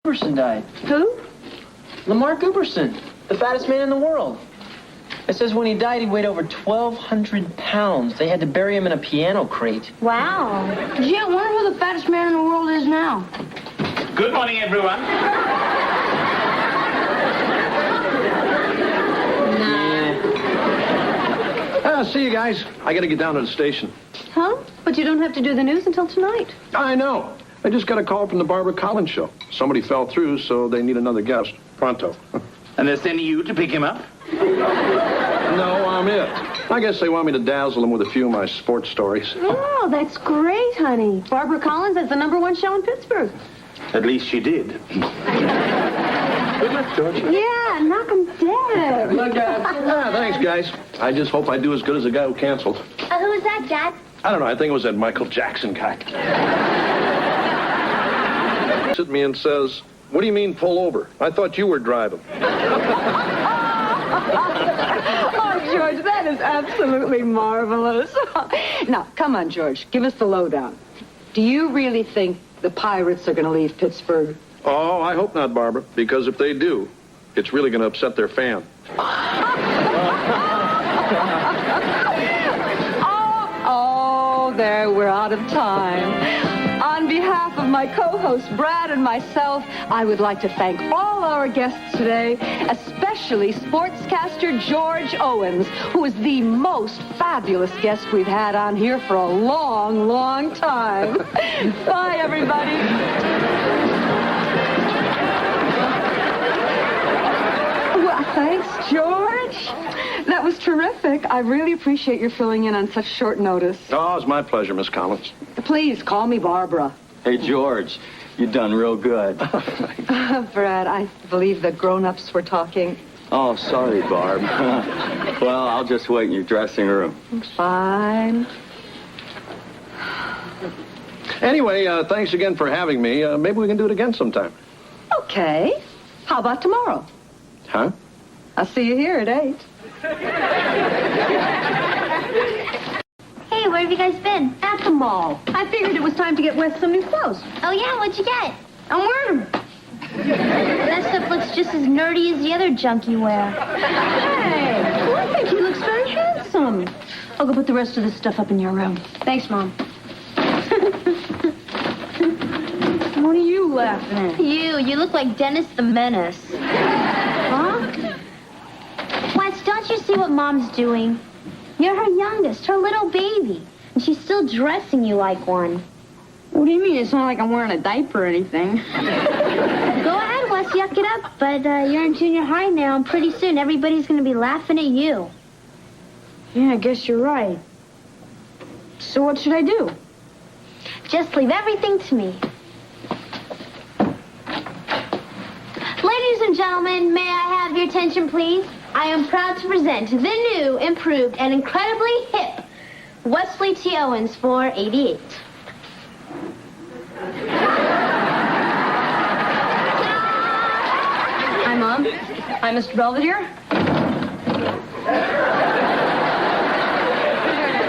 Gooberson died. Who? Lamar Gooberson, the fattest man in the world. It says when he died, he weighed over 1,200 pounds. They had to bury him in a piano crate. Wow. Gee, I wonder who the fattest man in the world is now. Good morning, everyone. See you guys. I gotta get down to the station. Huh? But you don't have to do the news until tonight. I know. I just got a call from the Barbara Collins show. Somebody fell through, so they need another guest. Pronto. And they're sending you to pick him up? No, I'm it. I guess they want me to dazzle them with a few of my sports stories. Oh, that's great, honey. Barbara Collins has the #1 show in Pittsburgh. At least she did. Good luck, George. Yeah, knock 'em dead. Good luck, Dad. Thanks, guys. I just hope I do as good as the guy who canceled. Who was that, Dad? I don't know. I think it was that Michael Jackson guy. Looks at me and says, "What do you mean pull over? I thought you were driving." Oh, George, that is absolutely marvelous. Now, come on, George, give us the lowdown. Do you really think the Pirates are going to leave Pittsburgh? Oh, I hope not, Barbara, because if they do, it's really going to upset their fan. Oh, there, we're out of time. On behalf of my co-host Brad and myself, I would like to thank all our guests today, especially sportscaster George Owens, who is the most fabulous guest we've had on here for a long, long time. Bye, everybody. Well, thanks, George. That was terrific. I really appreciate your filling in on such short notice. Oh, it's my pleasure, Miss Collins. Please call me Barbara. Hey, George, you done real good. Brad, I believe the grown-ups were talking. Oh, sorry, Barb. Well, I'll just wait in your dressing room. Fine. Anyway, thanks again for having me. Maybe we can do it again sometime. Okay. How about tomorrow? Huh? I'll see you here at 8. Hey, where have you guys been? At the mall. I figured it was time to get Wes some new clothes. Oh, yeah, what'd you get? I'm wearing them. That stuff looks just as nerdy as the other junk you wear. Hey, well, I think he looks very handsome. I'll go put the rest of this stuff up in your room. Thanks, Mom. What are you laughing at? You look like Dennis the Menace. Huh? Wes, don't you see what Mom's doing? You're her youngest, her little baby. And she's still dressing you like one. What do you mean? It's not like I'm wearing a diaper or anything. Go ahead, Wes, yuck it up. But you're in junior high now, and pretty soon everybody's going to be laughing at you. Yeah, I guess you're right. So what should I do? Just leave everything to me. Ladies and gentlemen, may I have your attention, please? I am proud to present the new, improved, and incredibly hip Wesley T. Owens for 88. Hi, Mom. Hi, Mr. Belvedere.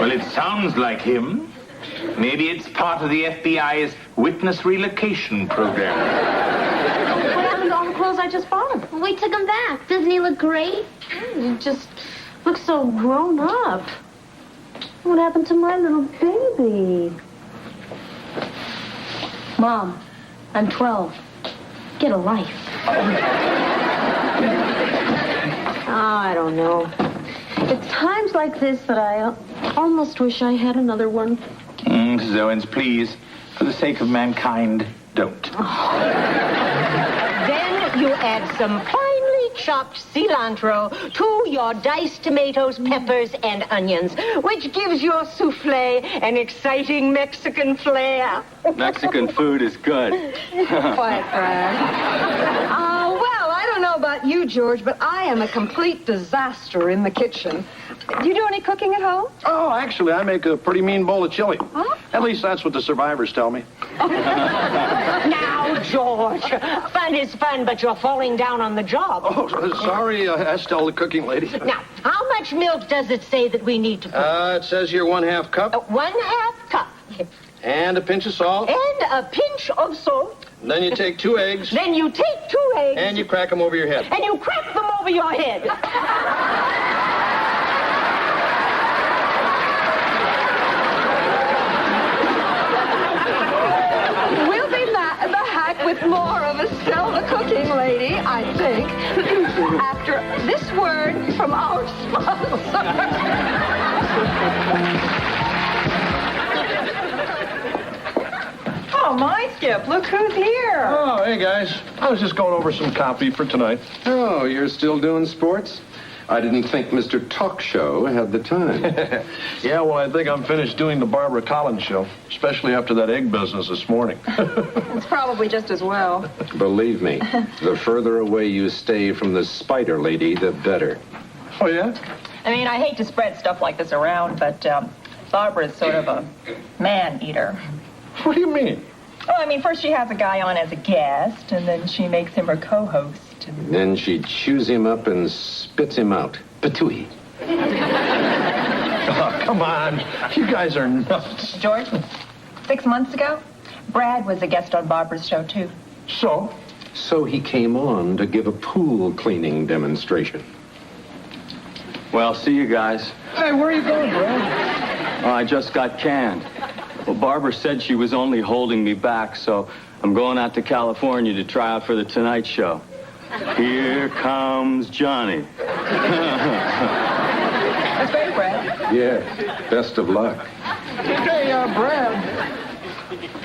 Well, it sounds like him. Maybe it's part of the FBI's witness relocation program. What happened to all the clothes I just bought him? We took him back. Doesn't he look great? He just looks so grown up. What happened to my little baby? Mom, I'm 12. Get a life. I don't know. It's times like this that I almost wish I had another one. Mrs. Owens, please, for the sake of mankind, don't. Then you add some finely chopped cilantro to your diced tomatoes, peppers, and onions, which gives your souffle an exciting Mexican flair. Mexican food is good. Quiet, Brad. Well, I don't know about you, George, but I am a complete disaster in the kitchen. Do you do any cooking at home? Oh, actually, I make a pretty mean bowl of chili. Huh? At least that's what the survivors tell me. Now, George, fun is fun, but you're falling down on the job. Oh, sorry, Estelle, the cooking lady. Now, how much milk does it say that we need to put? It says here 1/2 cup. 1/2 cup. And a pinch of salt. And a pinch of salt. Then you take 2 eggs, Then you take 2 eggs and you crack them over your head. and you crack them over your head. We'll be back with more of Estelle the Cooking Lady, I think, after this word from our sponsor. Oh, my Skip, look who's here. Oh, hey, guys. I was just going over some copy for tonight. Oh, you're still doing sports? I didn't think Mr. Talk Show had the time. Yeah, well, I think I'm finished doing the Barbara Collins show, especially after that egg business this morning. It's probably just as well. Believe me, the further away you stay from the spider lady, the better. Oh, yeah? I mean, I hate to spread stuff like this around, but Barbara's sort of a man-eater. What do you mean? Oh, I mean, first she has a guy on as a guest, and then she makes him her co-host. Then she chews him up and spits him out. Patooey. Oh, come on. You guys are nuts. George, 6 months ago, Brad was a guest on Barbara's show, too. So? So he came on to give a pool cleaning demonstration. Well, see you guys. Hey, where are you going, Brad? Oh, I just got canned. Well, Barbara said she was only holding me back, so I'm going out to California to try out for the Tonight Show. Here comes Johnny. That's great, Brad. Yeah, best of luck. Hey, Brad.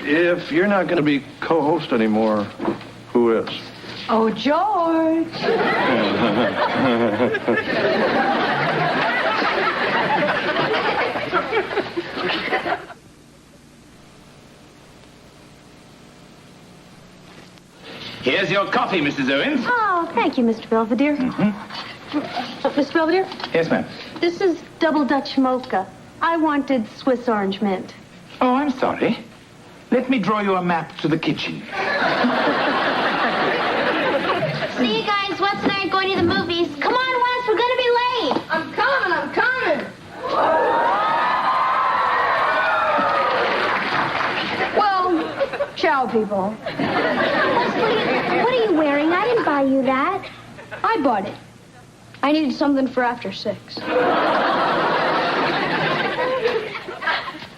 If you're not going to be co-host anymore, who is? Oh, George. Here's your coffee, Mrs. Owens. Oh, thank you, Mr. Belvedere. Mr. Belvedere, Yes, ma'am. this is double Dutch mocha. I wanted Swiss orange mint. Oh, I'm sorry. Let me draw you a map to the kitchen. See you guys, Wes and I are going to the movies. Come on, Wes, we're going to be late. I'm coming. Well, ciao, people. Wesley, what are you wearing? I didn't buy you that. I bought it. I needed something for after 6.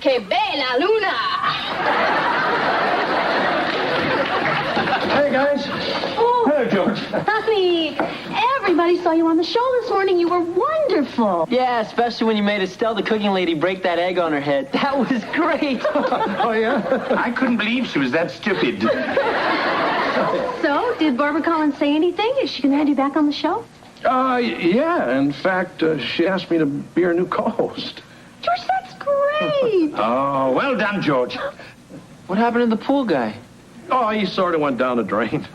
Que bella luna. Hey, guys. Oh, Hello, George. honey, everybody saw you on the show this morning. You were wonderful. Yeah, especially when you made Estelle the Cooking Lady break that egg on her head. That was great. Oh, yeah? I couldn't believe she was that stupid. So, did Barbara Collins say anything? Is she going to have you back on the show? Yeah. In fact, she asked me to be her new co-host. George, that's great. Oh, well done, George. What happened to the pool guy? Oh, he sort of went down the drain.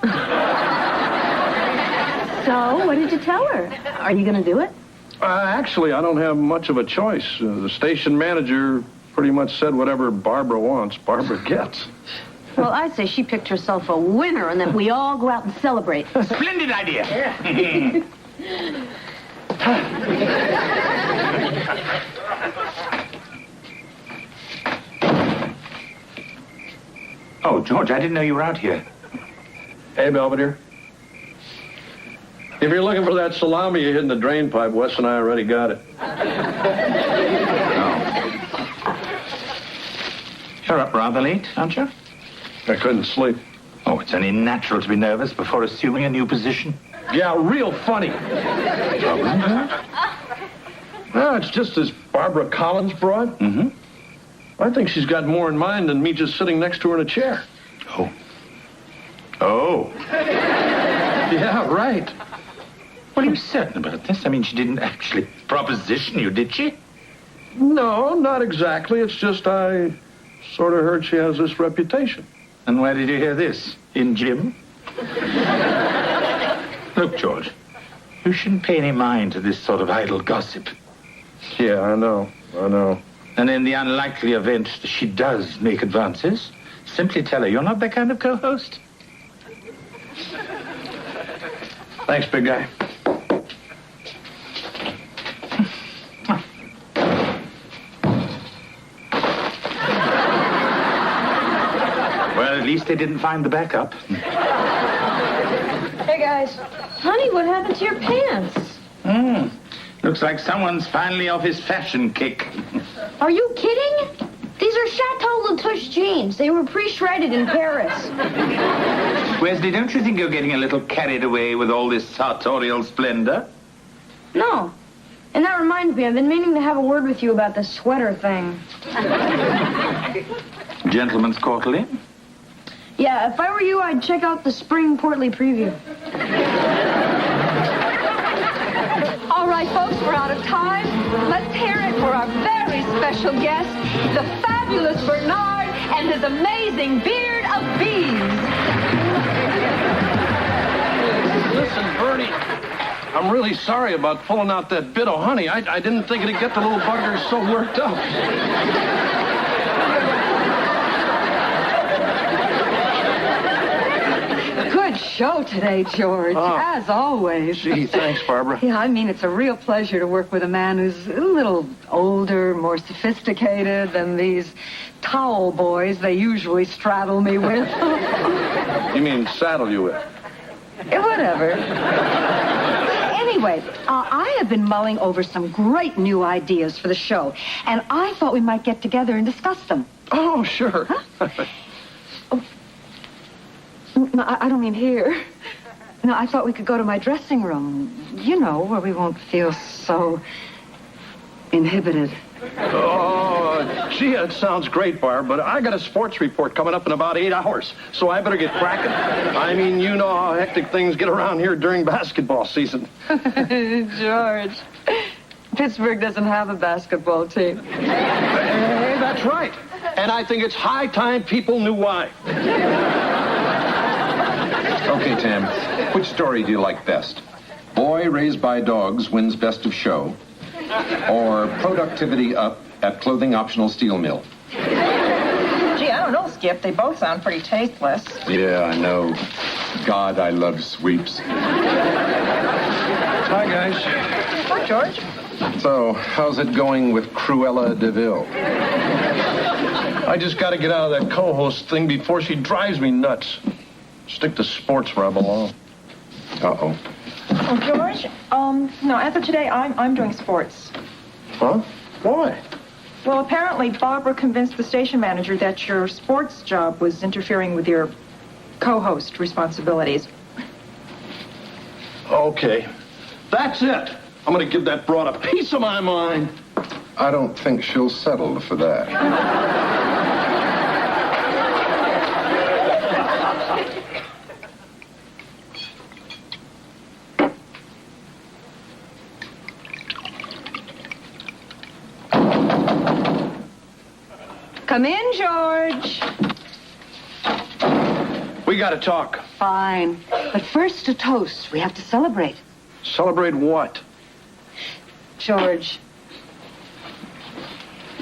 So, what did you tell her? Are you going to do it? Actually, I don't have much of a choice. The station manager pretty much said whatever Barbara wants, Barbara gets. Well, I say she picked herself a winner and that we all go out and celebrate. Splendid idea. Oh, George, I didn't know you were out here. Hey, Belvedere. If you're looking for that salami you hid in the drain pipe, Wes and I already got it. You're up rather late, aren't you? I couldn't sleep. Oh, it's only natural to be nervous before assuming a new position. Yeah, real funny. Problem? No, it's just this Barbara Collins broad. Mm-hmm. I think she's got more in mind than me just sitting next to her in a chair. Oh. Oh. Yeah, right. Well, are you certain about this? I mean, she didn't actually proposition you, did she? No, not exactly. It's just I sort of heard she has this reputation. And where did you hear this? In gym? Look, George, you shouldn't pay any mind to this sort of idle gossip. Yeah, I know. And in the unlikely event that she does make advances, simply tell her you're not that kind of co-host. Thanks, big guy. Well, at least they didn't find the backup. Hey, guys. Honey, what happened to your pants? Looks like someone's finally off his fashion kick. Are you kidding? These are Chateau Latouche jeans. They were pre-shredded in Paris. Wesley, don't you think you're getting a little carried away with all this sartorial splendor? No. And that reminds me, I've been meaning to have a word with you about this sweater thing. Gentleman's quarterly? Yeah, if I were you, I'd check out the Spring Portly preview. All right, folks, we're out of time. Let's hear it for our very special guest, the fabulous Bernard and his amazing beard of bees. Listen, Bernie, I'm really sorry about pulling out that bit of honey. I didn't think it'd get the little buggers so worked up. Good show today, George, as always. Gee, thanks, Barbara. Yeah, I mean, it's a real pleasure to work with a man who's a little older, more sophisticated than these towel boys they usually straddle me with. You mean saddle you with? Whatever. Anyway, I have been mulling over some great new ideas for the show, and I thought we might get together and discuss them. Oh, sure. Huh? No, I don't mean here. No, I thought we could go to my dressing room, you know, where we won't feel so inhibited. Oh, gee, it sounds great, Barb, but I got a sports report coming up in about 8 hours, so I better get cracking. I mean, you know how hectic things get around here during basketball season. George, Pittsburgh doesn't have a basketball team. Hey, that's right. And I think it's high time people knew why. Okay, Tam, which story do you like best? Boy raised by dogs wins best of show, or productivity up at clothing optional steel mill? Gee, I don't know, Skip. They both sound pretty tasteless. Yeah, I know. God, I love sweeps. Hi, guys. Hi, George. So, how's it going with Cruella DeVille? I just got to get out of that co-host thing before she drives me nuts. Stick to sports where I belong. Uh-oh. Oh, George, no, as of today, I'm doing sports. Huh? Why? Well, apparently Barbara convinced the station manager that your sports job was interfering with your co-host responsibilities. Okay. That's it. I'm going to give that broad a piece of my mind. I don't think she'll settle for that. Come in, George. We got to talk. Fine. But first, a toast. We have to celebrate. Celebrate what? George,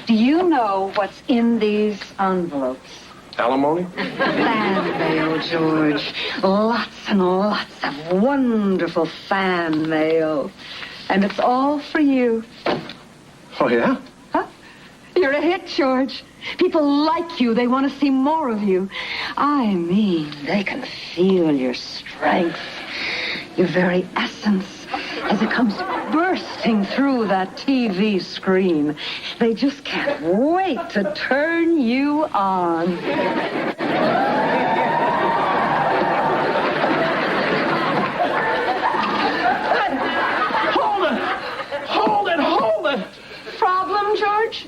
do you know what's in these envelopes? Alimony? Fan mail, George. Lots and lots of wonderful fan mail. And it's all for you. Oh, yeah? Huh? You're a hit, George. People like you. They want to see more of you. I mean, they can feel your strength, your very essence, as it comes bursting through that TV screen. They just can't wait to turn you on. Hold it! Problem, George?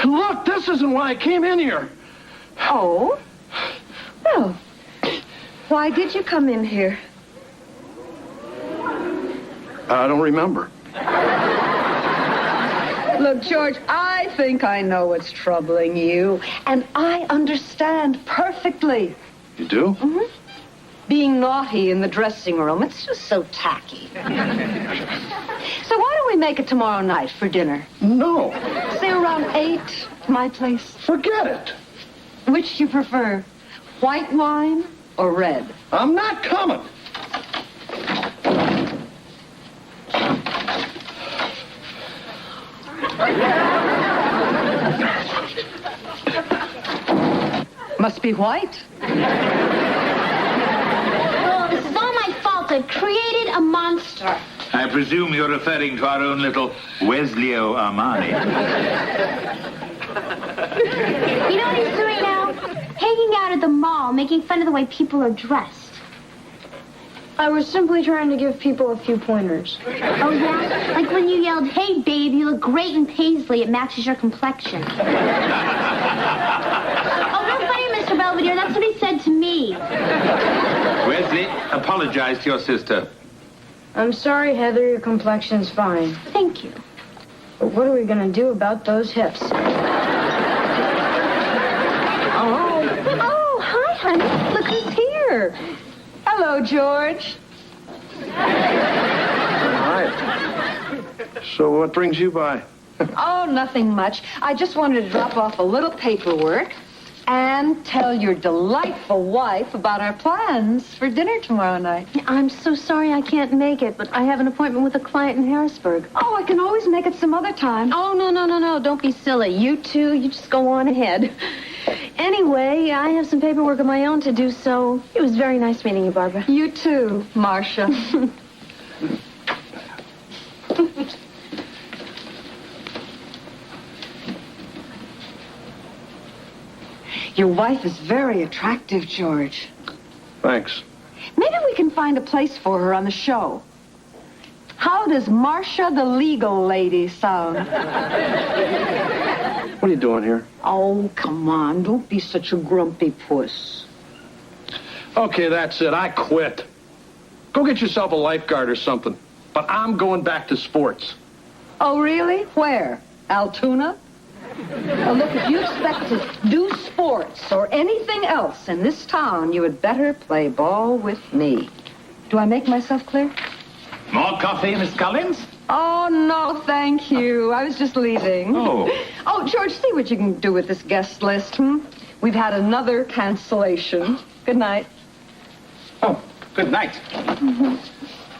Look, this isn't why I came in here. Oh? Well, why did you come in here? I don't remember. Look, George, I think I know what's troubling you, and I understand perfectly. You do? Mm-hmm. Being naughty in the dressing room, it's just so tacky. So why don't we make it tomorrow night for dinner? No. Say around 8, my place. Forget it. Which do you prefer, white wine or red? I'm not coming. Must be white. Well, this is all my fault. I've created a monster. I presume you're referring to our own little Wesley-O Armani. You know what he's doing now? Hanging out at the mall, making fun of the way people are dressed. I was simply trying to give people a few pointers. Oh, yeah? Like when you yelled, "Hey, babe, you look great in paisley. It matches your complexion." Oh, don't funny, Mr. Belvedere. That's what he said to me. Wesley, apologize to your sister. I'm sorry, Heather, your complexion's fine. Thank you. But what are we going to do about those hips? Oh, hi, honey. Look who's here. Hello, George. Hi. So what brings you by? Oh, nothing much. I just wanted to drop off a little paperwork and tell your delightful wife about our plans for dinner tomorrow night. I'm so sorry I can't make it, but I have an appointment with a client in Harrisburg. Oh, I can always make it some other time. Oh, no. Don't be silly. You two, you just go on ahead. Anyway, I have some paperwork of my own to do, so it was very nice meeting you, Barbara. You too, Marcia. Your wife is very attractive, George. Thanks. Maybe we can find a place for her on the show. How does Marcia the legal lady sound? What are you doing here? Oh, come on. Don't be such a grumpy puss. Okay, that's it. I quit. Go get yourself a lifeguard or something. But I'm going back to sports. Oh, really? Where? Altoona? Well, look, if you expect to do sports or anything else in this town, you had better play ball with me. Do I make myself clear? More coffee, Miss Collins? Oh, no, thank you. I was just leaving. Oh. Oh, George, see what you can do with this guest list, We've had another cancellation. Good night. Oh, good night.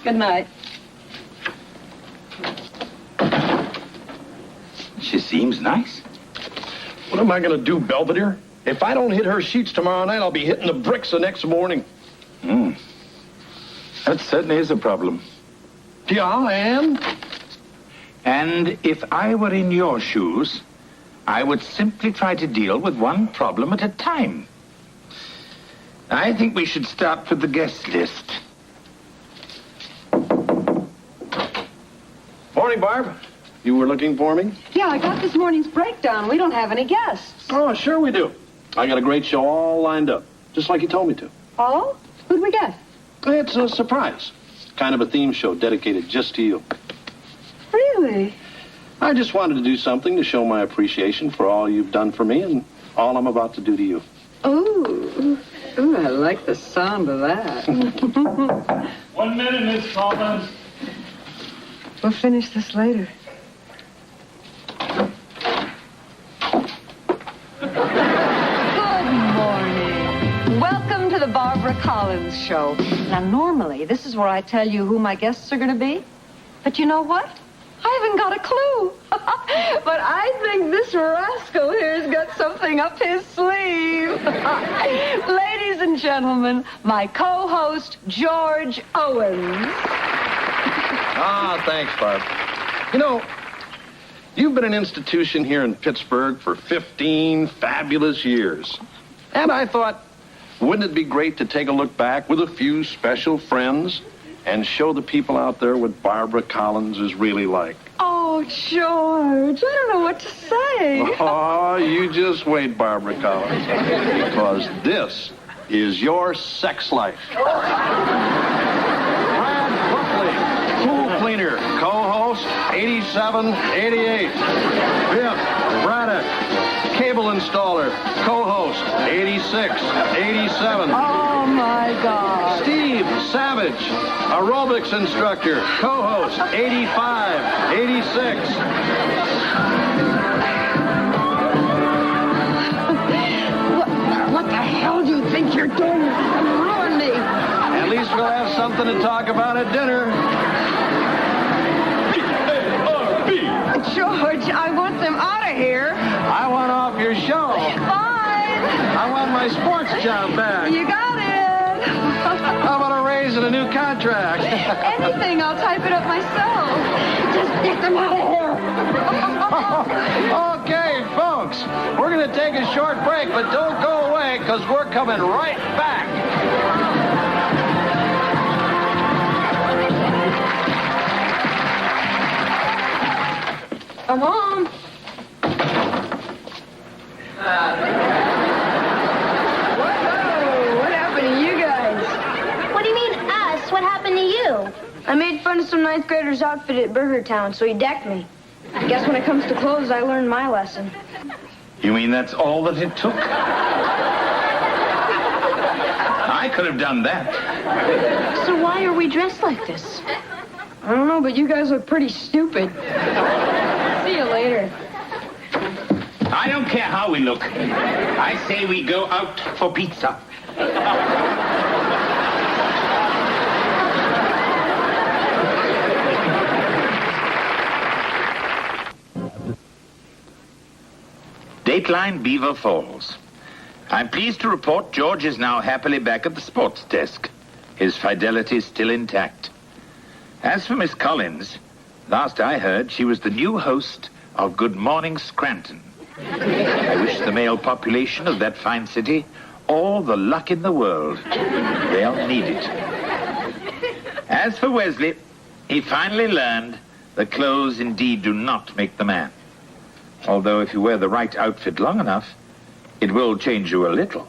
Good night. She seems nice. What am I going to do, Belvedere? If I don't hit her sheets tomorrow night, I'll be hitting the bricks the next morning. That certainly is a problem. Yeah, And if I were in your shoes, I would simply try to deal with one problem at a time. I think we should start with the guest list. Morning, Barb. You were looking for me? Yeah, I got this morning's breakdown. We don't have any guests. Oh, sure we do. I got a great show all lined up, just like you told me to. Oh? Who'd we get? It's a surprise. Kind of a theme show dedicated just to you. Really? I just wanted to do something to show my appreciation for all you've done for me and all I'm about to do to you. Ooh, I like the sound of that. 1 minute, Miss Collins. We'll finish this later. Good morning. Welcome to the Barbara Collins Show. Now, normally, this is where I tell you who my guests are going to be. But you know what? I haven't got a clue. But I think this rascal here's got something up his sleeve. Ladies and gentlemen, my co-host, George Owens. Ah, thanks, Barb. You know, you've been an institution here in Pittsburgh for 15 fabulous years. And I thought, wouldn't it be great to take a look back with a few special friends and show the people out there what Barbara Collins is really like? Oh, George, I don't know what to say. Oh, you just wait, Barbara Collins, because this is your sex life. Brad Buckley, pool cleaner, co-host, 87-88. Biff Braddock, cable installer, co-host, 86-87. Oh, my God. Steve Savage, aerobics instructor, co-host, 85-86. What the hell do you think you're doing? You ruined me. At least we'll have something to talk about at dinner. George, I want them out of here. I want off your show. Fine. I want my sports job back. You got it. How about a raise and a new contract? Anything, I'll type it up myself. Just get them out of here. Okay, folks, we're going to take a short break, but don't go away, because we're coming right back. Come on. Whoa, what happened to you guys? What do you mean, us? What happened to you? I made fun of some ninth grader's outfit at Burger Town, so he decked me. I guess when it comes to clothes, I learned my lesson. You mean that's all that it took? I could have done that. So why are we dressed like this? I don't know, but you guys look pretty stupid. See you later. I don't care how we look. I say we go out for pizza. Dateline Beaver Falls. I'm pleased to report George is now happily back at the sports desk. His fidelity is still intact. As for Miss Collins, last I heard, she was the new host of Good Morning Scranton. I wish the male population of that fine city all the luck in the world. They'll need it. As for Wesley, he finally learned that clothes indeed do not make the man. Although if you wear the right outfit long enough, it will change you a little.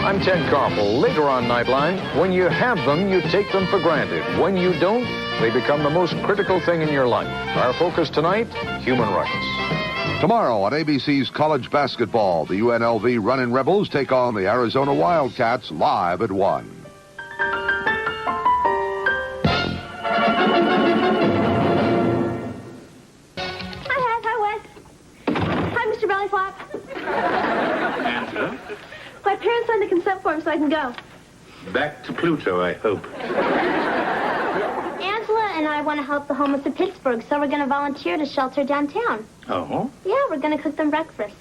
I'm Ted Koppel. Later on Nightline, when you have them, you take them for granted. When you don't, they become the most critical thing in your life. Our focus tonight, human rights. Tomorrow on ABC's College Basketball, the UNLV Runnin' Rebels take on the Arizona Wildcats live at 1. Hi, Wes. Hi, Mr. Bellyflop. Angela, My parents signed the consent form so I can go. back to Pluto, I hope. Angela and I want to help the homeless of Pittsburgh, so we're going to volunteer to shelter downtown. Oh? Yeah, we're going to cook them breakfast.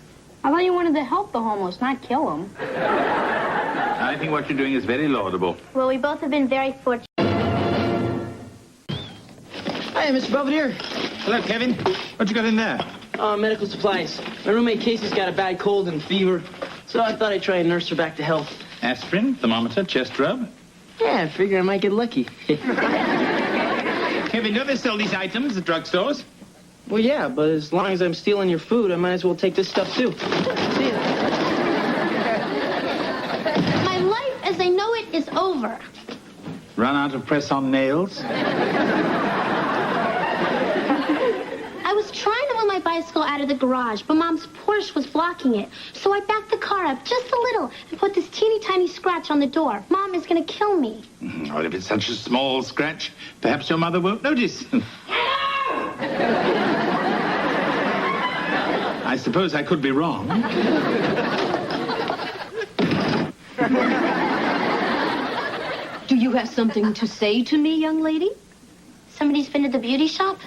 I thought you wanted to help the homeless, not kill them. I think what you're doing is very laudable. Well, we both have been very fortunate. Hi, Mr. Belvedere. Hello, Kevin. What you got in there? Medical supplies. My roommate Casey's got a bad cold and fever, so I thought I'd try and nurse her back to health. Aspirin, thermometer, chest rub. Yeah, I figure I might get lucky. Kevin, don't they sell these items at drugstores? Well, yeah, but as long as I'm stealing your food, I might as well take this stuff, too. See ya. My life as I know it is over. Run out of press-on nails? I was trying to move my bicycle out of the garage, but Mom's Porsche was blocking it. So I backed the car up just a little and put this teeny tiny scratch on the door. Mom is going to kill me. Well, if it's such a small scratch, perhaps your mother won't notice. I suppose I could be wrong. Do you have something to say to me, young lady? Somebody's been to the beauty shop?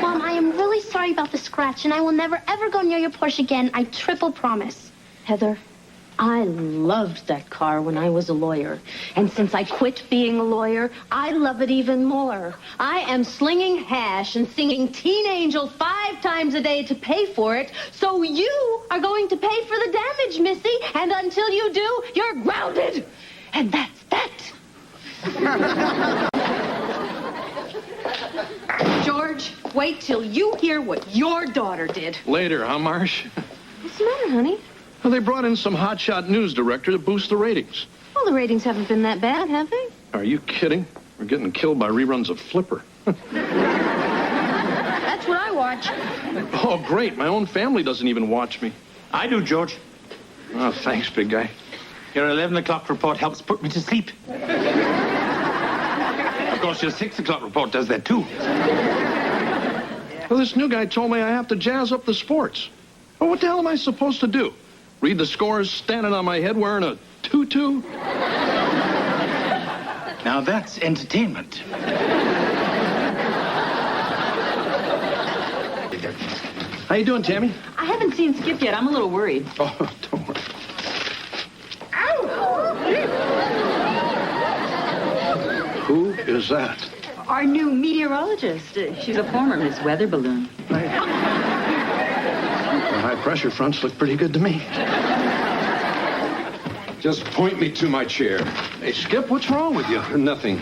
Mom, I am really sorry about the scratch, and I will never, ever go near your Porsche again. I triple promise. Heather, I loved that car when I was a lawyer. And since I quit being a lawyer, I love it even more. I am slinging hash and singing Teen Angel 5 times a day to pay for it. So you are going to pay for the damage, Missy. And until you do, you're grounded. And that's that. George, wait till you hear what your daughter did. Later, huh, Marsh? What's the matter, honey? Well, they brought in some hotshot news director to boost the ratings. Well, the ratings haven't been that bad, have they? Are you kidding? We're getting killed by reruns of Flipper. That's what I watch. Oh, great. My own family doesn't even watch me. I do, George. Oh, thanks, big guy. Your 11 o'clock report helps put me to sleep. Of course, your 6 o'clock report does that, too. Well, this new guy told me I have to jazz up the sports. Well, what the hell am I supposed to do? Read the scores standing on my head wearing a tutu? Now that's entertainment. How you doing, Tammy? I haven't seen Skip yet. I'm a little worried. Oh, don't worry. Who is that? Our new meteorologist. She's a former Miss Weather Balloon. The high-pressure fronts look pretty good to me. Just point me to my chair. Hey, Skip, what's wrong with you? Nothing.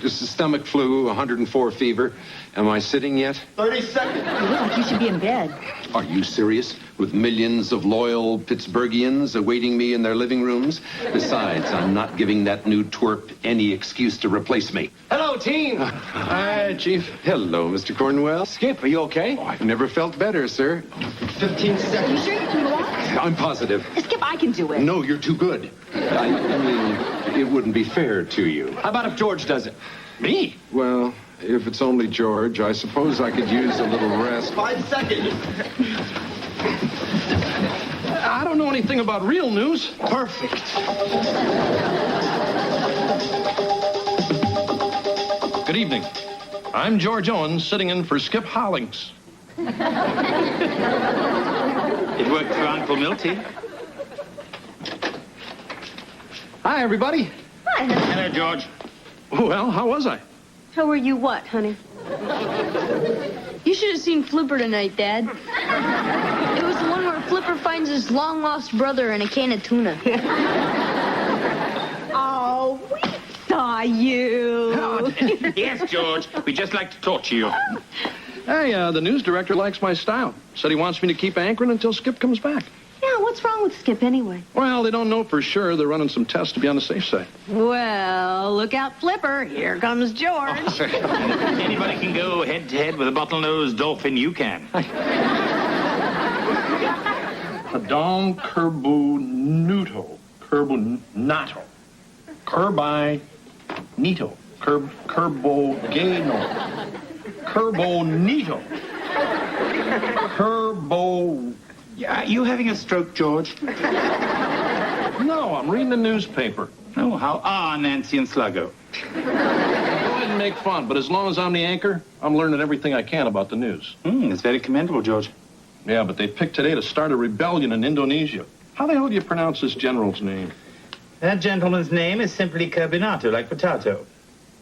Just a stomach flu, 104 fever. Am I sitting yet? 30 seconds. You look like you should be in bed. Are you serious? With millions of loyal Pittsburghians awaiting me in their living rooms? Besides, I'm not giving that new twerp any excuse to replace me. Hello, team. Hi, Chief. Hello, Mr. Cornwell. Skip, are you okay? Oh, I've never felt better, sir. 15 seconds. You sure you can go on? I'm positive. Skip, I can do it. No, you're too good. I mean, it wouldn't be fair to you. How about if George does it? Me? Well, if it's only George, I suppose I could use a little rest. 5 seconds. I don't know anything about real news. Perfect. Good evening. I'm George Owens, sitting in for Skip Hollings. It worked for Uncle Milty. Hi, everybody. Hi, honey. Hello, George. Well, how was I? How were you what, honey? You should have seen Flipper tonight, Dad. It was the one where Flipper finds his long-lost brother in a can of tuna. Oh, we saw you. Yes, George. We just like to torture you. Hey, the news director likes my style. Said he wants me to keep anchoring until Skip comes back. Yeah, what's wrong with Skip anyway? Well, they don't know for sure. They're running some tests to be on the safe side. Well, look out, Flipper. Here comes George. Anybody can go head-to-head with a bottlenose dolphin. You can. Adam Curbunuto. Curbunato. Curbinito. Curbogano. Curbonito. Curbo... Are you having a stroke, George? No, I'm reading the newspaper. Oh, how are Nancy and Sluggo? Go ahead and make fun, but as long as I'm the anchor, I'm learning everything I can about the news. It's very commendable, George. Yeah, but they picked today to start a rebellion in Indonesia. How the hell do you pronounce this general's name? That gentleman's name is simply Curbinato, like potato.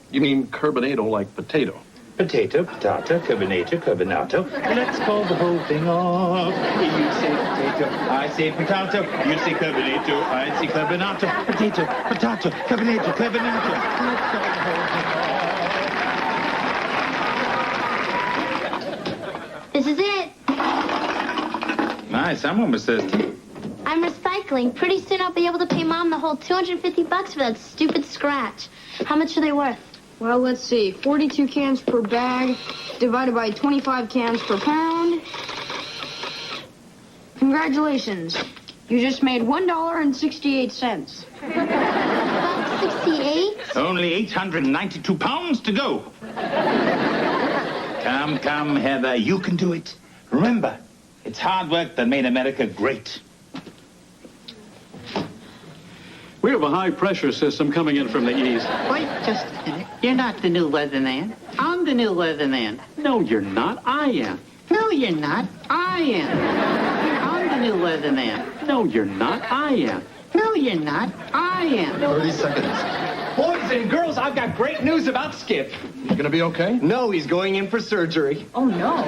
You mean Curbinato like potato? Potato, potato, Curbinator, Curbinato. Let's call the whole thing off. You say potato, I say potato. You say Curbinator, I say Curbinato. Potato, potato, Curbinator, Curbinato. Let's call the whole thing off. This is it. My, someone was thirsty. I'm recycling. Pretty soon I'll be able to pay Mom the whole $250 for that stupid scratch. How much are they worth? Well, let's see. 42 cans per bag divided by 25 cans per pound. Congratulations. You just made $1.68. 68? Only 892 pounds to go. Come, Heather. You can do it. Remember, it's hard work that made America great. We have a high-pressure system coming in from the east. Wait just a minute. You're not the new weatherman. I'm the new weatherman. No, you're not. I am. No, you're not. I am. I'm the new weatherman. No, you're not. I am. No, you're not. I am. 30 seconds. Boys and girls, I've got great news about Skip. You gonna be okay? No, he's going in for surgery. Oh, no.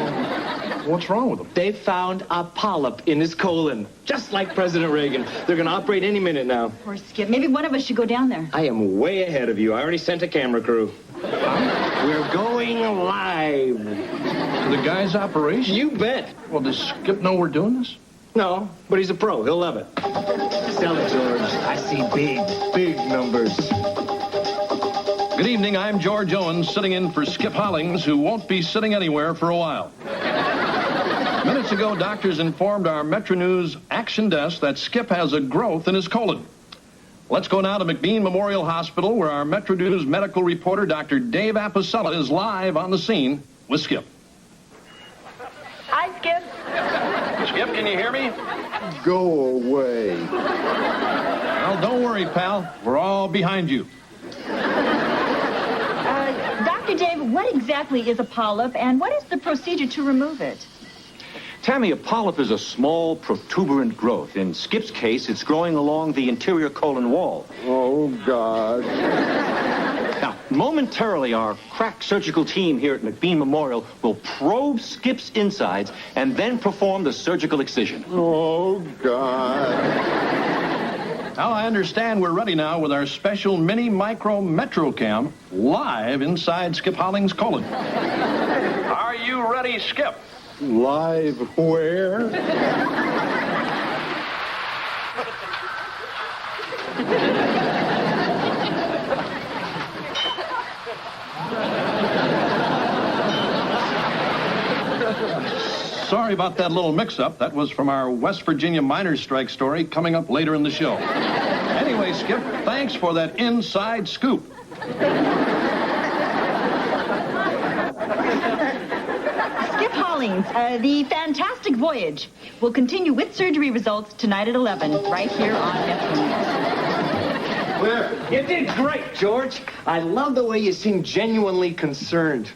What's wrong with him? They found a polyp in his colon, just like President Reagan. They're going to operate any minute now. Poor Skip. Maybe one of us should go down there. I am way ahead of you. I already sent a camera crew. We're going live. To the guy's operation? You bet. Well, does Skip know we're doing this? No, but he's a pro. He'll love it. Sell it, George. I see big, big numbers. Good evening, I'm George Owens, sitting in for Skip Hollings, who won't be sitting anywhere for a while. Minutes ago, doctors informed our Metro News Action Desk that Skip has a growth in his colon. Let's go now to McBean Memorial Hospital, where our Metro News medical reporter, Dr. Dave Apicella, is live on the scene with Skip. Hi, Skip. Skip, can you hear me? Go away. Well, don't worry, pal. We're all behind you. Dr. Dave, what exactly is a polyp, and what is the procedure to remove it? Tammy, a polyp is a small protuberant growth. In Skip's case, it's growing along the interior colon wall. Oh, God. Now, momentarily, our crack surgical team here at McBean Memorial will probe Skip's insides and then perform the surgical excision. Oh, God. Now, I understand we're ready now with our special mini micro metro cam live inside Skip Hollings' colon. Are you ready, Skip? Live where? Sorry about that little mix-up. That was from our West Virginia miners' strike story coming up later in the show. Anyway, Skip, thanks for that inside scoop. Skip Hollings, the Fantastic Voyage will continue with surgery results tonight at 11, right here on Metro News. Well, you did great, George. I love the way you seem genuinely concerned.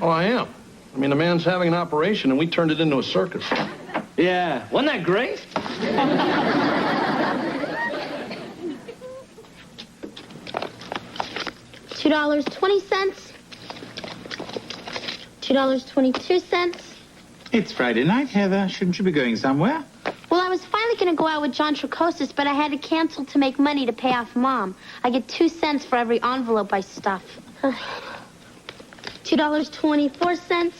Oh, I am. I mean, the man's having an operation, and we turned it into a circus. Yeah, wasn't that great? $2.20. $2.22. It's Friday night, Heather. Shouldn't you be going somewhere? Well, I was finally going to go out with John Tricosis, but I had to cancel to make money to pay off Mom. I get 2 cents for every envelope I stuff. $2.24.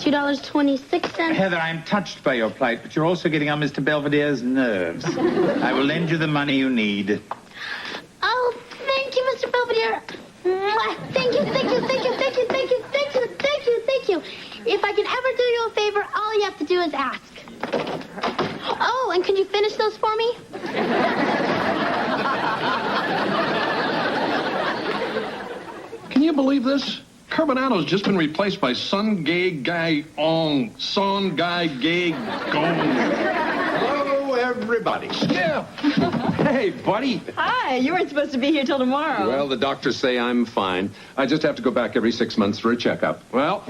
$2.26. Heather, I'm touched by your plight, but you're also getting on Mr. Belvedere's nerves. I will lend you the money you need. Oh, thank you, Mr. Belvedere. Mwah. Thank you, thank you, thank you, thank you, thank you, thank you, thank you, thank you. If I can ever do you a favor, all you have to do is ask. Oh, and can you finish those for me? Can you believe this? Carbonato's just been replaced by Sun Gay Guy Ong. Son Guy Gay Gong. Hello, everybody. Skip! Hey, buddy. Hi, you weren't supposed to be here till tomorrow. Well, the doctors say I'm fine. I just have to go back every 6 months for a checkup. Well,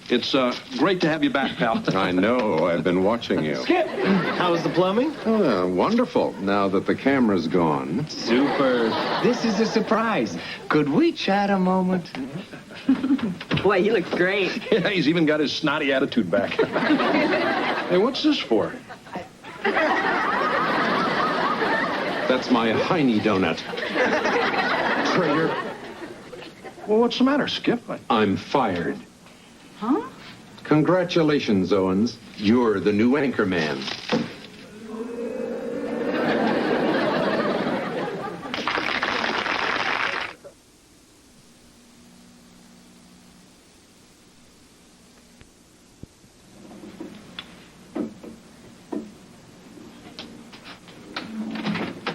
it's great to have you back, pal. I know. I've been watching you. Skip, how's the plumbing? Oh, wonderful. Now that the camera's gone. Super. This is a surprise. Could we chat a moment? Boy, he looks great. Yeah, he's even got his snotty attitude back. Hey, what's this for? That's my Heine donut. Traitor. Well, what's the matter, Skip? I'm fired. Huh? Congratulations, Owens. You're the new anchor man.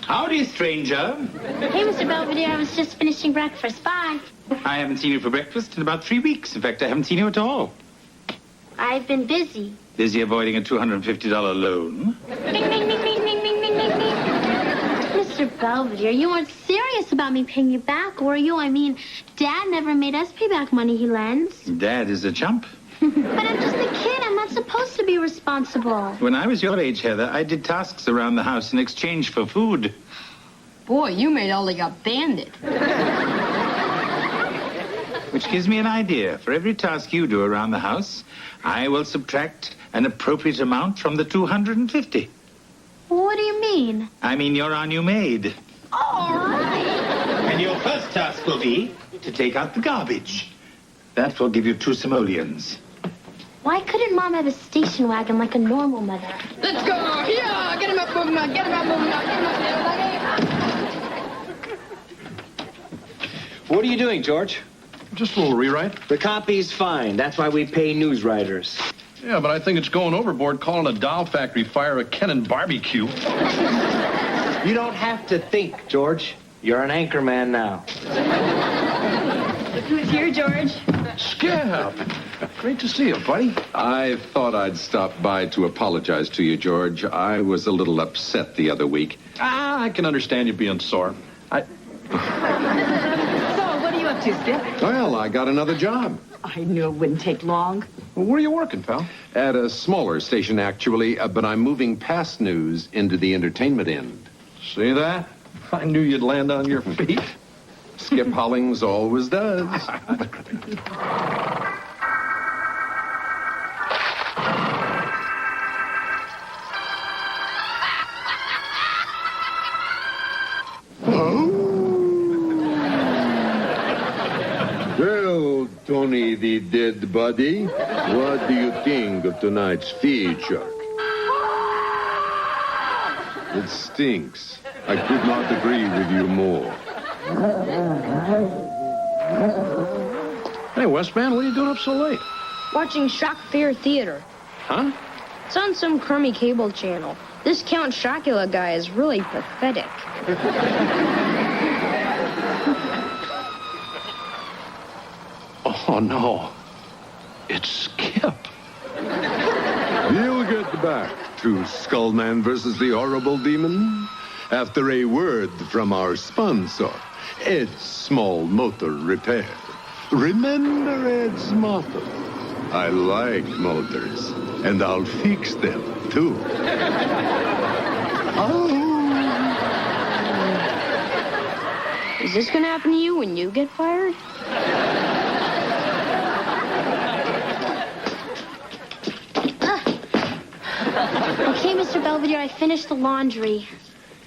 Howdy, stranger. Hey, Mr. Belvedere, I was just finishing breakfast. Bye. I haven't seen you for breakfast in about 3 weeks. In fact, I haven't seen you at all. I've been busy. Busy avoiding a $250 loan? Bing, bing, bing, bing, bing, bing, bing, bing, bing. Mr. Belvedere, you weren't serious about me paying you back, were you? I mean, Dad never made us pay back money he lends. Dad is a chump. But I'm just a kid. I'm not supposed to be responsible. When I was your age, Heather, I did tasks around the house in exchange for food. Boy, you made all got bandit. Which gives me an idea. For every task you do around the house, I will subtract an appropriate amount from the 250. What do you mean? I mean your new maid. All right. And your first task will be to take out the garbage. That will give you 2 simoleons. Why couldn't Mom have a station wagon like a normal mother? Let's go. Yeah, get him up, moving on. Get him up, moving on. Get him up, everybody. What are you doing, George? Just a little rewrite. The copy's fine. That's why we pay news writers. Yeah, but I think it's going overboard calling a doll factory fire a Ken barbecue. You don't have to think, George. You're an anchor man now. Look who's here, George. Skip! Great to see you, buddy. I thought I'd stop by to apologize to you, George. I was a little upset the other week. I can understand you being sore. So, what are you up to, Skip? Well, I got another job. I knew it wouldn't take long. Well, where are you working, pal? At a smaller station, actually, but I'm moving past news into the entertainment end. See that? I knew you'd land on your feet. Skip Hollings always does. Well, Tony the dead body, what do you think of tonight's feature? It stinks. I could not agree with you more. Hey, Westman, what are you doing up so late? Watching Shock Fear Theater. Huh? It's on some crummy cable channel. This Count Chocula guy is really pathetic. Oh, no. It's Skip. We'll get back to Skullman versus the Horrible Demon after a word from our sponsor, Ed's Small Motor Repair. Remember Ed's motto? I like motors, and I'll fix them, too. Is this gonna happen to you when you get fired? Okay, Mr. Belvedere, I finished the laundry.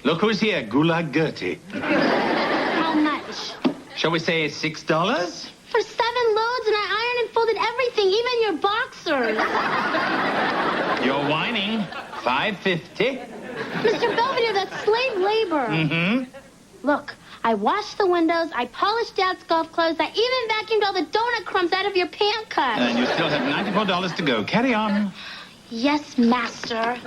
Look who's here, Gulag Gertie. How much? Shall we say $6? For 7 loads, and I ironed and folded everything, even your boxers. You're whining. $5.50. Mr. Belvedere, that's slave labor. Mm-hmm. Look, I washed the windows, I polished Dad's golf clothes, I even vacuumed all the donut crumbs out of your pant cups. And you still have $94 to go. Carry on. Yes, master.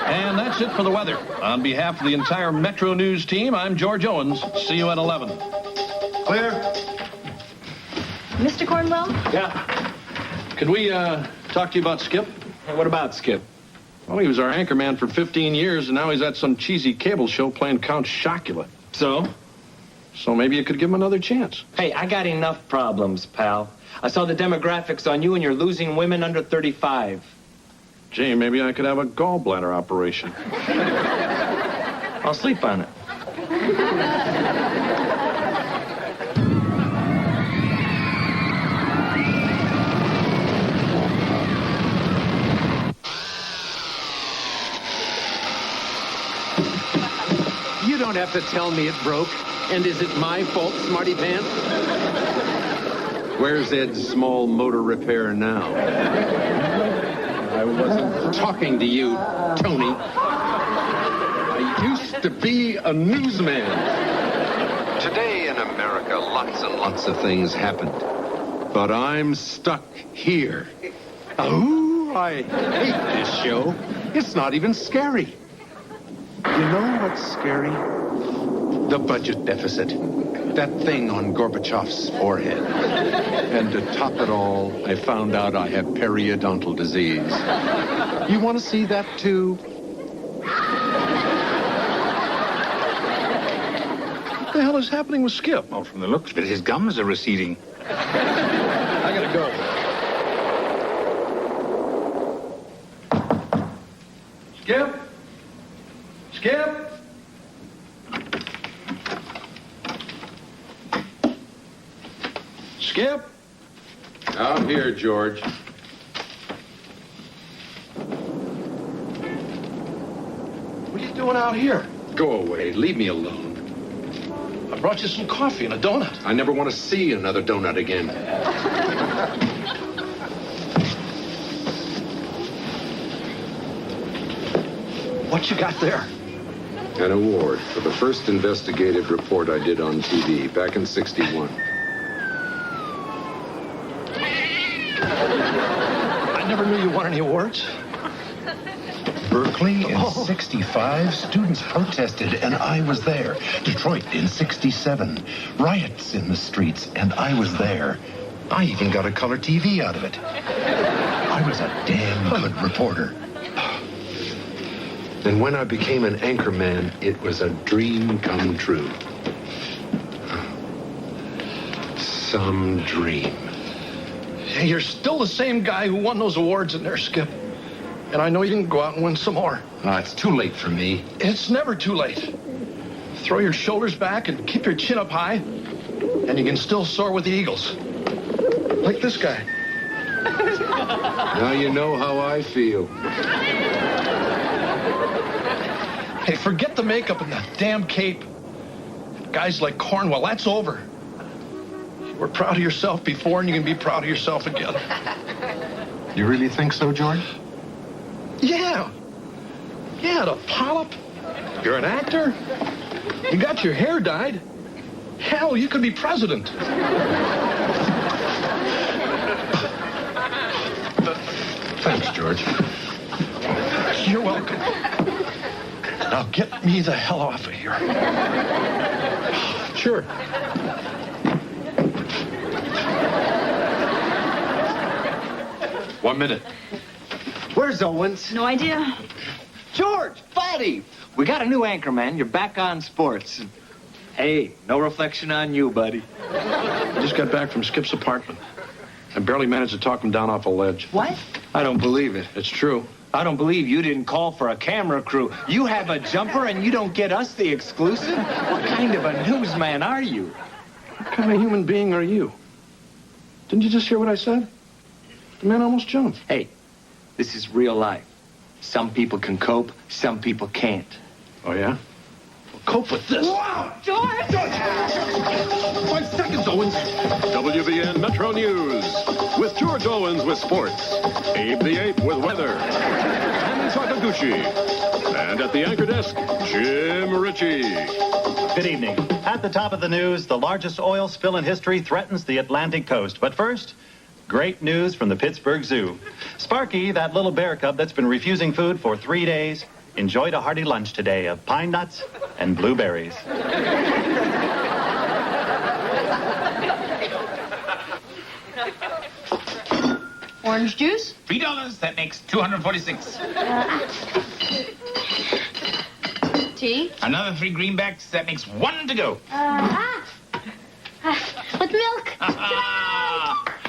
And that's it for the weather. On behalf of the entire Metro News team, I'm George Owens. See you at 11. Clear? Mr. Cornwell? Yeah. Could we talk to you about Skip? What about Skip? Well, he was our anchor man for 15 years, and now he's at some cheesy cable show playing Count Chocula. So? So maybe you could give him another chance. Hey, I got enough problems, pal. I saw the demographics on you, and you're losing women under 35. Gee, maybe I could have a gallbladder operation. I'll sleep on it. You don't have to tell me it broke. And is it my fault, Smarty Pants? Where's Ed's Small Motor Repair now? I wasn't talking to you, Tony. I used to be a newsman. Today in America, lots and lots of things happened. But I'm stuck here. Oh, I hate this show. It's not even scary. You know what's scary? The budget deficit. That thing on Gorbachev's forehead. And to top it all, I found out I have periodontal disease. You want to see that too? What the hell is happening with Skip? Well, from the looks of it, his gums are receding. I gotta go. Skip? Skip? Skip? Out here, George. What are you doing out here? Go away. Leave me alone. I brought you some coffee and a donut. I never want to see another donut again. What you got there? An award for the first investigative report I did on TV back in '61. I never knew you won any awards. Berkeley in 65, students protested, and I was there. Detroit in 67, riots in the streets, and I was there. I even got a color TV out of it. I was a damn good reporter. And when I became an anchorman, it was a dream come true. Some dream. Hey, you're still the same guy who won those awards in there, Skip. And I know you can go out and win some more. It's too late for me. It's never too late. Throw your shoulders back and keep your chin up high, and you can still soar with the Eagles. Like this guy. Now you know how I feel. Hey, forget the makeup and the damn cape. Guys like Cornwell, that's over. You were proud of yourself before, and you can be proud of yourself again. You really think so, George? Yeah. Yeah, the polyp. You're an actor. You got your hair dyed. Hell, you could be president. Thanks, George. You're welcome. Now get me the hell off of here. Sure. One minute. Where's Owens? No idea. George, Fatty, we got a new anchorman. You're back on sports. Hey, no reflection on you, buddy. I just got back from Skip's apartment. I barely managed to talk him down off a ledge. What? I don't believe it. It's true. I don't believe you didn't call for a camera crew. You have a jumper and you don't get us the exclusive? What kind of a newsman are you? What kind of human being are you? Didn't you just hear what I said? The man almost jumped. Hey, this is real life. Some people can cope, some people can't. Oh, yeah? Well, cope with this. Wow, George! 5 seconds, Owens. WVN Metro News with George Owens with sports, Abe the Ape with weather, Ken Sakaguchi, and at the anchor desk, Jim Ritchie. Good evening. At the top of the news, the largest oil spill in history threatens the Atlantic coast. But first, great news from the Pittsburgh Zoo. Sparky, that little bear cub that's been refusing food for 3 days, enjoyed a hearty lunch today of pine nuts and blueberries. Orange juice? $3. That makes $246. Tea? Another 3 greenbacks. That makes 1 to go. With milk.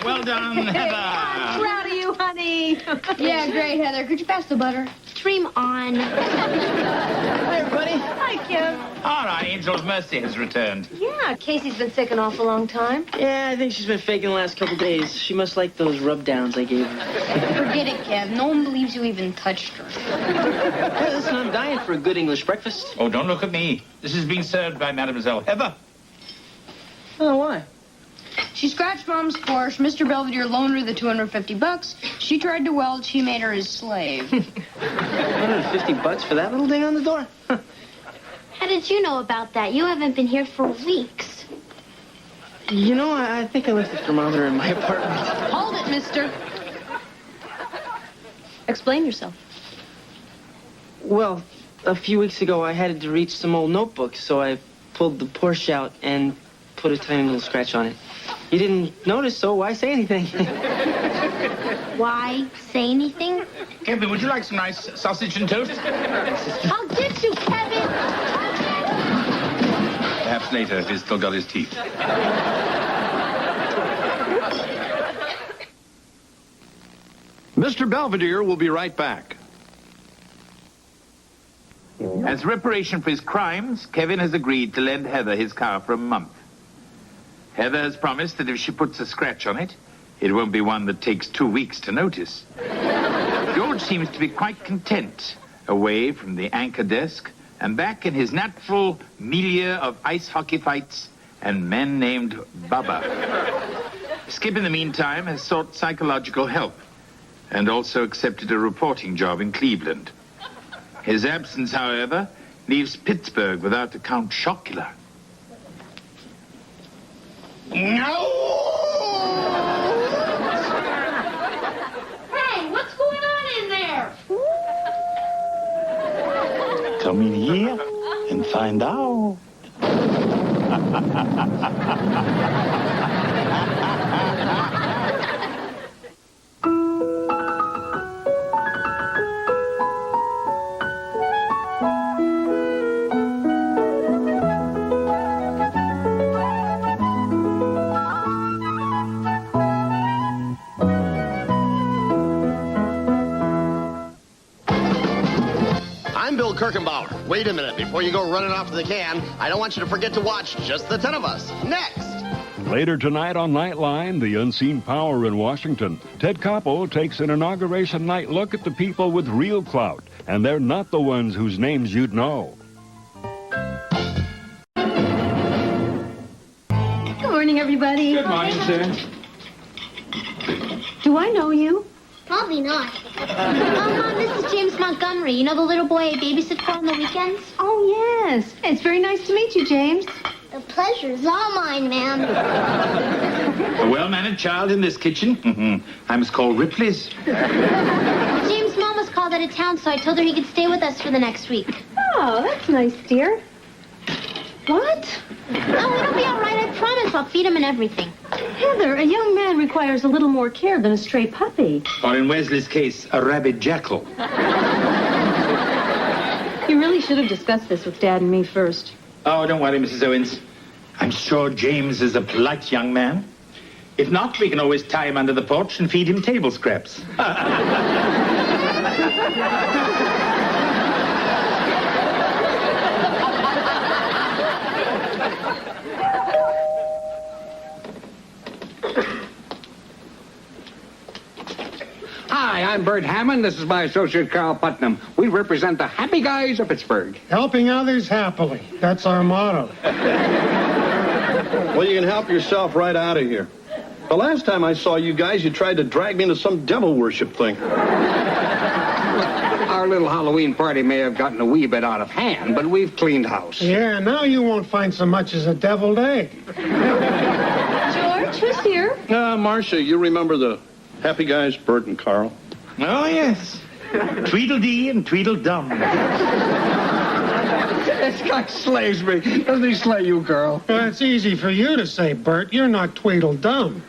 Well done, Heather. I'm proud of you, honey. Yeah, great, Heather. Could you pass the butter? Dream on. Hi, everybody. Hi, Kim. All right, Angel's Mercy has returned. Yeah, Casey's been sick an awful long time. Yeah, I think she's been faking the last couple days. She must like those rub-downs I gave her. Forget it, Kev. No one believes you even touched her. Hey, listen, I'm dying for a good English breakfast. Oh, don't look at me. This is being served by Mademoiselle Heather. Oh, why? She scratched Mom's Porsche. Mr. Belvedere loaned her the $250. She tried to weld. She made her his slave. $150 for that little ding on the door? How did you know about that? You haven't been here for weeks. You know, I think I left the thermometer in my apartment. Hold it, mister. Explain yourself. Well, a few weeks ago, I had to reach some old notebooks, so I pulled the Porsche out and put a tiny little scratch on it. You didn't notice, so why say anything? Why say anything? Kevin, would you like some nice sausage and toast? I'll get you, Kevin. Perhaps later, if he's still got his teeth. Mr. Belvedere will be right back. As reparation for his crimes, Kevin has agreed to lend Heather his car for a month. Heather has promised that if she puts a scratch on it, it won't be one that takes 2 weeks to notice. George seems to be quite content, away from the anchor desk and back in his natural milieu of ice hockey fights and men named Bubba. Skip, in the meantime, has sought psychological help and also accepted a reporting job in Cleveland. His absence, however, leaves Pittsburgh without the Count Chocula. Hey, what's going on in there? Come in here and find out. I'm Bill Kirkenbauer. Wait a minute. Before you go running off to the can, I don't want you to forget to watch Just the 10 of Us. Next! Later tonight on Nightline, the unseen power in Washington. Ted Koppel takes an inauguration night look at the people with real clout, and they're not the ones whose names you'd know. Good morning, everybody. Good morning, sir. Do I know you? Probably not. Mom, this is James Montgomery. You know the little boy I babysit for on the weekends? Oh, yes. It's very nice to meet you, James. The pleasure's all mine, ma'am. A well-mannered child in this kitchen. I must call Ripley's. James' mom was called out of town, so I told her he could stay with us for the next week. Oh, that's nice, dear. What? Oh, it'll be all right. I promise. I'll feed him and everything. Heather, a young man requires a little more care than a stray puppy. Or in Wesley's case, a rabid jackal. You really should have discussed this with Dad and me first. Oh, don't worry, Mrs. Owens. I'm sure James is a polite young man. If not, we can always tie him under the porch and feed him table scraps. Hi, I'm Bert Hammond. This is my associate Carl Putnam. We represent the happy guys of Pittsburgh. Helping others happily. That's our motto. Well, you can help yourself right out of here. The last time I saw you guys, you tried to drag me into some devil worship thing. Our little Halloween party may have gotten a wee bit out of hand, but we've cleaned house. Yeah, now you won't find so much as a deviled egg. George, who's here? Marcia, you remember the happy guys, Bert and Carl? Oh, yes. Tweedledee and Tweedledum. This guy slays me. Doesn't he slay you, Carl? Well, it's easy for you to say, Bert. You're not Tweedledum.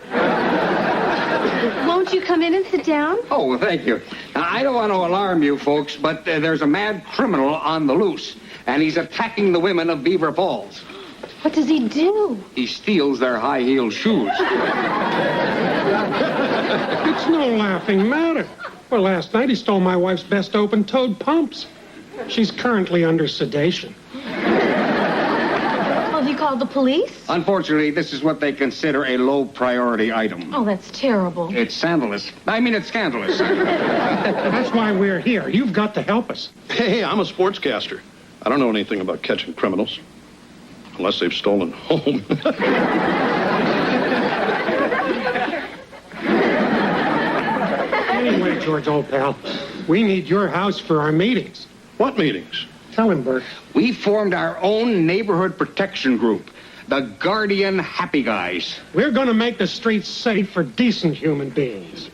Won't you come in and sit down? Oh, well, thank you. Now, I don't want to alarm you folks, but there's a mad criminal on the loose, and he's attacking the women of Beaver Falls. What does he do? He steals their high-heeled shoes. It's no laughing matter. Well, last night he stole my wife's best open-toed pumps. She's currently under sedation. Have you called the police? Unfortunately, this is what they consider a low-priority item. Oh, that's terrible. It's scandalous. It's scandalous. That's why we're here. You've got to help us. Hey, I'm a sportscaster. I don't know anything about catching criminals. Unless they've stolen home. Anyway, George, old pal, we need your house for our meetings. What meetings? Tell him, Bert. We formed our own neighborhood protection group, the Guardian Happy Guys. We're going to make the streets safe for decent human beings.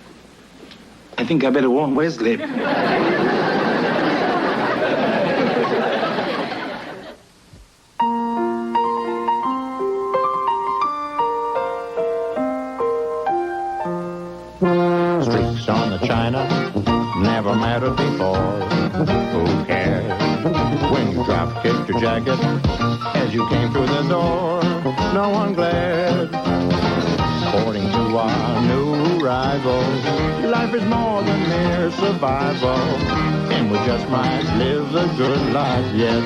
I think I better warn Wesley. Streaks on the china never mattered before. Who cares when you drop kicked your jacket as you came through the door? No one glared. According to our new rivals, life is more than mere survival, and we just might live the good life yet.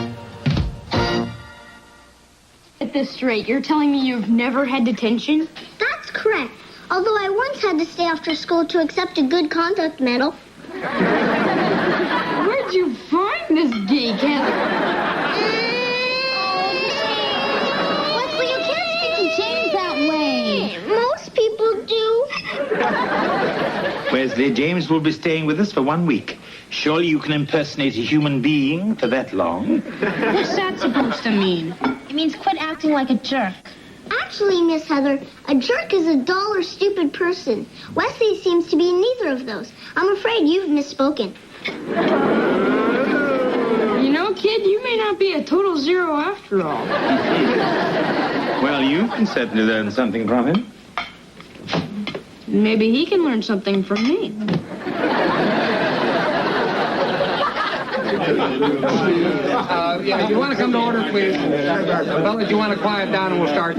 At this rate, you're telling me you've never had detention? That's correct. Although I once had to stay after school to accept a good conduct medal. Where'd you find this geek, Heather? Wesley, James will be staying with us for 1 week. Surely you can impersonate a human being for that long? What's that supposed to mean? It means quit acting like a jerk. Actually, Miss Heather, a jerk is a dull or stupid person. Wesley seems to be neither of those. I'm afraid you've misspoken. You know, kid, you may not be a total zero after all. Well, you can certainly learn something from him. Maybe he can learn something from me. Yeah, you want to come to order, please? Fellas, you want to quiet down and we'll start.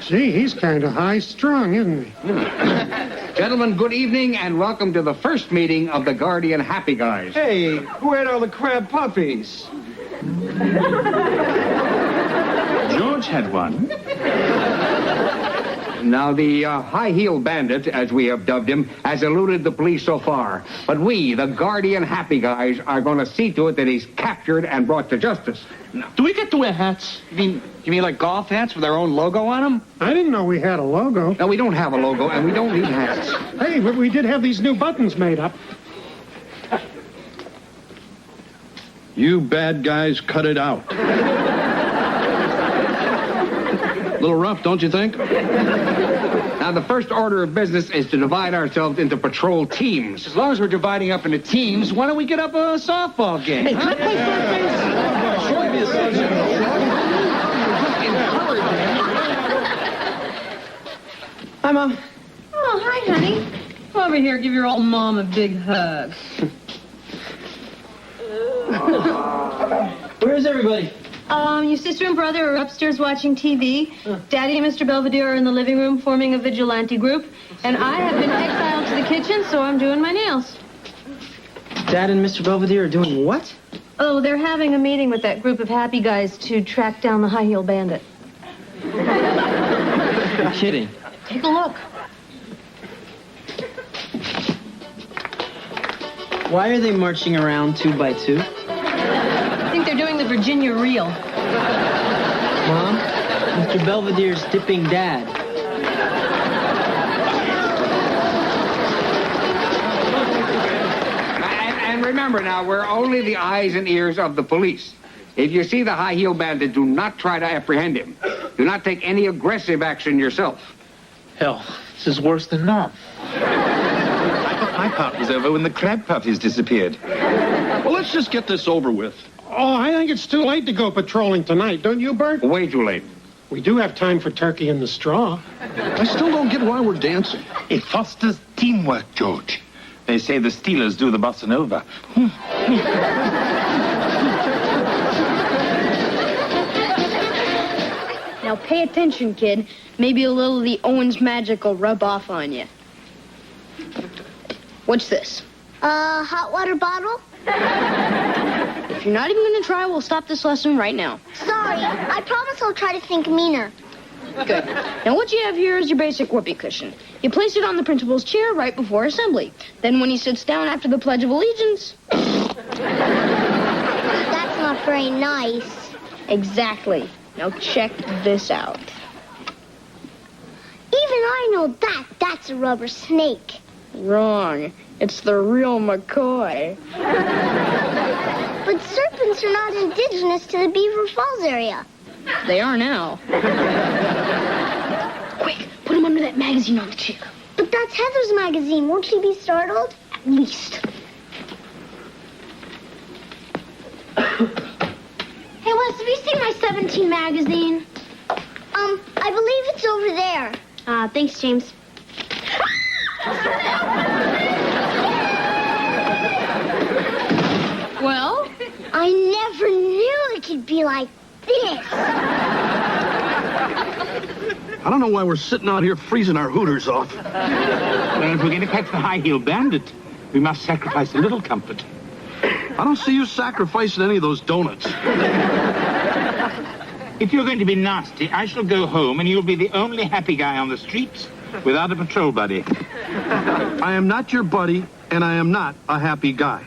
Gee, he's kind of high-strung, isn't he? Gentlemen, good evening and welcome to the first meeting of the Guardian Happy Guys. Hey, who had all the crab puppies? George had one. Now, the high-heel bandit, as we have dubbed him, has eluded the police so far. But we, the Guardian Happy Guys, are going to see to it that he's captured and brought to justice. Do we get to wear hats? You mean like golf hats with their own logo on them? I didn't know we had a logo. No, we don't have a logo, and we don't need hats. Hey, but we did have these new buttons made up. You bad guys, cut it out. A little rough, don't you think? Now, the first order of business is to divide ourselves into patrol teams. As long as we're dividing up into teams, why don't we get up a softball game? Hey, can I play third base? Sure, be a Hi, Mom. Oh, hi, honey. Come over here, give your old mom a big hug. Where's everybody? Your sister and brother are upstairs watching TV. Daddy and Mr. Belvedere are in the living room forming a vigilante group. And I have been exiled to the kitchen, so I'm doing my nails. Dad and Mr. Belvedere are doing what? Oh, they're having a meeting with that group of happy guys to track down the high-heel bandit. You're kidding. Take a look. Why are they marching around 2 by 2? I think they're doing the Virginia Reel. Mom, Mr. Belvedere's dipping Dad. And remember now, we're only the eyes and ears of the police. If you see the high-heel bandit, do not try to apprehend him. Do not take any aggressive action yourself. Hell, this is worse than none. I thought my part was over when the crab puppies disappeared. Well, let's just get this over with. Oh, I think it's too late to go patrolling tonight, don't you, Bert? Way too late. We do have time for turkey in the straw. I still don't get why we're dancing. It fosters teamwork, George. They say the Steelers do the bossa nova. Now pay attention, kid. Maybe a little of the Owens magic will rub off on you. What's this? Hot water bottle? If you're not even going to try, we'll stop this lesson right now. Sorry, I promise I'll try to think meaner. Good. Now what you have here is your basic whoopee cushion. You place it on the principal's chair right before assembly. Then when he sits down after the Pledge of Allegiance... That's not very nice. Exactly. Now check this out. Even I know that. That's a rubber snake. Wrong. It's the real McCoy. But serpents are not indigenous to the Beaver Falls area. They are now. Quick, put him under that magazine on the chair. But that's Heather's magazine. Won't she be startled? At least. Hey, Wes, have you seen my 17 magazine? I believe it's over there. Thanks, James. Well? I never knew it could be like this. I don't know why we're sitting out here freezing our hooters off. Well, if we're going to catch the high-heel bandit, we must sacrifice a little comfort. I don't see you sacrificing any of those donuts. If you're going to be nasty, I shall go home and you'll be the only happy guy on the streets without a patrol buddy. I am not your buddy, and I am not a happy guy.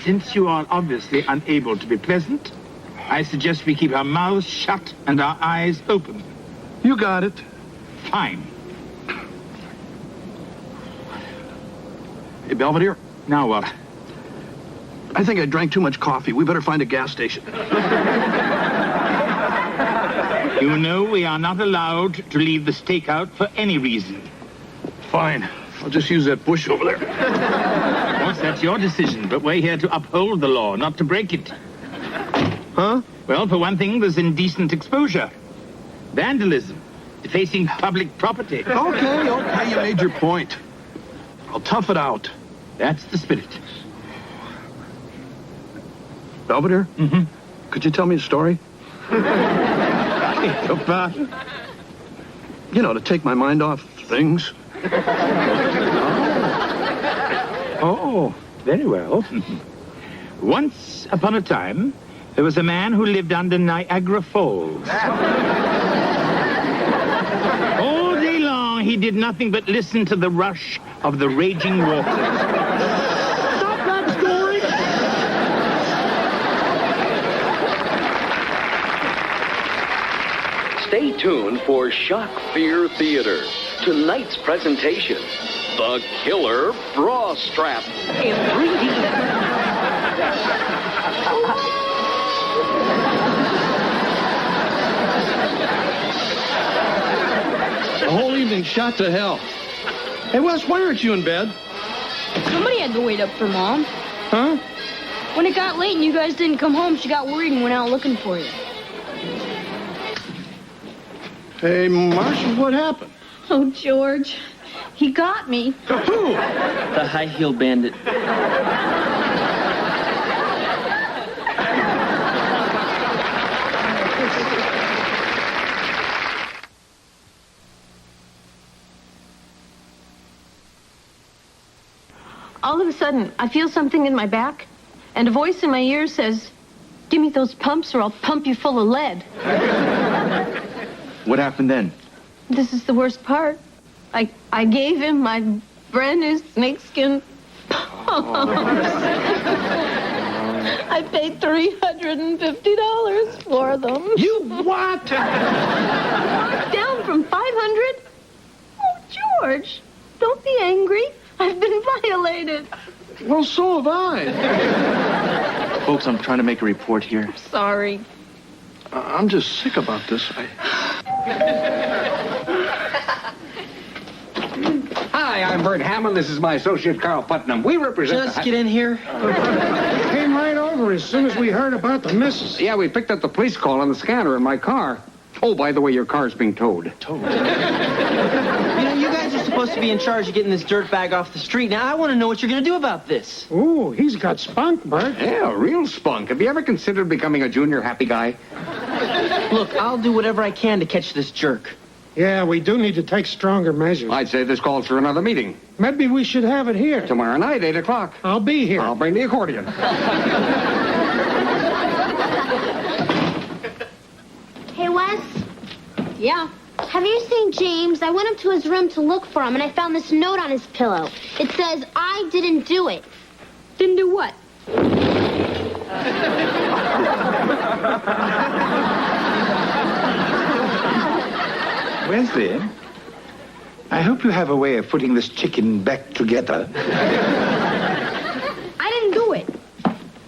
Since you are obviously unable to be pleasant, I suggest we keep our mouths shut and our eyes open. You got it. Fine. Hey, Belvedere. Now what? I think I drank too much coffee. We better find a gas station. You know we are not allowed to leave the stakeout for any reason. Fine. I'll just use that bush over there. Of course, that's your decision, but we're here to uphold the law, not to break it. Huh? Well, for one thing, there's indecent exposure. Vandalism. Defacing public property. Okay, you made your point. I'll tough it out. That's the spirit. Belvedere? Mm-hmm. Could you tell me a story? About? You know, to take my mind off things. Oh, very well. Once upon a time, there was a man who lived under Niagara Falls. All day long, he did nothing but listen to the rush of the raging waters. Stop that story! Stay tuned for Shock Fear Theater. Tonight's presentation, The Killer Bra Strap in 3D. The whole evening shot to hell. Hey, Wes, why aren't you in bed? Somebody had to wait up for Mom. Huh? When it got late and you guys didn't come home, she got worried and went out looking for you. Hey, Marshall, what happened? Oh, George. He got me. Who? The high-heel bandit. All of a sudden, I feel something in my back, and a voice in my ear says, "Give me those pumps or I'll pump you full of lead." What happened then? This is the worst part. I gave him my brand new snakeskin pumps. I paid $350 for them. You what? Down from $500? Oh, George, don't be angry. I've been violated. Well, so have I. Folks, I'm trying to make a report here. Sorry. I'm just sick about this. Hi, I'm Bert Hammond. This is my associate, Carl Putnam. We represent... Just get in here. Came right over as soon as we heard about the missus. Yeah, we picked up the police call on the scanner in my car. Oh, by the way, your car's being towed. You know, you guys are supposed to be in charge of getting this dirt bag off the street. Now, I want to know what you're going to do about this. Ooh, he's got spunk, Bert. Yeah, real spunk. Have you ever considered becoming a junior happy guy? Look, I'll do whatever I can to catch this jerk. Yeah, we do need to take stronger measures. I'd say this calls for another meeting. Maybe we should have it here. Tomorrow night, 8 o'clock. I'll be here. I'll bring the accordion. Hey, Wes, Yeah. have you seen James? I went up to his room to look for him, and I found this note on his pillow. It says, "I didn't do it." Didn't do what? Wesley, I hope you have a way of putting this chicken back together. I didn't do it.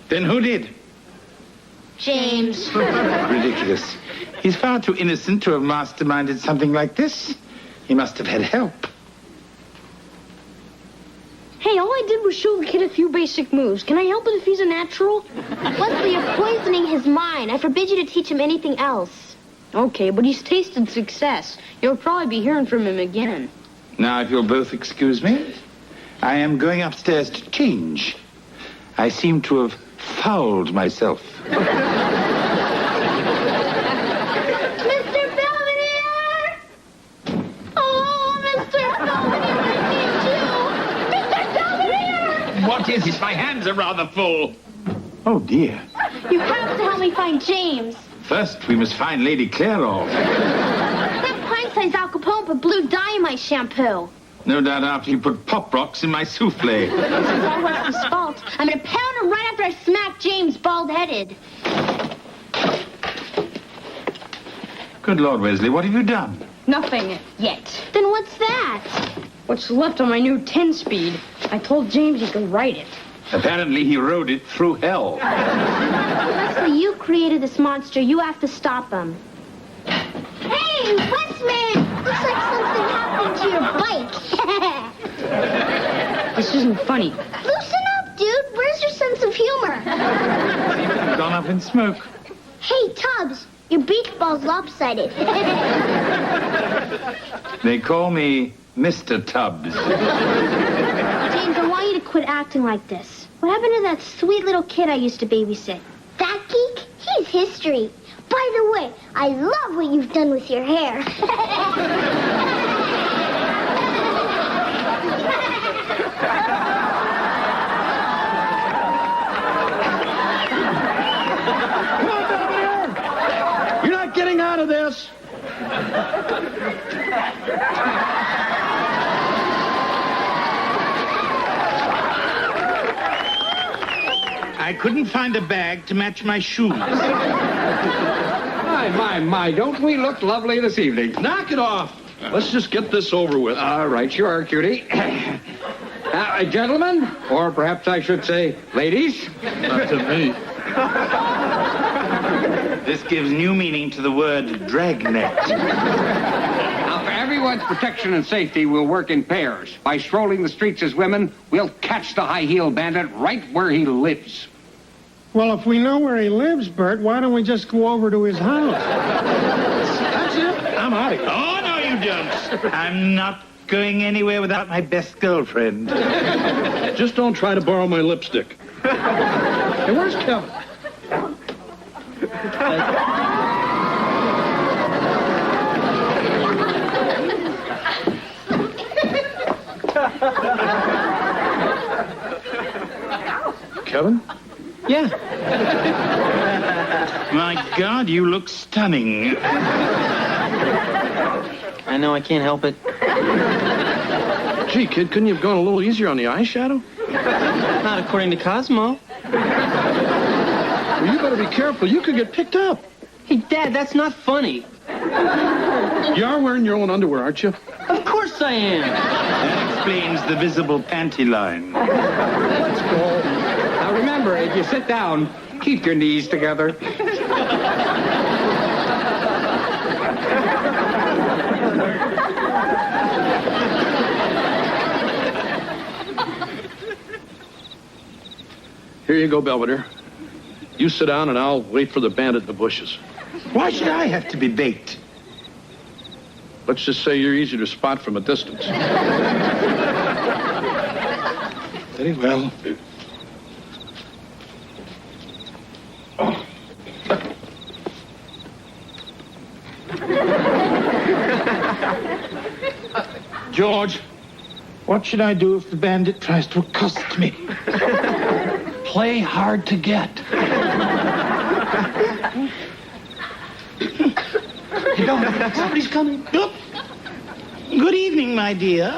Then who did? James. Ridiculous. He's far too innocent to have masterminded something like this. He must have had help. Hey, all I did was show the kid a few basic moves. Can I help it if he's a natural? Wesley, you're poisoning his mind. I forbid you to teach him anything else. Okay, but he's tasted success. You'll probably be hearing from him again. Now, if you'll both excuse me, I am going upstairs to change. I seem to have fouled myself. Mr. Belvedere! Oh, Mr. Belvedere, I need you! Mr. Belvedere! What is it? My hands are rather full. Oh, dear. You have to help me find James. First, we must find Lady Clairol. That pint-sized Al Capone put blue dye in my shampoo. No doubt after you put pop rocks in my souffle. This is all Wesley's fault. I'm gonna pound him right after I smack James bald-headed. Good Lord, Wesley, what have you done? Nothing yet. Then what's that? What's left on my new 10-speed? I told James he could write it. Apparently he rode it through hell. Leslie, you created this monster. You have to stop him. Hey, Westman! Looks like something happened to your bike. This isn't funny. Loosen up, dude. Where's your sense of humor? Gone up in smoke. Hey, Tubbs, your beach ball's lopsided. They call me Mr. Tubbs. James, I want you to quit acting like this. What happened to that sweet little kid I used to babysit? That geek? He's history. By the way, I love what you've done with your hair. You're not getting out of this. I couldn't find a bag to match my shoes. My, don't we look lovely this evening? Knock it off. Let's just get this over with. All right, sure, cutie. Gentlemen, or perhaps I should say ladies. Not to me. This gives new meaning to the word dragnet. Now, for everyone's protection and safety, we'll work in pairs. By strolling the streets as women, we'll catch the high-heel bandit right where he lives. Well, if we know where he lives, Bert, why don't we just go over to his house? That's it. I'm out of here. Oh, no, you don't. I'm not going anywhere without my best girlfriend. Just don't try to borrow my lipstick. Hey, where's Kevin? Kevin? Yeah. My God, you look stunning. I know, I can't help it. Gee, kid, couldn't you have gone a little easier on the eyeshadow? Not according to Cosmo. Well, you better be careful. You could get picked up. Hey, Dad, that's not funny. You are wearing your own underwear, aren't you? Of course I am. That explains the visible panty line. Let's go. Now remember, if you sit down, keep your knees together. Here you go, Belvedere. You sit down and I'll wait for the bandit in the bushes. Why should I have to be baked? Let's just say you're easy to spot from a distance. Very well. George, what should I do if the bandit tries to accost me? Play hard to get. You don't. Somebody's coming. Look. Good evening, my dear.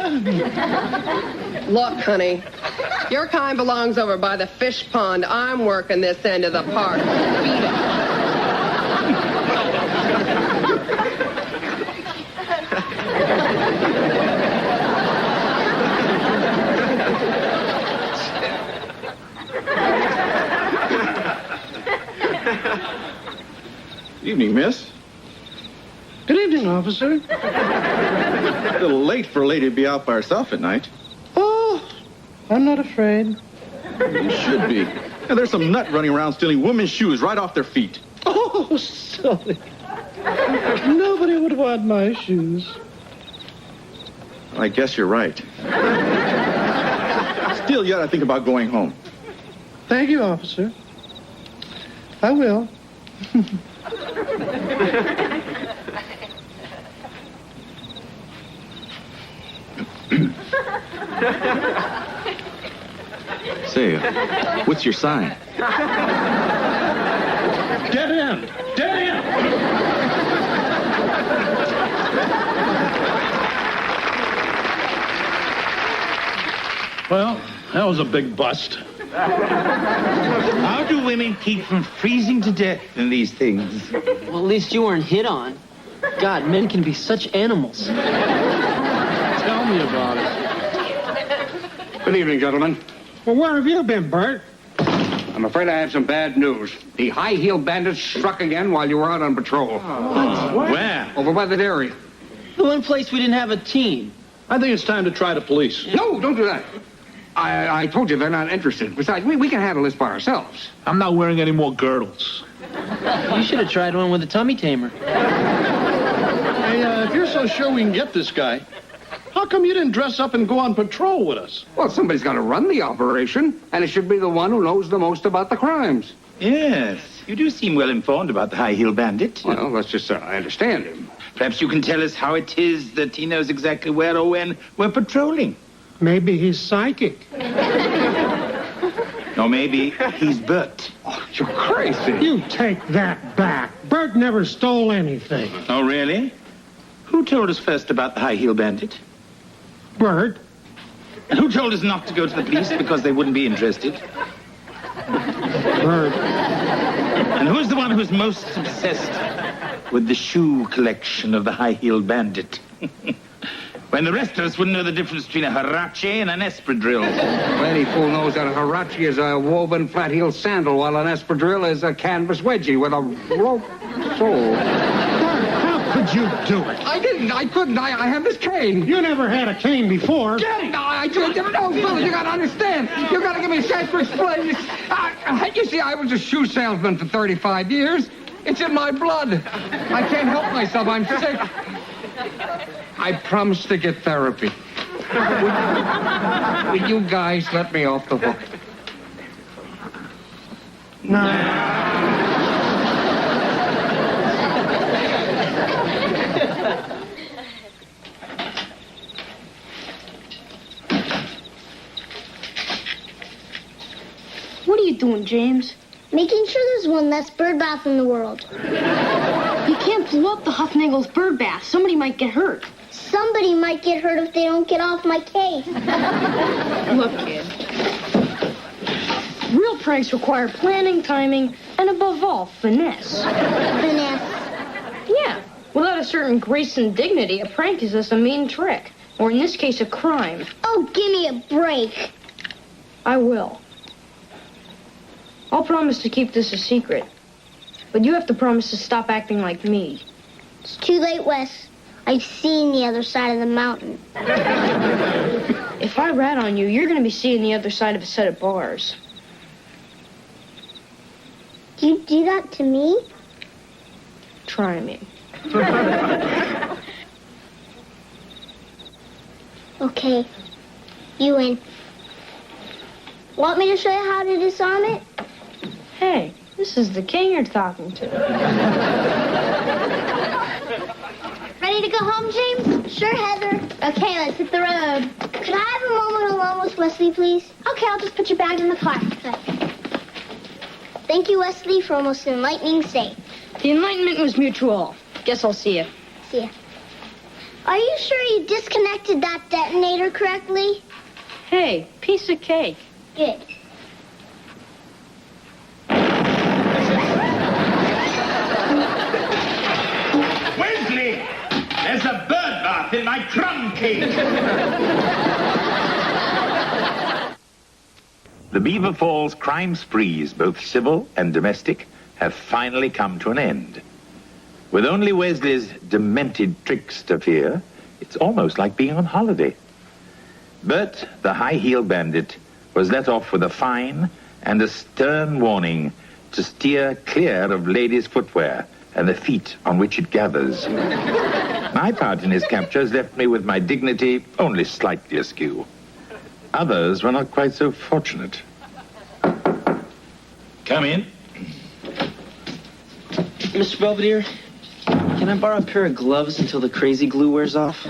Look, honey, your kind belongs over by the fish pond. I'm working this end of the park. Beat it. Evening, miss. Good evening, officer. A little late for a lady to be out by herself at night. Oh, I'm not afraid. You should be. Yeah, there's some nut running around stealing women's shoes right off their feet. Oh, silly. Nobody would want my shoes. I guess you're right. Still, you ought to think about going home. Thank you, officer. I will. Say, what's your sign? Dead end! Dead end! Well, that was a big bust. How do women keep from freezing to death in these things? Well, at least you weren't hit on. God, men can be such animals. Tell me about it. Good evening, gentlemen. Well, where have you been, Bert? I'm afraid I have some bad news. The high-heel bandits struck again while you were out on patrol. What? Where? Over by the dairy. The one place we didn't have a team. I think it's time to try the police. No, don't do that. I told you they're not interested. Besides, we can handle this by ourselves. I'm not wearing any more girdles. You should have tried one with a tummy tamer. Hey, if you're so sure we can get this guy, how come you didn't dress up and go on patrol with us? Well, somebody's got to run the operation, and it should be the one who knows the most about the crimes. Yes, you do seem well informed about the high-heel bandit. Well, let's just say I understand him. Perhaps you can tell us how it is that he knows exactly where or when we're patrolling. Maybe he's psychic. Or maybe he's Bert. Oh, you're crazy. You take that back. Bert never stole anything. Oh, really? Who told us first about the high-heel bandit? Bert? And who told us not to go to the police because they wouldn't be interested? Bert. And who's the one who's most obsessed with the shoe collection of the high-heeled bandit? When the rest of us wouldn't know the difference between a Huarache and an espadrille. Any fool knows that a Huarache is a woven flat-heeled sandal, while an espadrille is a canvas wedgie with a rope sole. How could you do it? I didn't. I couldn't. I have this cane. You never had a cane before. Get it! No, Phil, you gotta understand. You gotta give me a chance to explain this. You see, I was a shoe salesman for 35 years. It's in my blood. I can't help myself. I'm sick. I promised to get therapy. Will you guys let me off the hook? No. What are you doing, James? Making sure there's one less bird bath in the world. You can't blow up the Huffnagel's bird bath. Somebody might get hurt. Somebody might get hurt if they don't get off my case. Look, kid. Real pranks require planning, timing, and above all, finesse. Finesse. Yeah. Without a certain grace and dignity, a prank is just a mean trick. Or in this case, a crime. Oh, give me a break. I will. I'll promise to keep this a secret. But you have to promise to stop acting like me. It's too late, Wes. I've seen the other side of the mountain. If I rat on you, you're going to be seeing the other side of a set of bars. Do you do that to me? Try me. Okay. You win. Want me to show you how to disarm it? Hey, this is the king you're talking to. Ready to go home, James? Sure, Heather. Okay, let's hit the road. Could I have a moment alone with Wesley, please? Okay, I'll just put your bag in the car. Good. Thank you, Wesley, for almost an enlightening stay. The enlightenment was mutual. Guess I'll see you. See ya. Are you sure you disconnected that detonator correctly? Hey, piece of cake. Good. Wesley! There's a bird bath in my crumb cake! The Beaver Falls crime sprees, both civil and domestic, have finally come to an end. With only Wesley's demented tricks to fear, it's almost like being on holiday. Bert, the high-heel bandit, was let off with a fine and a stern warning to steer clear of ladies' footwear and the feet on which it gathers. My part in his capture has left me with my dignity only slightly askew. Others were not quite so fortunate. Come in. Mr. Belvedere, can I borrow a pair of gloves until the crazy glue wears off?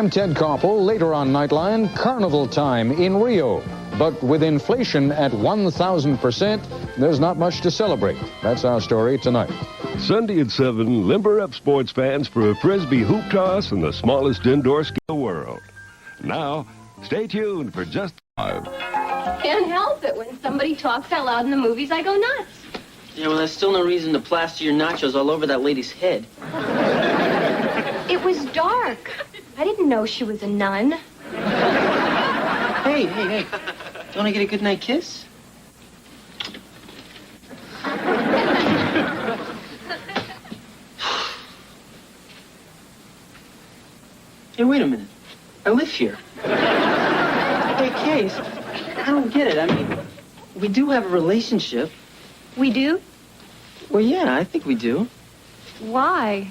I'm Ted Koppel. Later on Nightline, carnival time in Rio. But with inflation at 1,000%, there's not much to celebrate. That's our story tonight. Sunday at 7, limber up sports fans for a Frisbee hoop toss in the smallest indoor ski in the world. Now, stay tuned for Just 5. Can't help it. When somebody talks out loud in the movies, I go nuts. Yeah, well, that's still no reason to plaster your nachos all over that lady's head. It was dark. I didn't know she was a nun. Hey. Don't I get a good night kiss? Hey, wait a minute. I live here. Hey, Case, I don't get it. I mean, we do have a relationship. We do? Well, yeah, I think we do. Why?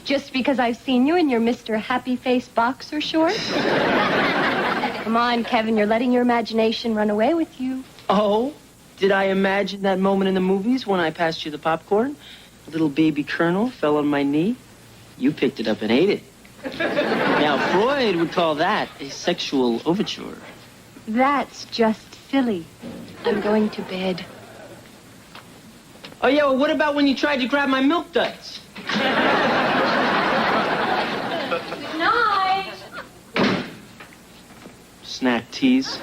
Just because I've seen you in your Mr. Happy Face boxer shorts? Come on, Kevin, you're letting your imagination run away with you. Oh, did I imagine that moment in the movies when I passed you the popcorn? A little baby colonel fell on my knee. You picked it up and ate it. Now, Freud would call that a sexual overture. That's just silly. I'm going to bed. Oh, yeah, well, what about when you tried to grab my milk duds? Good night. Snack tease.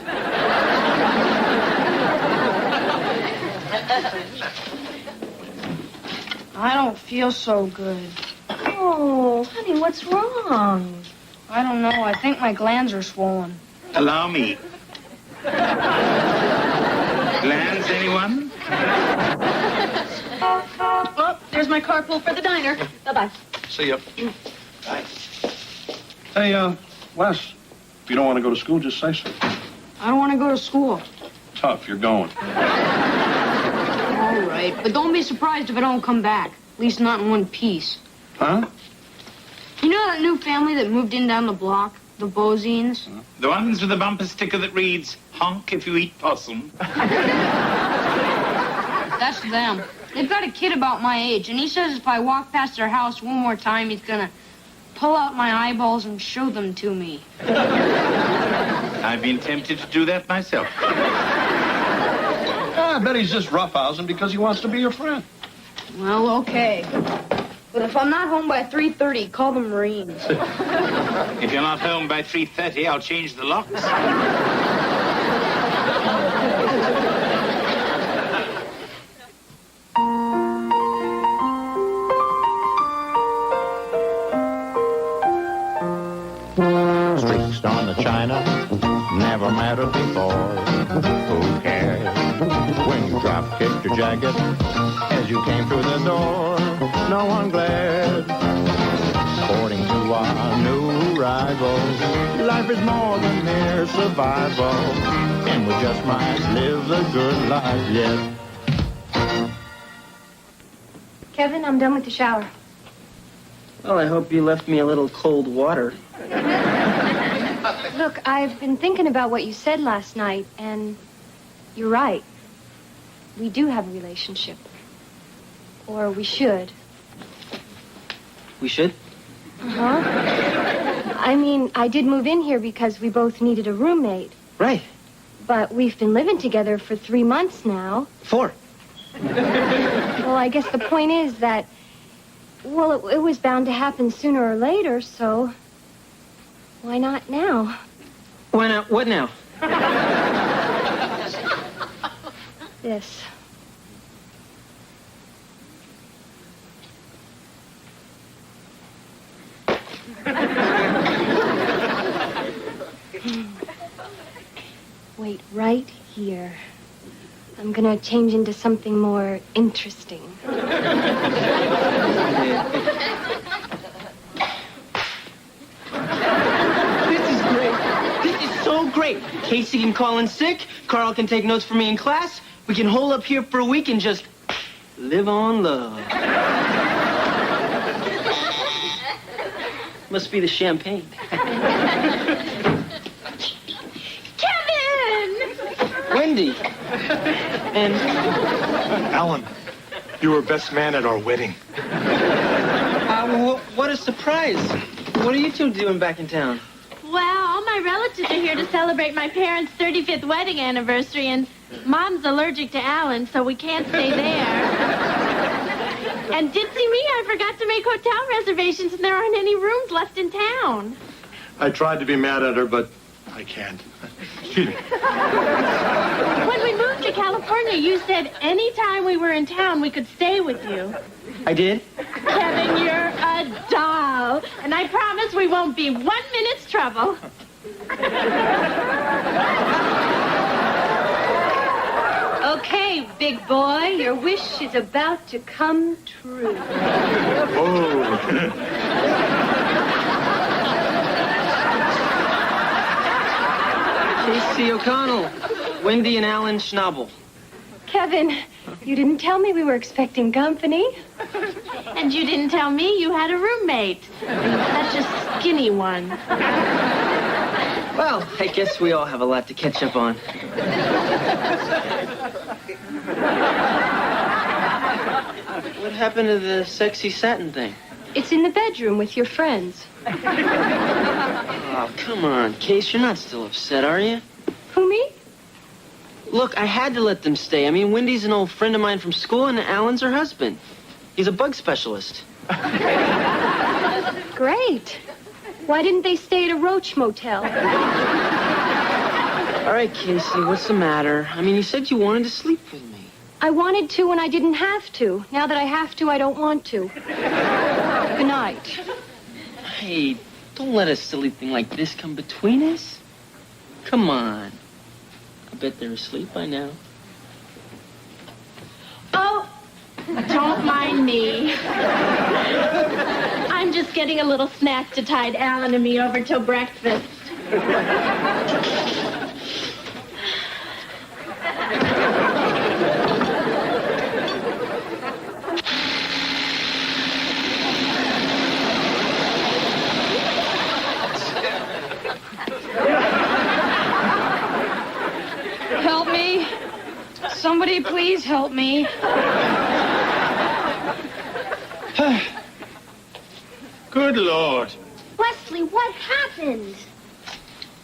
I don't feel so good. Oh, honey, what's wrong? I don't know. I think my glands are swollen. Allow me. Glands, anyone? Oh, there's my carpool for the diner. Bye-bye. See ya. Bye. Hey, Les, if you don't want to go to school, just say so. I don't want to go to school. Tough, you're going. All right, but don't be surprised if I don't come back. At least not in one piece. Huh? You know that new family that moved in down the block? The Bozines? The ones with the bumper sticker that reads, honk if you eat possum. That's them. They've got a kid about my age, and he says if I walk past their house one more time, he's gonna pull out my eyeballs and show them to me. I've been tempted to do that myself. I bet he's just roughhousing because he wants to be your friend. Well, okay. But if I'm not home by 3:30, call the Marines. If you're not home by 3:30, I'll change the locks. Streaks on the china, never mattered before. Who cares when you drop kicked your jacket as you came through the door? No one glared. According to our new rivals, life is more than mere survival, and we just might live the good life yet. Kevin, I'm done with the shower. Well, I hope you left me a little cold water. Look, I've been thinking about what you said last night, and you're right. We do have a relationship. Or we should. We should? Uh-huh. I mean, I did move in here because we both needed a roommate. Right. But we've been living together for 3 months now. 4. Well, I guess the point is that, well, it was bound to happen sooner or later, so why not now? Why not? What now? This. Wait, right here. I'm gonna change into something more interesting. So great. Casey can call in sick. Carl can take notes for me in class. We can hole up here for a week and just live on love. Must be the champagne. Kevin! Wendy. And Alan, you were best man at our wedding. well, what a surprise. What are you two doing back in town? Well, all my relatives are here to celebrate my parents' 35th wedding anniversary, and Mom's allergic to Alan, so we can't stay there. And ditsy me, I forgot to make hotel reservations, and there aren't any rooms left in town. I tried to be mad at her, but I can't. When we moved to California, you said anytime we were in town, we could stay with you. I did? Kevin, you're a doll. And I promise we won't be 1 minute's trouble. Okay, big boy, your wish is about to come true. Casey O'Connell, Wendy and Alan Schnabel. Kevin, you didn't tell me we were expecting company. And you didn't tell me you had a roommate. Such a skinny one. Well, I guess we all have a lot to catch up on. What happened to the sexy satin thing? It's in the bedroom with your friends. Oh, come on, Case. You're not still upset, are you? Who, me? Look, I had to let them stay. I mean, Wendy's an old friend of mine from school, and Alan's her husband. He's a bug specialist. Great. Why didn't they stay at a roach motel? All right, Casey, what's the matter? I mean, you said you wanted to sleep with me. I wanted to when I didn't have to. Now that I have to, I don't want to. Good night. Hey, don't let a silly thing like this come between us. Come on. I bet they're asleep by now. Oh, don't mind me. I'm just getting a little snack to tide Alan and me over till breakfast. Help me. Somebody please help me. Good Lord. Wesley, what happened?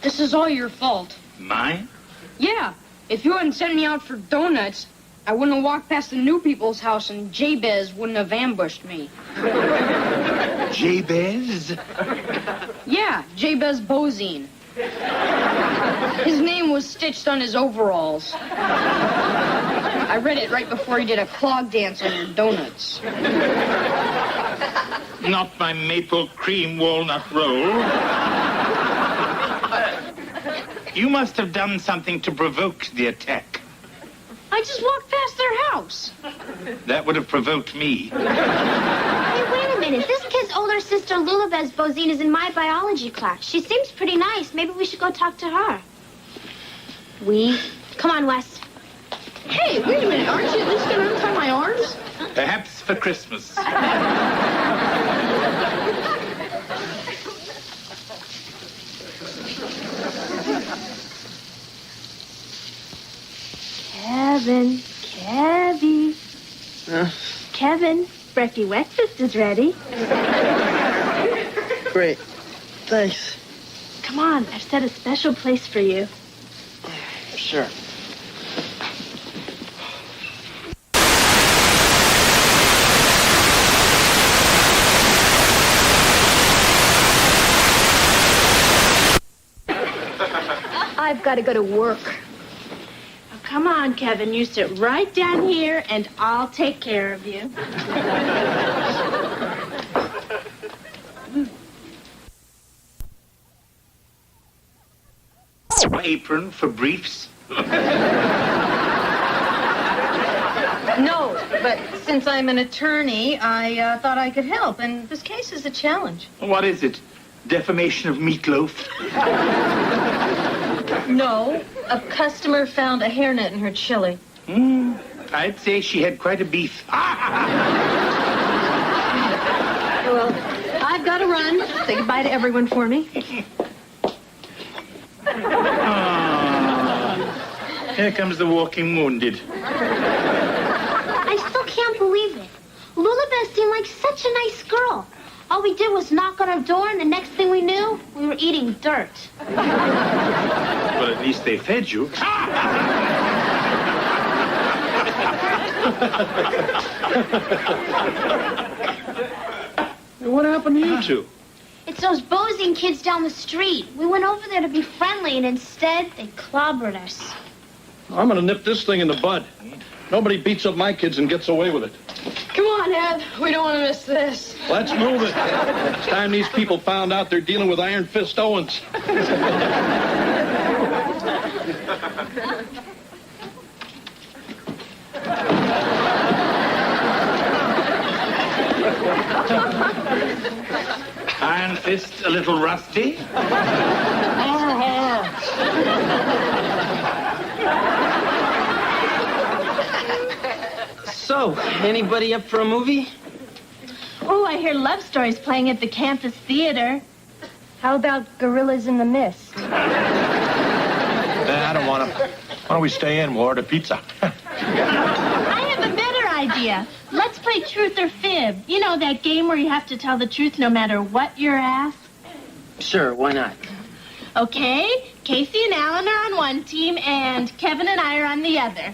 This is all your fault. Mine? Yeah. If you hadn't sent me out for donuts, I wouldn't have walked past the new people's house and Jabez wouldn't have ambushed me. Jabez? Yeah, Jabez Bozine. His name was stitched on his overalls. I read it right before he did a clog dance on your donuts. Not my maple cream walnut roll. You must have done something to provoke the attack. I just walked past their house. That would have provoked me. Hey, wait a minute. This kid's older sister, Lulabez Bozine, is in my biology class. She seems pretty nice. Maybe we should go talk to her. Come on, Wes. Hey, wait a minute. Aren't you at least going to untie my arms? Perhaps for Christmas. Kevin, Brecky breakfast is ready. Great. Thanks. Come on, I've set a special place for you. Sure. I've got to go to work. Oh, come on, Kevin. You sit right down here, and I'll take care of you. Apron for briefs? No, but since I'm an attorney, I thought I could help, and this case is a challenge. What is it? Defamation of meatloaf? No, a customer found a hairnet in her chili. I'd say she had quite a beef. Well, I've got to run. Say goodbye to everyone for me. Here comes the walking wounded. I still can't believe it. Lulabeth seemed like such a nice girl. All we did was knock on our door, and the next thing we knew, we were eating dirt. Well, at least they fed you. What happened to you two? It's those Bozine kids down the street. We went over there to be friendly, and instead, they clobbered us. I'm gonna nip this thing in the bud. Nobody beats up my kids and gets away with it. Come on, Ed. We don't want to miss this. Let's move it. It's time these people found out they're dealing with Iron Fist Owens. Iron Fist a little rusty? So, anybody up for a movie? Oh, I hear love stories playing at the campus theater. How about Gorillas in the Mist? I don't want to. Why don't we stay in? We'll order pizza. I have a better idea. Let's play Truth or Fib. You know, that game where you have to tell the truth no matter what you're asked? Sure, why not? Okay, Casey and Alan are on one team, and Kevin and I are on the other.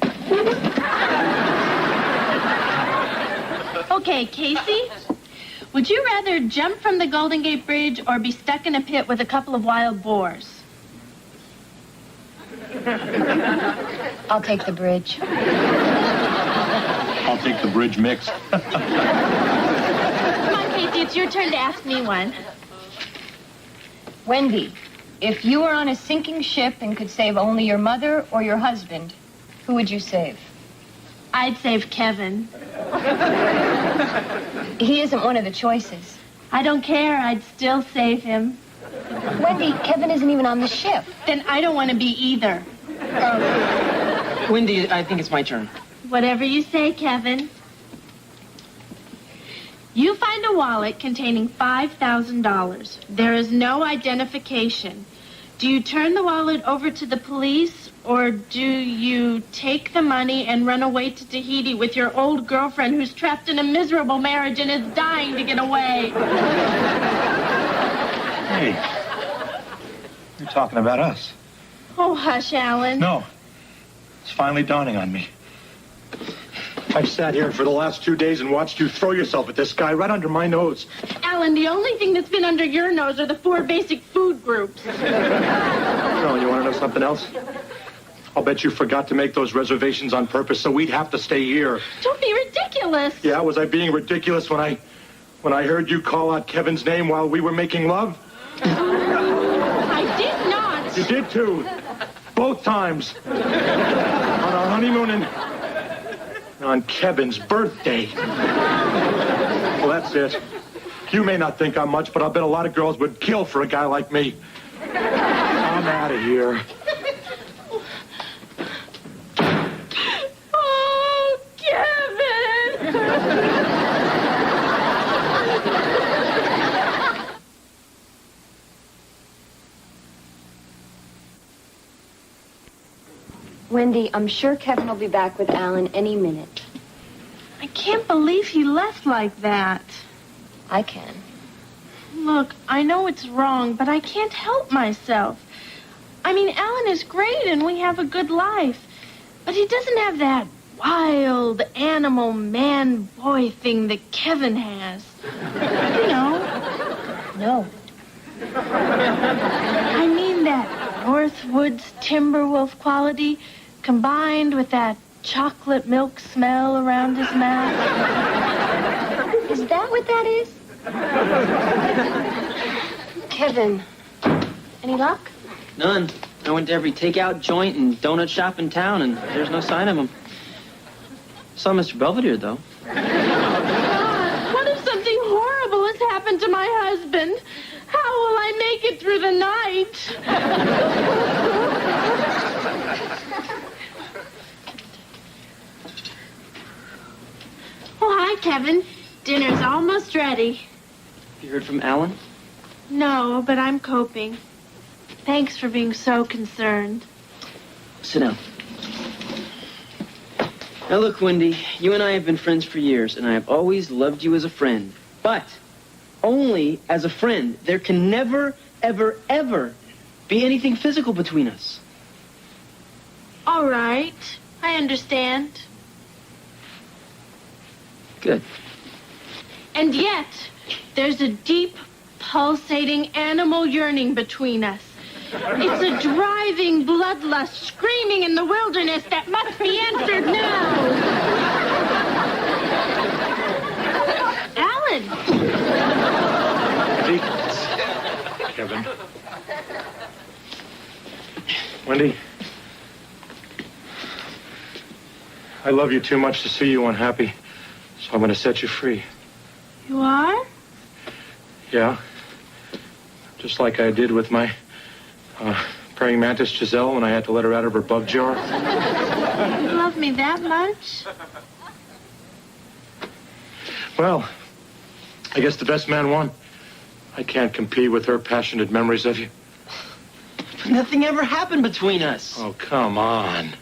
Okay, Casey, would you rather jump from the Golden Gate Bridge or be stuck in a pit with a couple of wild boars? I'll take the bridge. I'll take the bridge mix. Come on, Casey, it's your turn to ask me one. Wendy, if you were on a sinking ship and could save only your mother or your husband, who would you save? I'd save Kevin. He isn't one of the choices. I don't care. I'd still save him. Wendy, Kevin isn't even on the ship. Then I don't want to be either. Wendy, I think it's my turn. Whatever you say, Kevin. You find a wallet containing $5,000. There is no identification. Do you turn the wallet over to the police, or do you take the money and run away to Tahiti with your old girlfriend who's trapped in a miserable marriage and is dying to get away? Hey, you're talking about us. Oh, hush, Alan. No, it's finally dawning on me. I've sat here for the last 2 days and watched you throw yourself at this guy right under my nose. Alan, the only thing that's been under your nose are the 4 basic food groups. No, you want to know something else? I'll bet you forgot to make those reservations on purpose, so we'd have to stay here. Don't be ridiculous. Yeah, was I being ridiculous when I heard you call out Kevin's name while we were making love? I did not. You did too. Both times. On our honeymoon and on Kevin's birthday. Well, that's it. You may not think I'm much, but I bet a lot of girls would kill for a guy like me. I'm out of here. Oh, Kevin! Wendy, I'm sure Kevin will be back with Alan any minute. I can't believe he left like that. I can. Look, I know it's wrong, but I can't help myself. I mean, Alan is great and we have a good life, but he doesn't have that wild animal man-boy thing that Kevin has. You know? No. I mean that Northwoods Timberwolf quality combined with that chocolate milk smell around his mouth. Is that what that is? Kevin, any luck? None. I went to every takeout joint and donut shop in town, and there's no sign of him. Saw Mr. Belvedere, though. God, what if something horrible has happened to my husband? How will I make it through the night? Oh, hi, Kevin. Dinner's almost ready. You heard from Alan? No, but I'm coping. Thanks for being so concerned. Sit down. Now, look, Wendy, you and I have been friends for years, and I have always loved you as a friend. But only as a friend. There can never, ever, ever be anything physical between us. All right. I understand. Good. And yet, there's a deep, pulsating animal yearning between us. It's a driving bloodlust screaming in the wilderness that must be answered now. Alan! Kevin. Wendy. I love you too much to see you unhappy, so I'm going to set you free. You are? Yeah. Just like I did with my praying mantis Giselle when I had to let her out of her bug jar. You love me that much? Well, I guess the best man won. I can't compete with her passionate memories of you. Nothing ever happened between us. Oh, come on.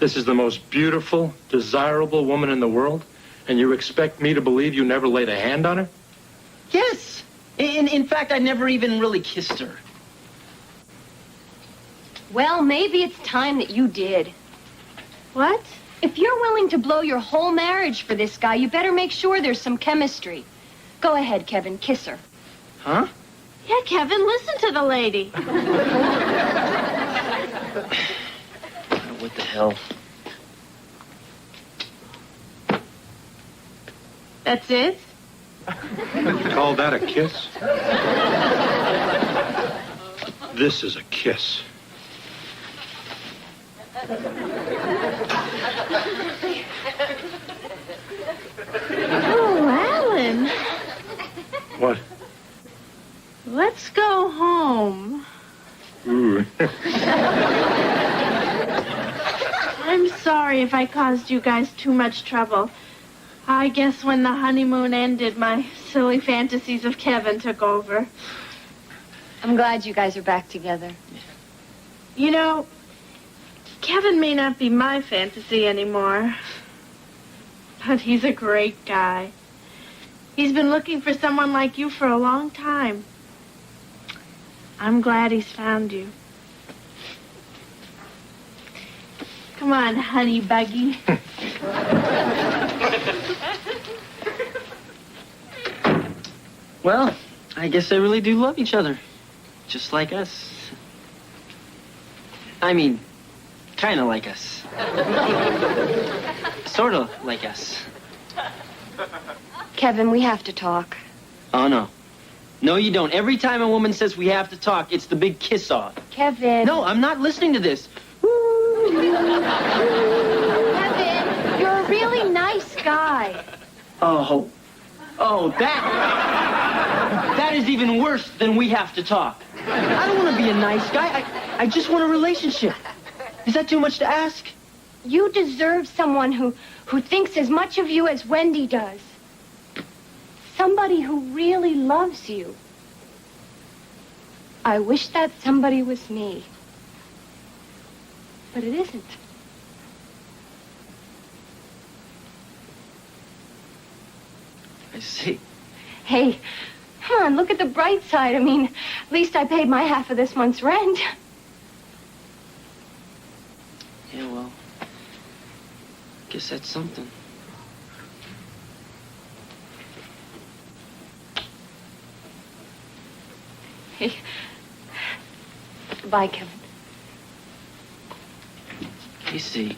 This is the most beautiful, desirable woman in the world, and you expect me to believe you never laid a hand on her? Yes. In fact, I never even really kissed her. Well, maybe it's time that you did. What? If you're willing to blow your whole marriage for this guy, you better make sure there's some chemistry. Go ahead, Kevin, kiss her. Huh? Yeah, Kevin, listen to the lady. What the hell? That's it? You call that a kiss? This is a kiss. Oh, Alan. What? Let's go home. Ooh. I'm sorry if I caused you guys too much trouble. I guess when the honeymoon ended, my silly fantasies of Kevin took over. I'm glad you guys are back together. You know, Kevin may not be my fantasy anymore, but he's a great guy. He's been looking for someone like you for a long time. I'm glad he's found you. Come on, honey buggy. Well, I guess they really do love each other. Just like us. I mean, kind of like us. Sort of like us. Kevin, we have to talk. Oh, no. No, you don't. Every time a woman says we have to talk, it's the big kiss-off. Kevin. No, I'm not listening to this. Kevin, you're a really nice guy. Oh, that is even worse than we have to talk. I don't want to be a nice guy. I just want a relationship. Is that too much to ask? You deserve someone who thinks as much of you as Wendy does. Somebody who really loves you. I wish that somebody was me. But it isn't. I see. Hey, come on, look at the bright side. I mean, at least I paid my half of this month's rent. Yeah, well, I guess that's something. Hey. Bye, Kevin. You see.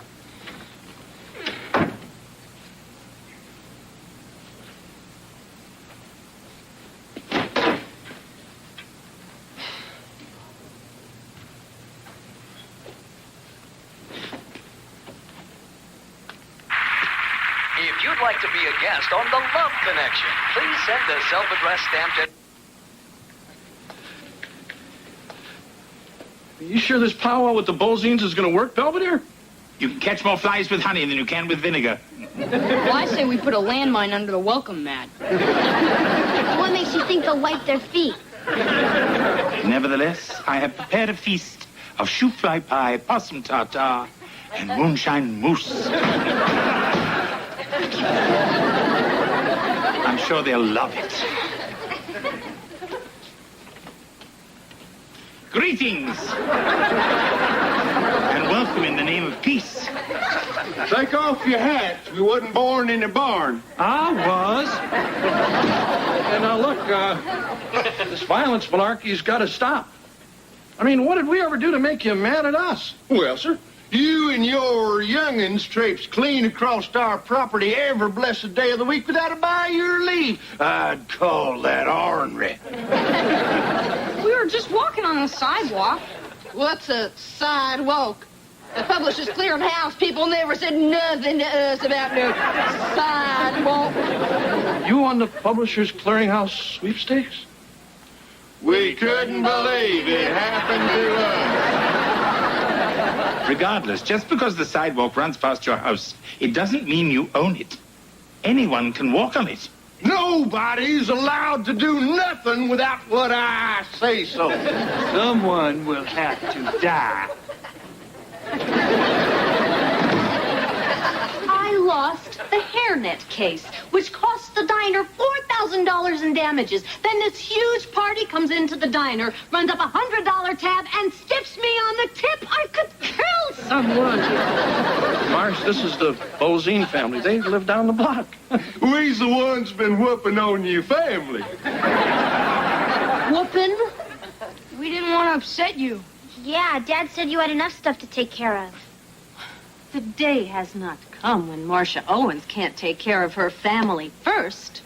If you'd like to be a guest on The Love Connection, please send a self-addressed stamped... Are you sure this powwow with the Bolzines is going to work, Belvedere? You can catch more flies with honey than you can with vinegar. Well, I say we put a landmine under the welcome mat. What makes you think they'll wipe their feet? Nevertheless, I have prepared a feast of shoot fly pie, possum tartare, and moonshine mousse. I'm sure they'll love it. Greetings. And welcome in the name of peace. Take off your hats. We wasn't born in a barn. I was. And now look, this violence malarkey's got to stop. I mean, what did we ever do to make you mad at us? Well, sir, you and your young'uns traipse clean across our property every blessed day of the week without a by your leave. I'd call that ornery. We were just walking on the sidewalk. What's a sidewalk? The publisher's clearinghouse people never said nothing to us about no sidewalk. You won the Publishers Clearinghouse sweepstakes? We couldn't believe it happened to us. Regardless, just because the sidewalk runs past your house, it doesn't mean you own it. Anyone can walk on it. Nobody's allowed to do nothing without what I say so. Someone will have to die. I lost the hairnet case, which cost the diner $4,000 in damages. Then this huge party comes into the diner, runs up a $100 tab, and stiffs me on the tip. I could kill someone. Marsh, this is the Bozine family. They live down the block. We's the ones been whooping on your family. Whooping? We didn't want to upset you. Yeah, Dad said you had enough stuff to take care of. The day has not come when Marcia Owens can't take care of her family first.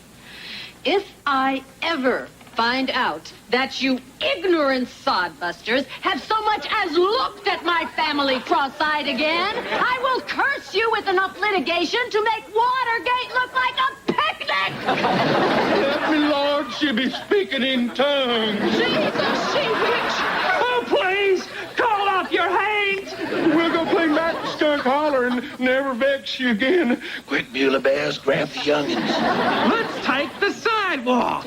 If I ever find out that you ignorant sodbusters have so much as looked at my family cross-eyed again, I will curse you with enough litigation to make Watergate look like a picnic! Let me, Lord, she be speaking in tongues. Jesus, she witch! Oh, please, call off your hate. We'll go play Matt the Skunk Holler and never vex you again. Quick, Beulah Bears, grab the youngins. Let's take the sidewalk.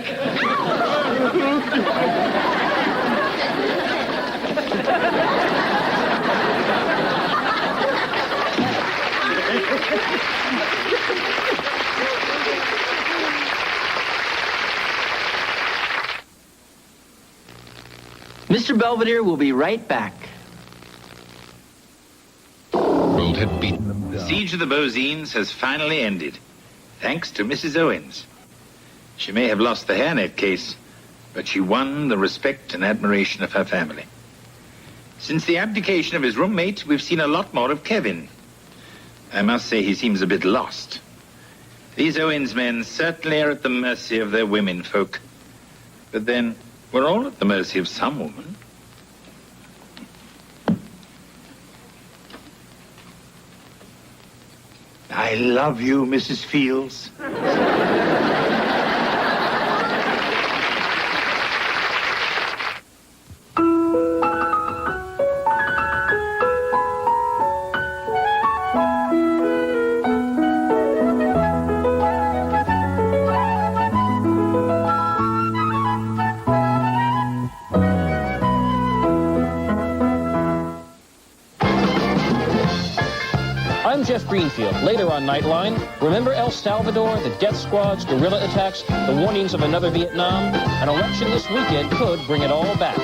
Mr. Belvedere will be right back. Had beaten them down. The siege of the Bozines has finally ended, thanks to Mrs. Owens. She may have lost the hairnet case, but she won the respect and admiration of her family. Since the abdication of his roommate, we've seen a lot more of Kevin. I must say he seems a bit lost. These Owens men certainly are at the mercy of their women folk. But then, we're all at the mercy of some woman. I love you, Mrs. Fields. I'm Jeff Greenfield. Later on Nightline, remember El Salvador, the death squads, guerrilla attacks, the warnings of another Vietnam? An election this weekend could bring it all back.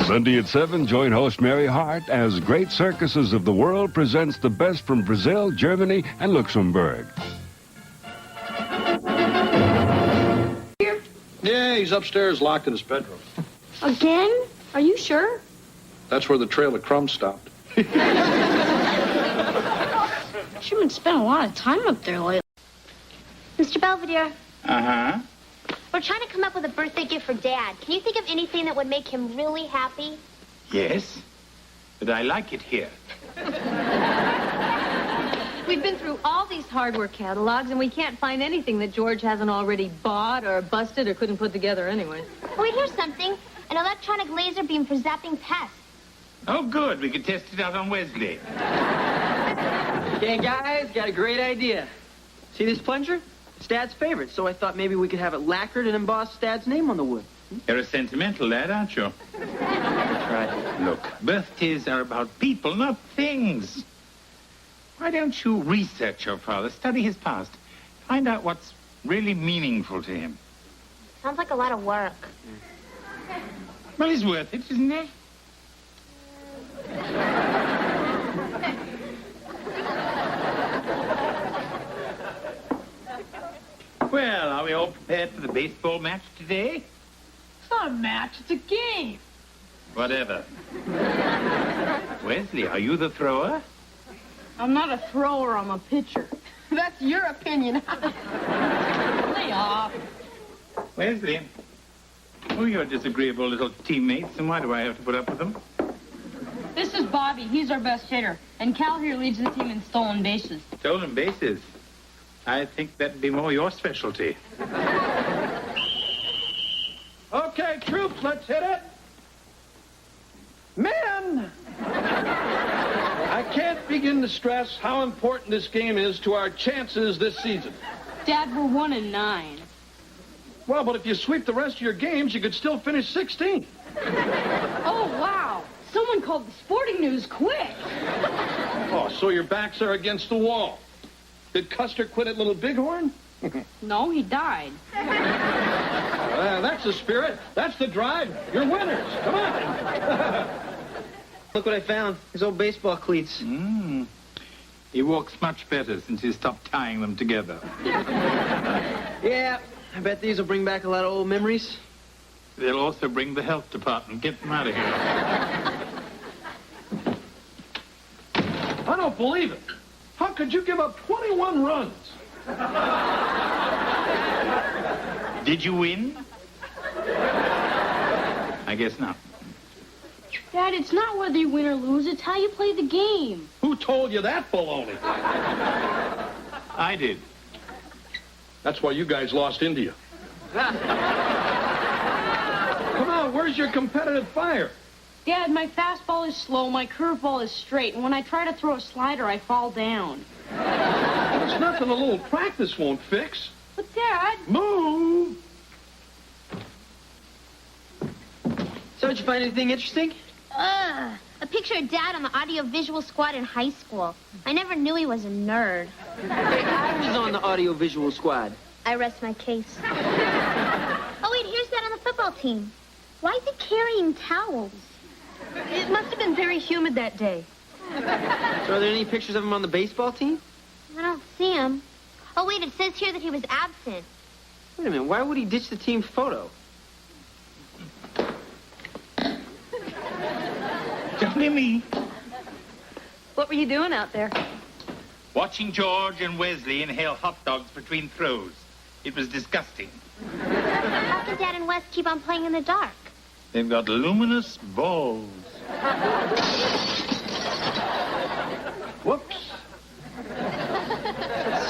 Sunday at 7, join host Mary Hart as Great Circuses of the World presents the best from Brazil, Germany, and Luxembourg. Yeah, he's upstairs locked in his bedroom. Again? Are you sure? That's where the trail of crumbs stopped. You've been spending a lot of time up there lately. Mr. Belvedere, Uh-huh. we're trying to come up with a birthday gift for Dad. Can you think of anything that would make him really happy? Yes, but I like it here. We've been through all these hardware catalogs, and we can't find anything that George hasn't already bought or busted or couldn't put together anyway. Wait, here's something. An electronic laser beam for zapping pests. Oh, good. We could test it out on Wesley. Okay, guys, got a great idea. See this plunger? It's Dad's favorite, so I thought maybe we could have it lacquered and emboss Dad's name on the wood. You're a sentimental lad, aren't you? That's right. Look, birthdays are about people, not things. Why don't you research your father, study his past, find out what's really meaningful to him? Sounds like a lot of work. Well, he's worth it, isn't he? Well, are we all prepared for the baseball match today? It's not a match, it's a game. Whatever. Wesley, are you the thrower? I'm not a thrower, I'm a pitcher. That's your opinion. Lay off. Wesley, who are your disagreeable little teammates, and why do I have to put up with them? This is Bobby. He's our best hitter. And Cal here leads the team in stolen bases. Stolen bases. I think that'd be more your specialty. Okay, troops, let's hit it. Men! I can't begin to stress how important this game is to our chances this season. Dad, we're 1-9. Well, but if you sweep the rest of your games, you could still finish 16th. Oh, wow. Someone called the sporting news quick. Oh, so your backs are against the wall. Did Custer quit at Little Bighorn? No, he died. That's the spirit. That's the drive. You're winners. Come on. Look what I found. His old baseball cleats. He walks much better since he stopped tying them together. Yeah, I bet these will bring back a lot of old memories. They'll also bring the health department. Get them out of here. I don't believe it. How could you give up 21 runs? Did you win? I guess not. Dad, it's not whether you win or lose, it's how you play the game. Who told you that baloney? I did. That's why you guys lost India. Come on, where's your competitive fire? Dad, my fastball is slow, my curveball is straight, and when I try to throw a slider, I fall down. There's nothing a little practice won't fix. But, Dad... Move! So, did you find anything interesting? A picture of Dad on the audio-visual squad in high school. I never knew he was a nerd. Hey, I was on the audio-visual squad. I rest my case. Oh, wait, here's Dad on the football team. Why is he carrying towels? It must have been very humid that day. So are there any pictures of him on the baseball team? I don't see him. Oh, wait, it says here that he was absent. Wait a minute, why would he ditch the team photo? Don't be me. What were you doing out there? Watching George and Wesley inhale hot dogs between throws. It was disgusting. How can Dad and Wes keep on playing in the dark? They've got luminous balls. Whoops.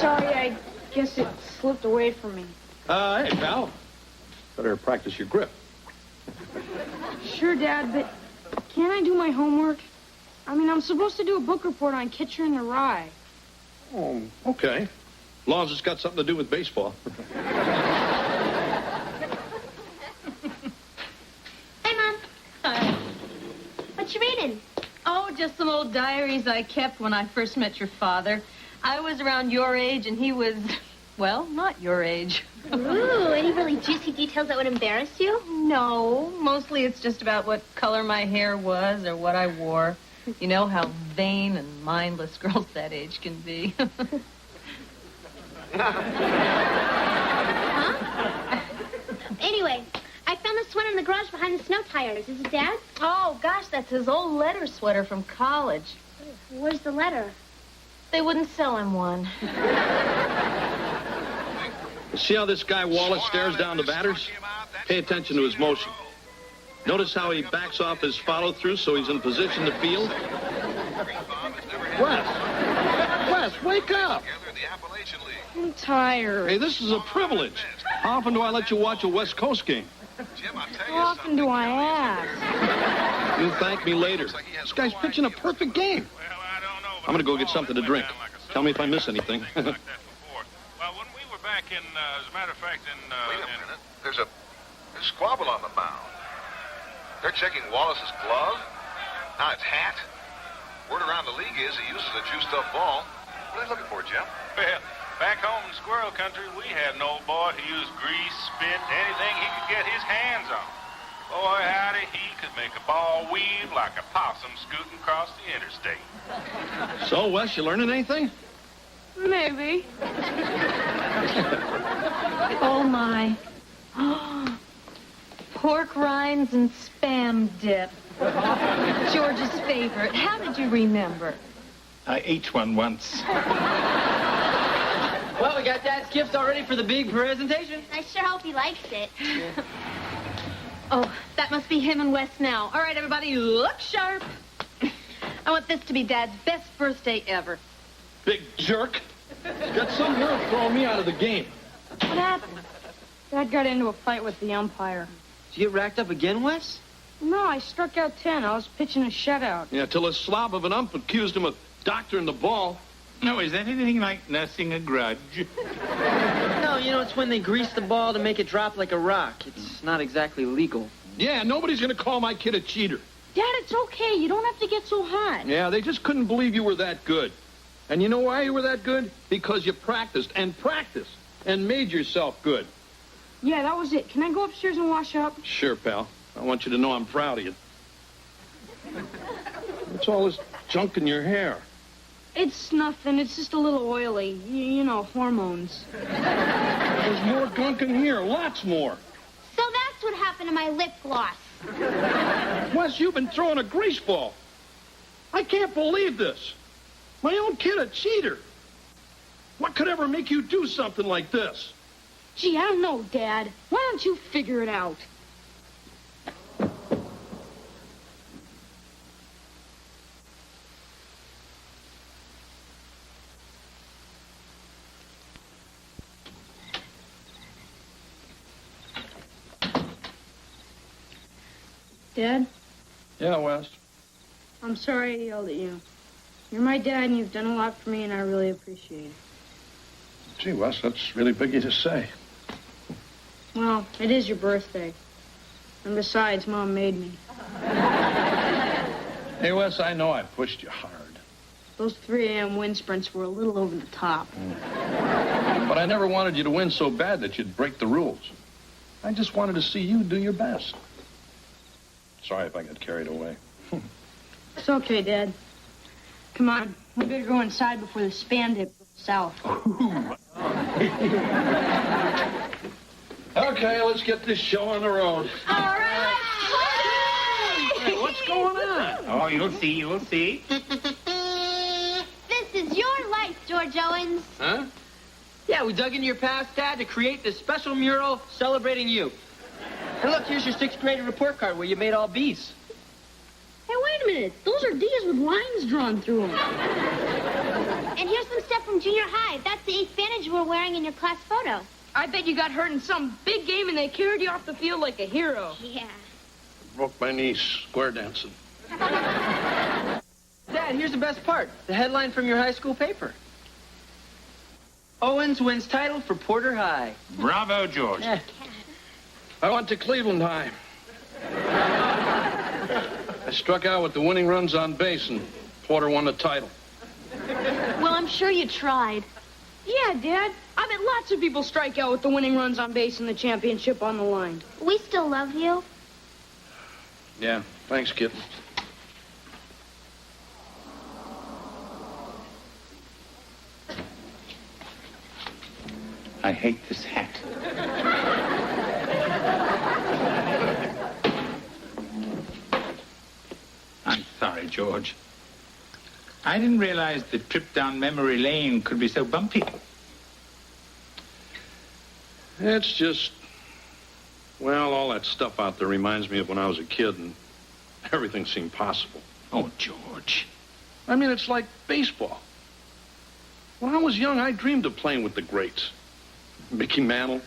Sorry, I guess it slipped away from me. Hey, pal. Better practice your grip. Sure, Dad, but can't I do my homework? I mean, I'm supposed to do a book report on Kitcher in the Rye. Oh, okay. As long as it's got something to do with baseball. Hey, Mom. Hi. What you reading? Oh, just some old diaries I kept when I first met your father. I was around your age, and he was, well, not your age. Ooh, any really juicy details that would embarrass you? No, mostly it's just about what color my hair was or what I wore. You know how vain and mindless girls that age can be. Huh? Anyway, I found this sweater in the garage behind the snow tires. Is it Dad's? Oh, gosh, that's his old letter sweater from college. Where's the letter? They wouldn't sell him one. See how this guy Wallace stares down the batters? Pay attention to his motion. Notice how he backs off his follow-through so he's in position to field? Wes, wake up! I'm tired. Hey, this is a privilege. How often do I let you watch a West Coast game? How often do I ask? You'll thank me later. This guy's pitching a perfect game. I'm going to go get something to drink. Tell me if I miss anything. Well, when we were back in, as a matter of fact, Wait a minute. There's a squabble on the mound. They're checking Wallace's glove. Now it's hat. Word around the league is he uses a juiced-up ball. What are they looking for, Jim? well, back home in Squirrel Country, we had an old boy who used grease, spit, anything he could get his hands on. Boy, howdy, he could make a ball weave like a possum scooting across the interstate. So, Wes, you learning anything? Maybe. Oh, my. Pork rinds and Spam dip. George's favorite. How did you remember? I ate one once. Well, we got Dad's gifts all ready for the big presentation. I sure hope he likes it. Oh, that must be him and Wes now. All right, everybody, look sharp. I want this to be Dad's best birthday ever. Big jerk. Got some nerve throwing me out of the game. What happened? Dad got into a fight with the umpire. Did you get racked up again, Wes? No, I struck out 10. I was pitching a shutout. Yeah, till a slob of an ump accused him of doctoring the ball. No, is that anything like nursing a grudge? No, you know, it's when they grease the ball to make it drop like a rock. It's not exactly legal. Yeah, nobody's going to call my kid a cheater. Dad, it's okay. You don't have to get so hot. Yeah, they just couldn't believe you were that good. And you know why you were that good? Because you practiced and made yourself good. Yeah, that was it. Can I go upstairs and wash up? Sure, pal. I want you to know I'm proud of you. What's all this junk in your hair? It's nothing. It's just a little oily. You know, hormones. There's more gunk in here. Lots more. So that's what happened to my lip gloss. Wes, you've been throwing a grease ball. I can't believe this. My own kid a cheater. What could ever make you do something like this? Gee, I don't know, Dad. Why don't you figure it out? Dad? Yeah, Wes. I'm sorry I yelled at you. You're my dad, and you've done a lot for me, and I really appreciate it. Gee, Wes, that's really big of you to say. Well, it is your birthday. And besides, Mom made me. Hey, Wes, I know I pushed you hard. Those 3 a.m. wind sprints were a little over the top. But I never wanted you to win so bad that you'd break the rules. I just wanted to see you do your best. Sorry if I got carried away. It's okay, Dad. Come on, we better go inside before the Spam dip goes south. Okay, let's get this show on the road. All right. Hey, what's going on? Oh, you'll see, you'll see. This is your life, George Owens. Huh? Yeah, we dug into your past, Dad, to create this special mural celebrating you. And look, here's your 6th grade report card where you made all B's. Hey, wait a minute. Those are D's with lines drawn through them. And here's some stuff from junior high. That's the 8th bandage you were wearing in your class photo. I bet you got hurt in some big game and they carried you off the field like a hero. Yeah. Broke my knee square dancing. Dad, here's the best part. The headline from your high school paper. Owens wins title for Porter High. Bravo, George. Yeah. I went to Cleveland High. I struck out with the winning runs on base, and Porter won the title. Well, I'm sure you tried. Yeah, Dad. I bet lots of people strike out with the winning runs on base and the championship on the line. We still love you. Yeah, thanks, kid. I hate this hat. I'm sorry, George. I didn't realize the trip down memory lane could be so bumpy. It's just, well, all that stuff out there reminds me of when I was a kid and everything seemed possible. Oh, George. I mean, it's like baseball. When I was young, I dreamed of playing with the greats. Mickey Mantle,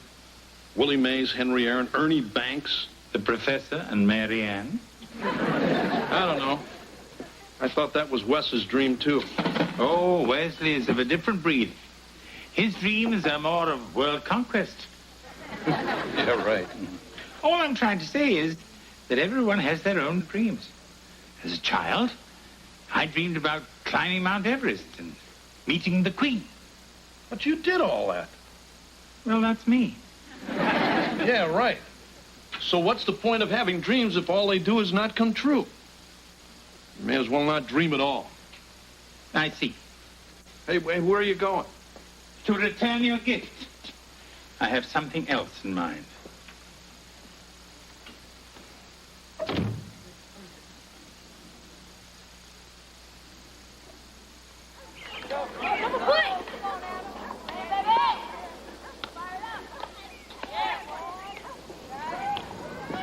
Willie Mays, Henry Aaron, Ernie Banks. The Professor and Mary Ann. I don't know. I thought that was Wes's dream, too. Oh, Wesley is of a different breed. His dreams are more of world conquest. Yeah, right. All I'm trying to say is that everyone has their own dreams. As a child, I dreamed about climbing Mount Everest and meeting the Queen. But you did all that. Well, that's me. Yeah, right. So what's the point of having dreams if all they do is not come true? You may as well not dream at all. I see. Hey, where are you going? To return your gift. I have something else in mind.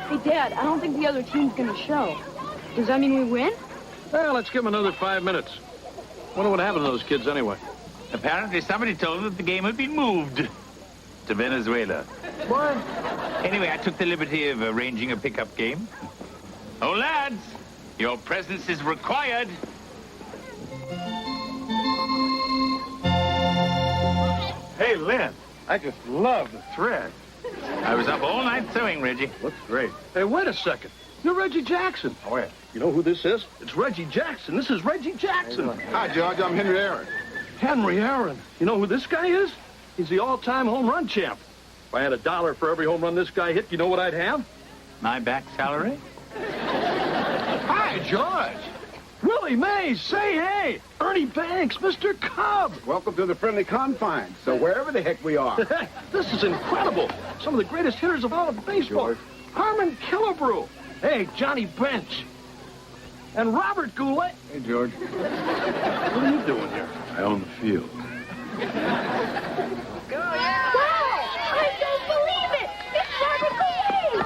Hey, Dad, I don't think the other team's gonna show. Does that mean we win? Well, let's give them another 5 minutes. Wonder what happened to those kids anyway. Apparently somebody told them that the game had been moved to Venezuela. What? Anyway, I took the liberty of arranging a pickup game. Oh, lads, your presence is required. Hey, Lynn, I just love the thread. I was up all night sewing, Reggie. Looks great. Hey, wait a second. You're Reggie Jackson. Oh, yeah. You know who this is? It's Reggie Jackson. This is Reggie Jackson. Hi, George. I'm Henry Aaron. Henry Aaron. You know who this guy is? He's the all-time home run champ. If I had $1 for every home run this guy hit, you know what I'd have? My back salary? Hi, George. Willie Mays, say hey. Ernie Banks, Mr. Cub. Welcome to the friendly confines. So wherever the heck we are. This is incredible. Some of the greatest hitters of all of baseball. George. Harmon Killebrew. Hey, Johnny Bench. And Robert Goulet. Hey, George. What are you doing here? I own the field. Wow! I don't believe it! It's Robert Goulet!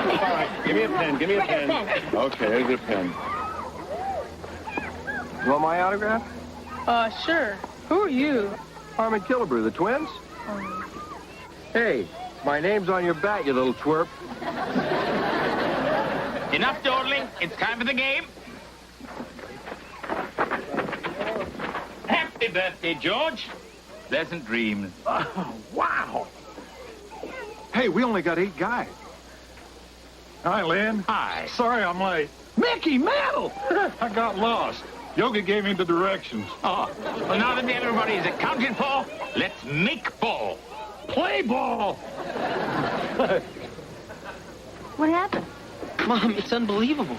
All right, give me a pen. Give me a pen. Okay, here's your pen. You want my autograph? Sure. Who are you? Harmon Killebrew, the Twins? Hey, my name's on your bat, you little twerp. Enough dawdling. It's time for the game. Happy birthday, George. Pleasant dreams. Oh, wow. Hey, we only got 8 guys. Hi, Lynn. Hi. Sorry I'm late. Mickey Mantle! I got lost. Yogi gave me the directions. Oh, well, now that everybody is accounted for, let's make ball. Play ball! What happened? Mom, it's unbelievable.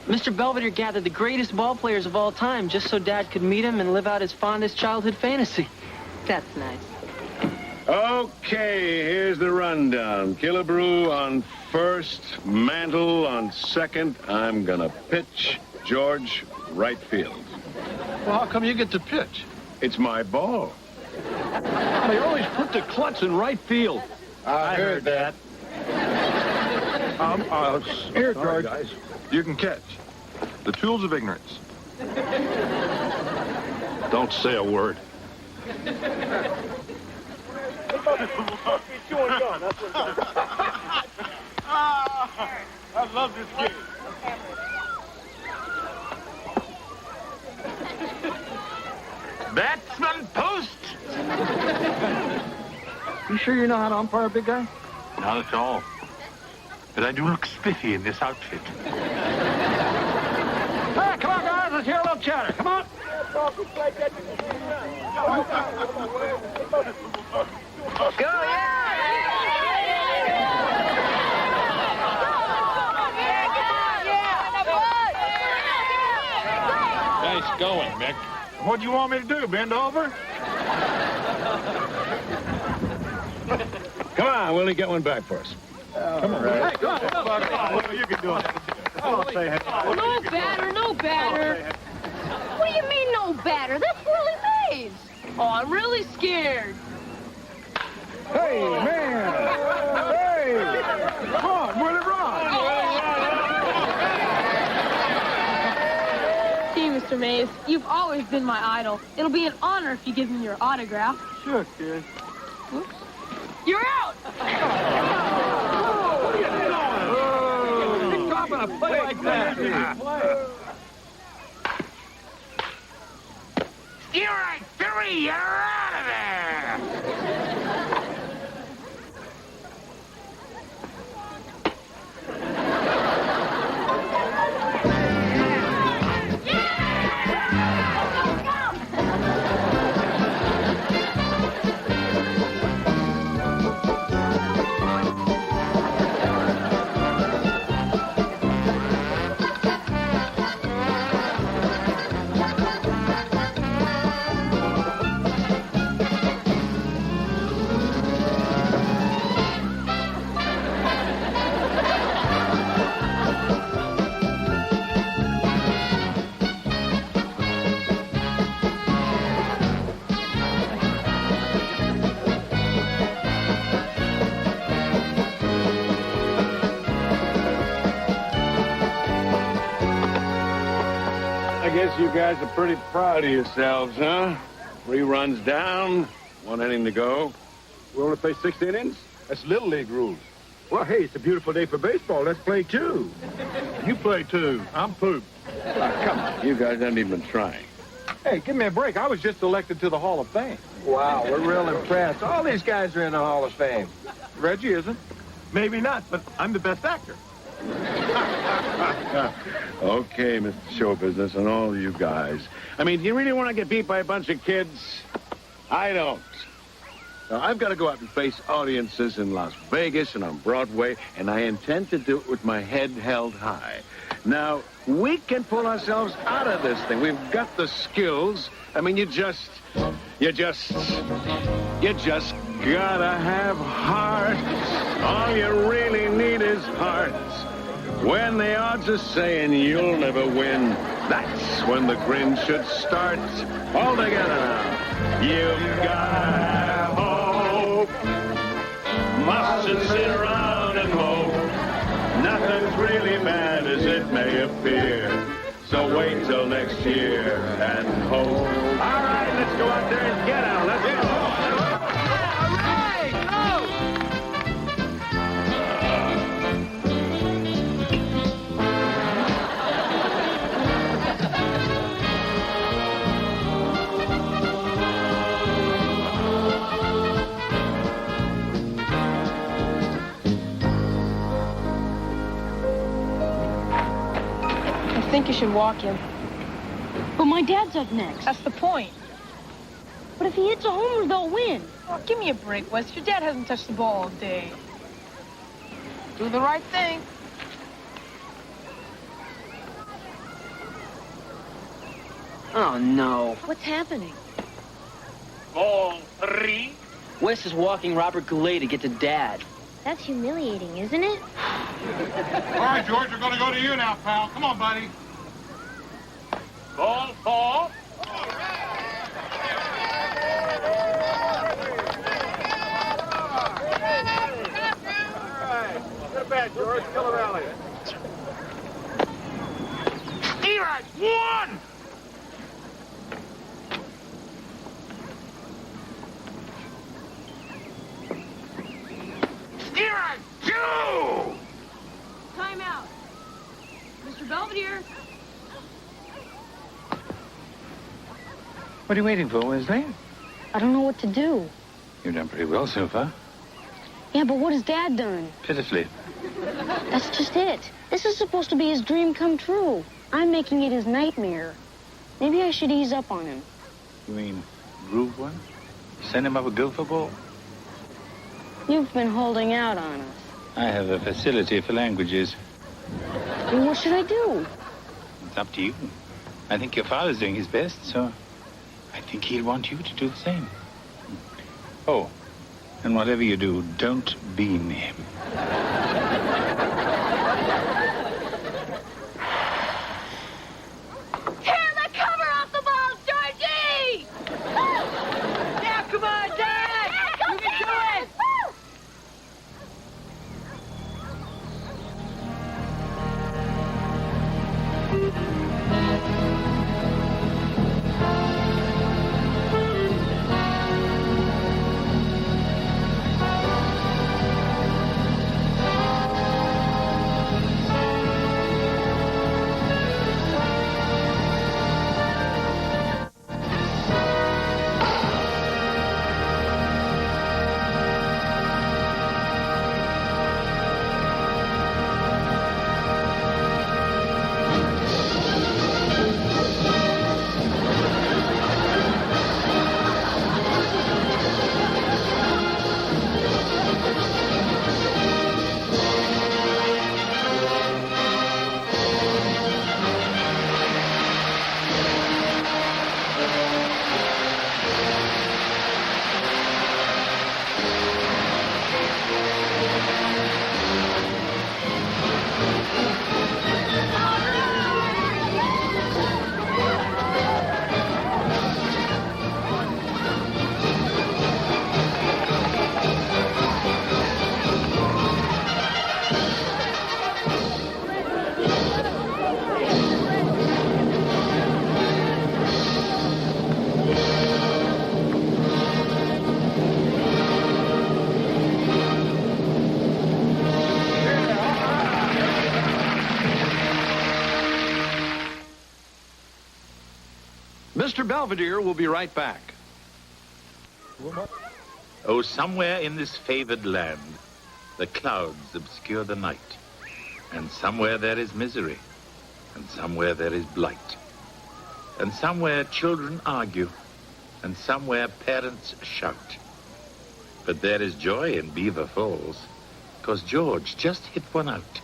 Mr. Belvedere gathered the greatest ball players of all time just so Dad could meet him and live out his fondest childhood fantasy. That's nice. Okay, here's the rundown. Killebrew on first, Mantle on second. I'm gonna pitch. George, right field. Well, how come you get to pitch? It's my ball. They always put the klutz in right field. I heard that. Here, George. Guys. You can catch. The tools of ignorance. Don't say a word. I love this game. Batsman post. You sure you know how to umpire, big guy? Not at all. But I do look spiffy in this outfit. Hey, come on, guys. Let's hear a little chatter. Come on. Go, yeah! Nice going, Mick. What do you want me to do, bend over? Come on, Willie, get one back for us. Come on. Hey, come on. You can do it. Oh, say hey. No batter, no batter. What do you mean, no batter? That's Willie Mays. Oh, I'm really scared. Hey, man. Hey. Come on, Willie, run. Gee, Mr. Mays, you've always been my idol. It'll be an honor if you give me your autograph. Sure, kid. Whoops. You're out! Stop a play like that. You're right, Philly. You're out of there. you guys are pretty proud of yourselves, huh? 3 runs down, 1 inning to go. We only play 6 innings? That's Little League rules. Well, hey, it's a beautiful day for baseball. Let's play 2. You play 2. I'm pooped. Come on, you guys haven't even been trying. Hey, give me a break. I was just elected to the Hall of Fame. Wow, we're real impressed. All these guys are in the Hall of Fame. Reggie isn't. Maybe not, but I'm the best actor. Okay, Mr. Show Business and all of you guys. I mean, do you really want to get beat by a bunch of kids? I don't. Now, I've got to go out and face audiences in Las Vegas and on Broadway, and I intend to do it with my head held high. Now, we can pull ourselves out of this thing. We've got the skills. I mean, you just gotta have heart. All you really need is heart. When the odds are saying you'll never win, that's when the grin should start. All together now. You've gotta have hope. Mustn't sit around and mope. Nothing's really bad as it may appear. So wait till next year and hope. All right, let's go out there and get out. Let's go. I think you should walk him. But my dad's up next. That's the point. But if he hits a homer, they'll win. Oh, give me a break, Wes. Your dad hasn't touched the ball all day. Do the right thing. Oh, no. What's happening? Ball 3. Wes is walking Robert Goulet to get to Dad. That's humiliating, isn't it? All right, George, we're going to go to you now, pal. Come on, buddy. Ball 4. Get back, George. Kill a rally. Strike 1. Strike 2. Time out. Mr. Belvedere. What are you waiting for, Wesley? I don't know what to do. You've done pretty well so far. Yeah, but what has Dad done? Pitifully. That's just it. This is supposed to be his dream come true. I'm making it his nightmare. Maybe I should ease up on him. You mean groove one? Send him up a gopher ball? You've been holding out on us. I have a facility for languages. Well, what should I do? It's up to you. I think your father's doing his best, so I think he'll want you to do the same. Oh, and whatever you do, don't bean him. Tear the cover off the ball, Georgie! Yeah, come on, Dad! You can do it! Belvedere will be right back. Oh, somewhere in this favored land, the clouds obscure the night. And somewhere there is misery. And somewhere there is blight. And somewhere children argue. And somewhere parents shout. But there is joy in Beaver Falls, 'cause George just hit one out.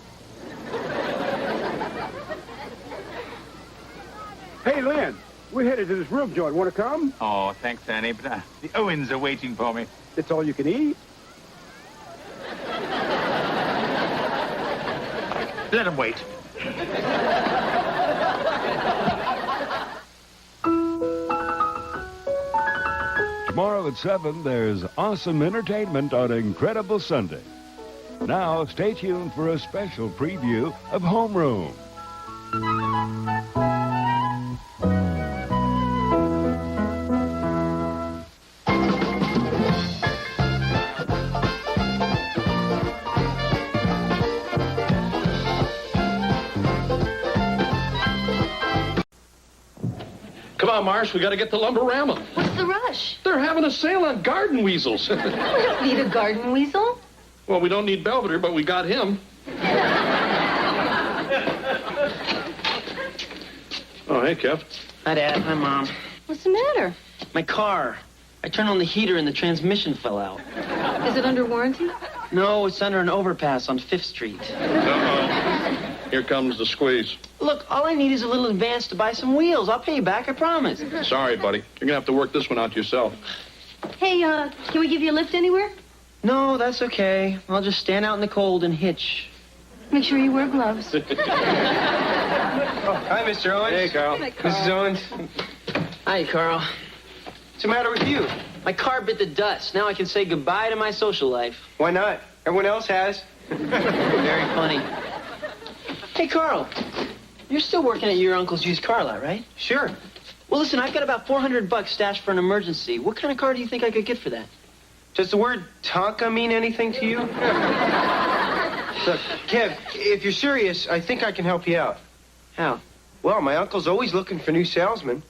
Hey, Lynn, we're headed to this roof joint. Want to come? Oh, thanks, Annie, but the Owens are waiting for me. It's all you can eat. Let them wait. Tomorrow at 7, there's awesome entertainment on Incredible Sunday. Now, stay tuned for a special preview of Homeroom. Come on, Marsh, we got to get to Lumberama. What's the rush? They're having a sale on garden weasels. We don't need a garden weasel. Well, we don't need Belvedere, but we got him. Oh, hey, Kev. Hi, Dad. Hi, Mom. What's the matter? My car. I turned on the heater and the transmission fell out. Is it under warranty? No, it's under an overpass on 5th Street. Uh-oh. Here comes the squeeze. Look, all I need is a little advance to buy some wheels. I'll pay you back, I promise. Sorry, buddy. You're going to have to work this one out yourself. Hey, can we give you a lift anywhere? No, that's okay. I'll just stand out in the cold and hitch. Make sure you wear gloves. Hi, Mr. Owens. Hey, Carl. Hi, Carl. Mrs. Owens. Hi, Carl. What's the matter with you? My car bit the dust. Now I can say goodbye to my social life. Why not? Everyone else has. Very funny. Hey, Carl. You're still working at your uncle's used car lot, right? Sure. Well, listen, I've got about $400 stashed for an emergency. What kind of car do you think I could get for that? Does the word Tonka mean anything to you? Look, Kev, if you're serious, I think I can help you out. How? Well, my uncle's always looking for new salesmen.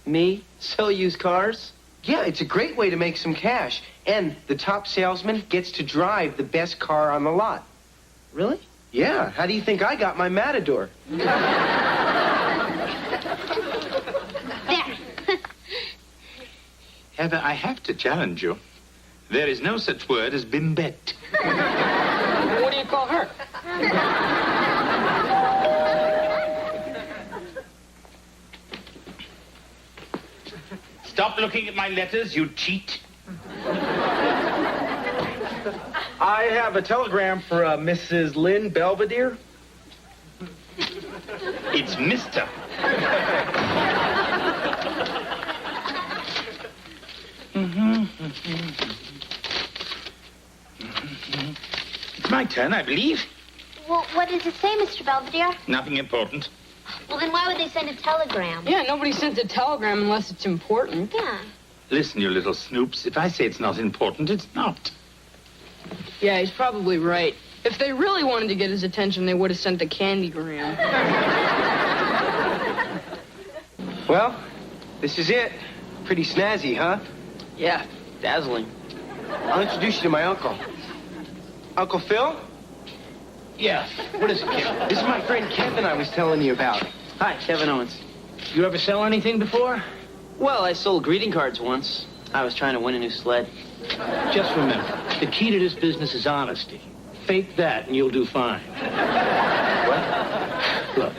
Me? Sell used cars? Yeah, it's a great way to make some cash. And the top salesman gets to drive the best car on the lot. Really? Yeah. How do you think I got my Matador? Heather, I have to challenge you. There is no such word as been bet. What do you call her? Stop looking at my letters, you cheat. I have a telegram for Mrs. Lynn Belvedere. It's Mr. It's my turn, I believe. Well, what does it say, Mr. Belvedere? Nothing important. Well, then why would they send a telegram? Yeah, nobody sends a telegram unless it's important. Yeah. Listen, you little snoops. If I say it's not important, it's not. Yeah, he's probably right. If they really wanted to get his attention, they would have sent a candygram. Well, this is it. Pretty snazzy, huh? Yeah, dazzling. I'll introduce you to my uncle. Uncle Phil? Yeah. What is it, Kevin? This is my friend Kevin I was telling you about. Hi, Kevin Owens. You ever sell anything before? Well, I sold greeting cards once. I was trying to win a new sled. Just remember, the key to this business is honesty. Fake that and you'll do fine. What? Look,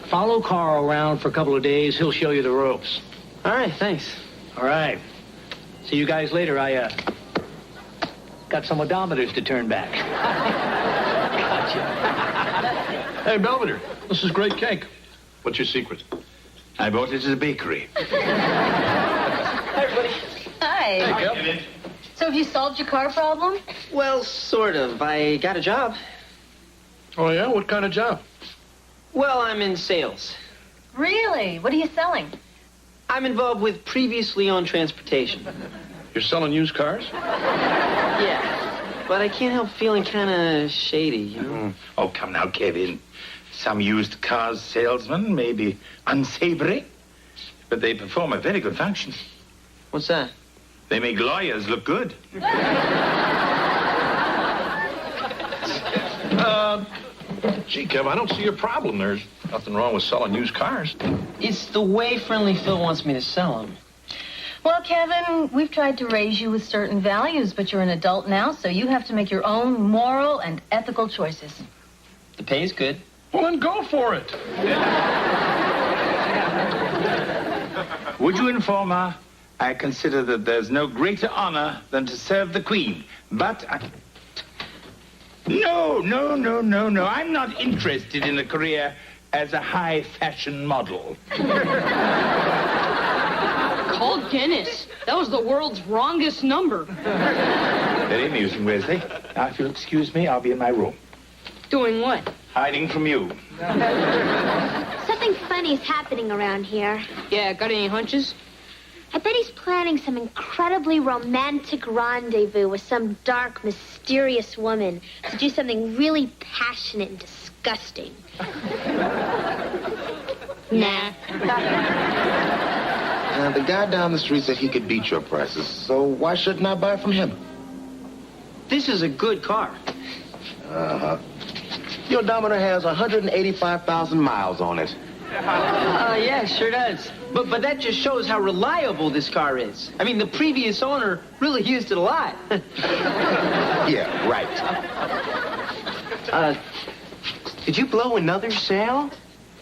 follow Carl around for a couple of days. He'll show you the ropes. All right, thanks. All right. See you guys later. I got some odometers to turn back. Hey, Belvedere, this is great cake. What's your secret? I bought it at a bakery. Hi, everybody. Hi. Hey, Kev. So have you solved your car problem? Well, sort of. I got a job. Oh, yeah? What kind of job? Well, I'm in sales. Really? What are you selling? I'm involved with previously owned transportation. You're selling used cars? Yeah, but I can't help feeling kind of shady, you know? Oh, come now, Kevin. Some used cars salesman may be unsavory, but they perform a very good function. What's that? They make lawyers look good. Gee, Kev, I don't see your problem. There's nothing wrong with selling used cars. It's the way Friendly Phil wants me to sell them. Well, Kevin, we've tried to raise you with certain values, but you're an adult now, so you have to make your own moral and ethical choices. The pay's good. Well, then go for it. Would you inform her? I consider that there's no greater honor than to serve the Queen. But No. I'm not interested in a career as a high-fashion model. Call Guinness. That was the world's wrongest number. Very amusing, Wesley. Now, if you'll excuse me, I'll be in my room. Doing what? Hiding from you. Something funny's happening around here. Yeah, got any hunches? I bet he's planning some incredibly romantic rendezvous with some dark, mysterious woman to do something really passionate and disgusting. Nah. The guy down the street said he could beat your prices, so why shouldn't I buy from him? This is a good car. Uh-huh. Your odometer has 185,000 miles on it. Yeah, sure does. But that just shows how reliable this car is. I mean, the previous owner really used it a lot. Yeah, right. Did you blow another sale?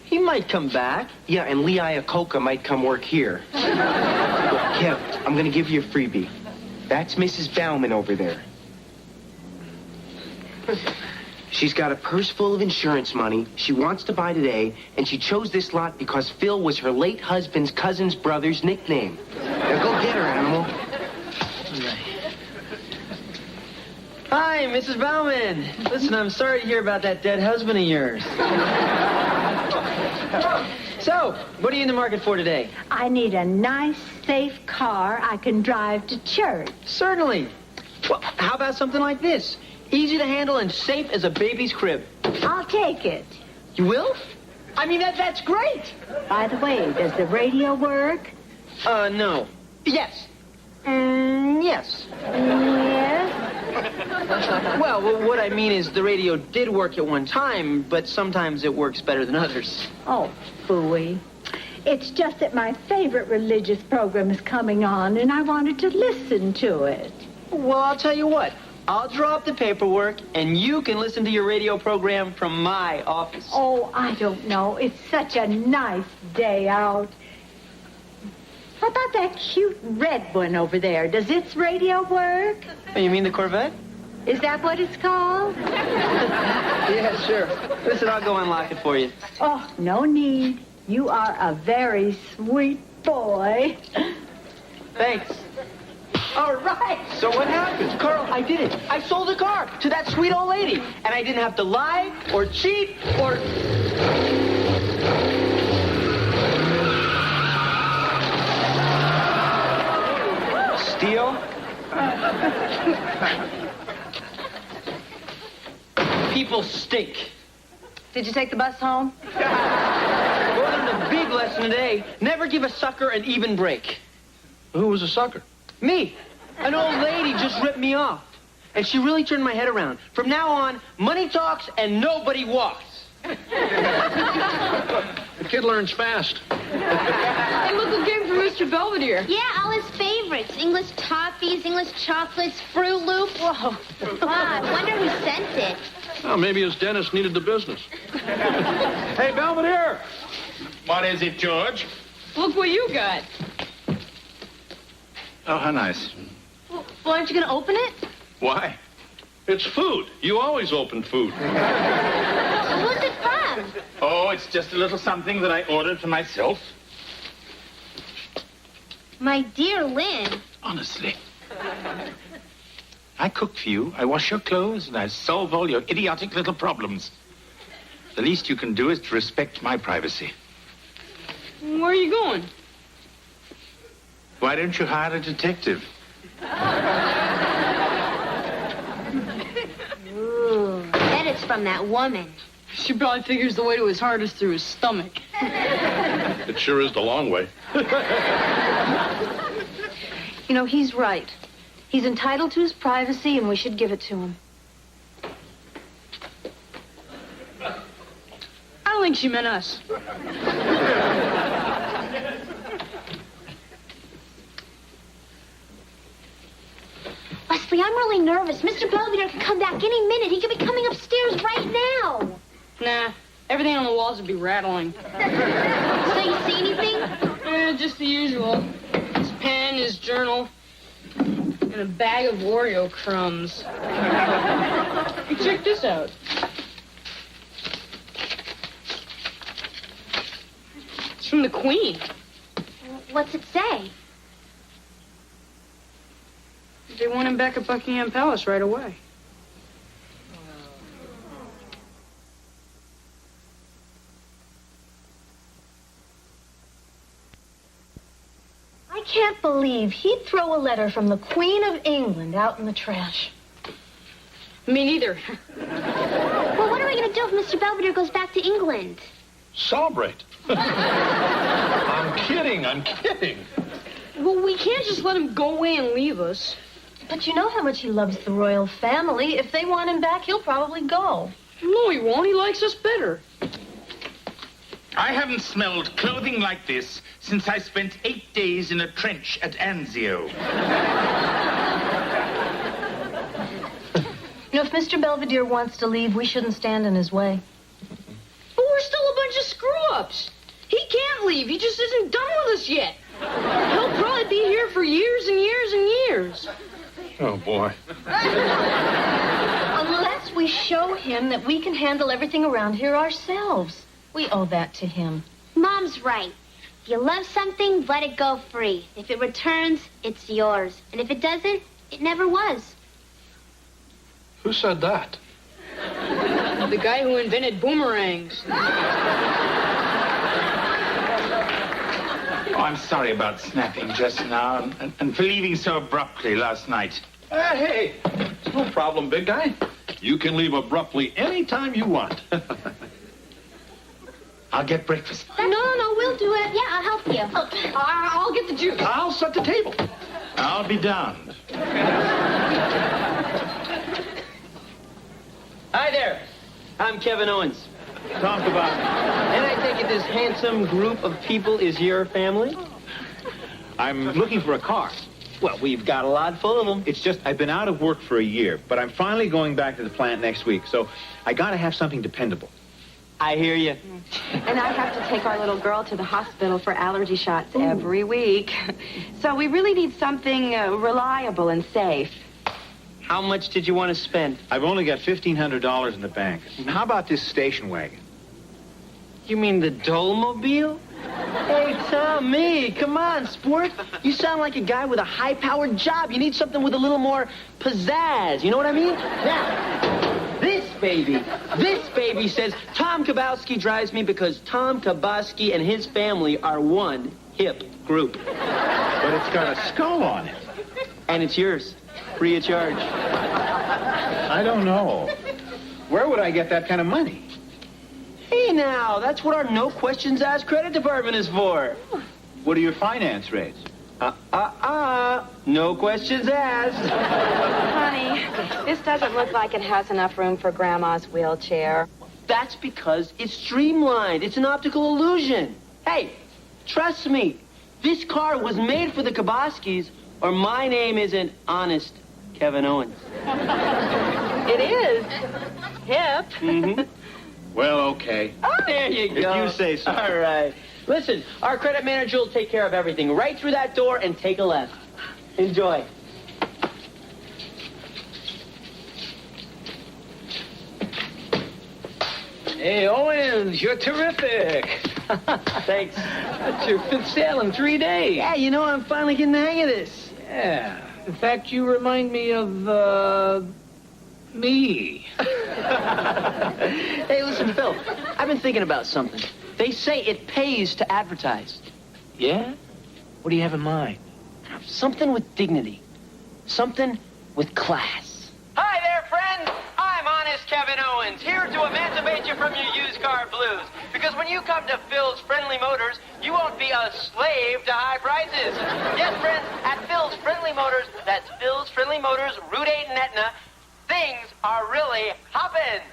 He might come back. Yeah, and Lee Iacocca might come work here. Look, Kev, I'm gonna give you a freebie. That's Mrs. Bauman over there. She's got a purse full of insurance money she wants to buy today, and she chose this lot because Phil was her late husband's cousin's brother's nickname. Now go get her, animal. Hi, Mrs. Bauman. Listen, I'm sorry to hear about that dead husband of yours. So, what are you in the market for today? I need a nice, safe car I can drive to church. Certainly. Well, how about something like this? Easy to handle and safe as a baby's crib. I'll take it. You will? I mean, that's great. By the way, does the radio work? No. Yes. Yes. Yes? Well, what I mean is the radio did work at one time, but sometimes it works better than others. Oh, phooey. It's just that my favorite religious program is coming on, and I wanted to listen to it. Well, I'll tell you what. I'll draw up the paperwork, and you can listen to your radio program from my office. Oh, I don't know. It's such a nice day out. How about that cute red one over there? Does its radio work? Oh, you mean the Corvette? Is that what it's called? Yeah, sure. Listen, I'll go unlock it for you. Oh, no need. You are a very sweet boy. Thanks. All right. So what happened? Carl, I did it. I sold the car to that sweet old lady. And I didn't have to lie or cheat or... Steal? People stink. Did you take the bus home? I learned a big lesson today. Never give a sucker an even break. Who was a sucker? Me. An old lady just ripped me off. And she really turned my head around. From now on, money talks and nobody walks. The kid learns fast. Hey, look who came from Mr. Belvedere. Yeah, all his favorites. English toffees, English chocolates, Fruit Loop. Whoa. Wow, I wonder who sent it. Well, maybe his dentist needed the business. Hey, Belvedere! What is it, George? Look what you got. Oh, how nice. Well, aren't you going to open it? Why? It's food. You always open food. Who's it from? Oh, it's just a little something that I ordered for myself. My dear Lynn. Honestly. I cook for you, I wash your clothes, and I solve all your idiotic little problems. The least you can do is to respect my privacy. Where are you going? Why don't you hire a detective? Ooh, bet it's from that woman. She probably figures the way to his heart is through his stomach. It sure is the long way. You know, he's right. He's entitled to his privacy, and we should give it to him. I don't think she meant us. Wesley, I'm really nervous. Mr. Belvedere can come back any minute. He could be coming upstairs right now. Nah, everything on the walls would be rattling. So you see anything? Just the usual. His pen, his journal, and a bag of Oreo crumbs. Hey, check this out. It's from the Queen. What's it say? They want him back at Buckingham Palace right away. I can't believe he'd throw a letter from the Queen of England out in the trash. Me neither. Well, what are we going to do if Mr. Belvedere goes back to England? Celebrate. I'm kidding. Well, we can't just let him go away and leave us. But you know how much he loves the royal family. If they want him back, he'll probably go. No, he won't. He likes us better. I haven't smelled clothing like this since I spent 8 days in a trench at Anzio. You know, if Mr. Belvedere wants to leave, we shouldn't stand in his way. But we're still a bunch of screw-ups. He can't leave. He just isn't done with us yet. He'll probably be here for years and years and years. Oh, boy. Unless we show him that we can handle everything around here ourselves. We owe that to him. Mom's right. If you love something, let it go free. If it returns, it's yours. And if it doesn't, it never was. Who said that? The guy who invented boomerangs. Oh, I'm sorry about snapping just now and for leaving so abruptly last night. Hey, it's no problem, big guy. You can leave abruptly any time you want. I'll get breakfast. No, we'll do it. Yeah, I'll help you. I'll get the juice. I'll set the table. I'll be damned. Hi there. I'm Kevin Owens. Talk about And I take it this handsome group of people is your family? I'm looking for a car. Well, we've got a lot full of them. It's just I've been out of work for a year, but I'm finally going back to the plant next week, so I gotta have something dependable. I hear you. And I have to take our little girl to the hospital for allergy shots every week. So we really need something reliable and safe. How much did you want to spend? I've only got $1,500 in the bank. How about this station wagon? You mean the Dolmobile? Hey, Tommy, come on, sport. You sound like a guy with a high-powered job. You need something with a little more pizzazz. You know what I mean? Now, this baby says Tom Kabowski drives me because Tom Kabowski and his family are one hip group. But it's got a skull on it. And it's yours, free of charge. I don't know. Where would I get that kind of money? Hey, now, that's what our no questions asked credit department is for. What are your finance rates? No questions asked. Honey, this doesn't look like it has enough room for Grandma's wheelchair. That's because it's streamlined. It's an optical illusion. Hey, trust me, this car was made for the Kabowskis, or my name isn't Honest Kevin Owens. It is hip. Mm-hmm. Well, okay. There you go. If you say so. All right. Listen, our credit manager will take care of everything. Right through that door and take a left. Enjoy. Hey, Owens, you're terrific. Thanks. That's your fifth sale in 3 days. Yeah, you know, I'm finally getting the hang of this. Yeah. In fact, you remind me of, me. Hey, listen, Phil, I've been thinking about something. They say it pays to advertise. Yeah? What do you have in mind? Something with dignity. Something with class. Hi there, friends. I'm Honest Kevin Owens, here to emancipate you from your used car blues. Because when you come to Phil's Friendly Motors, you won't be a slave to high prices. Yes, friends, at Phil's Friendly Motors, that's Phil's Friendly Motors, Route 8 in Etna, things are really hoppin'.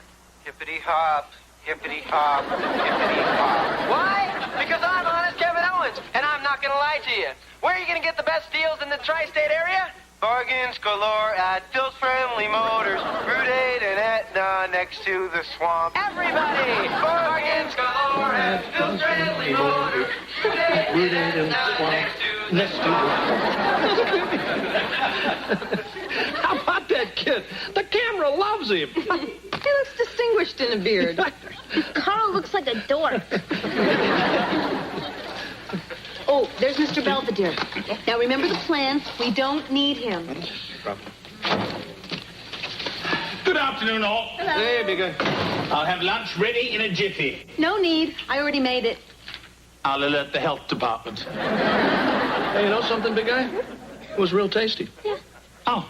Hippity hop, hippity hop, hippity hop. Why? Because I'm Honest Kevin Owens, and I'm not going to lie to you. Where are you going to get the best deals in the tri-state area? Bargains galore at Phil's Friendly Motors, Route 8 and Etna, next to the swamp. Everybody! Bargains galore at Phil's Friendly Motors, Route 8 and Etna, next to the How about that kid? The camera loves him. He looks distinguished in a beard. Carl looks like a dork. Oh, there's Mr. Belvedere. Now remember the plans. We don't need him. Good afternoon, all. Hello. Hey, big guy. I'll have lunch ready in a jiffy. No need. I already made it. I'll alert the health department. Hey, you know something, big guy? It was real tasty. Yeah. Oh.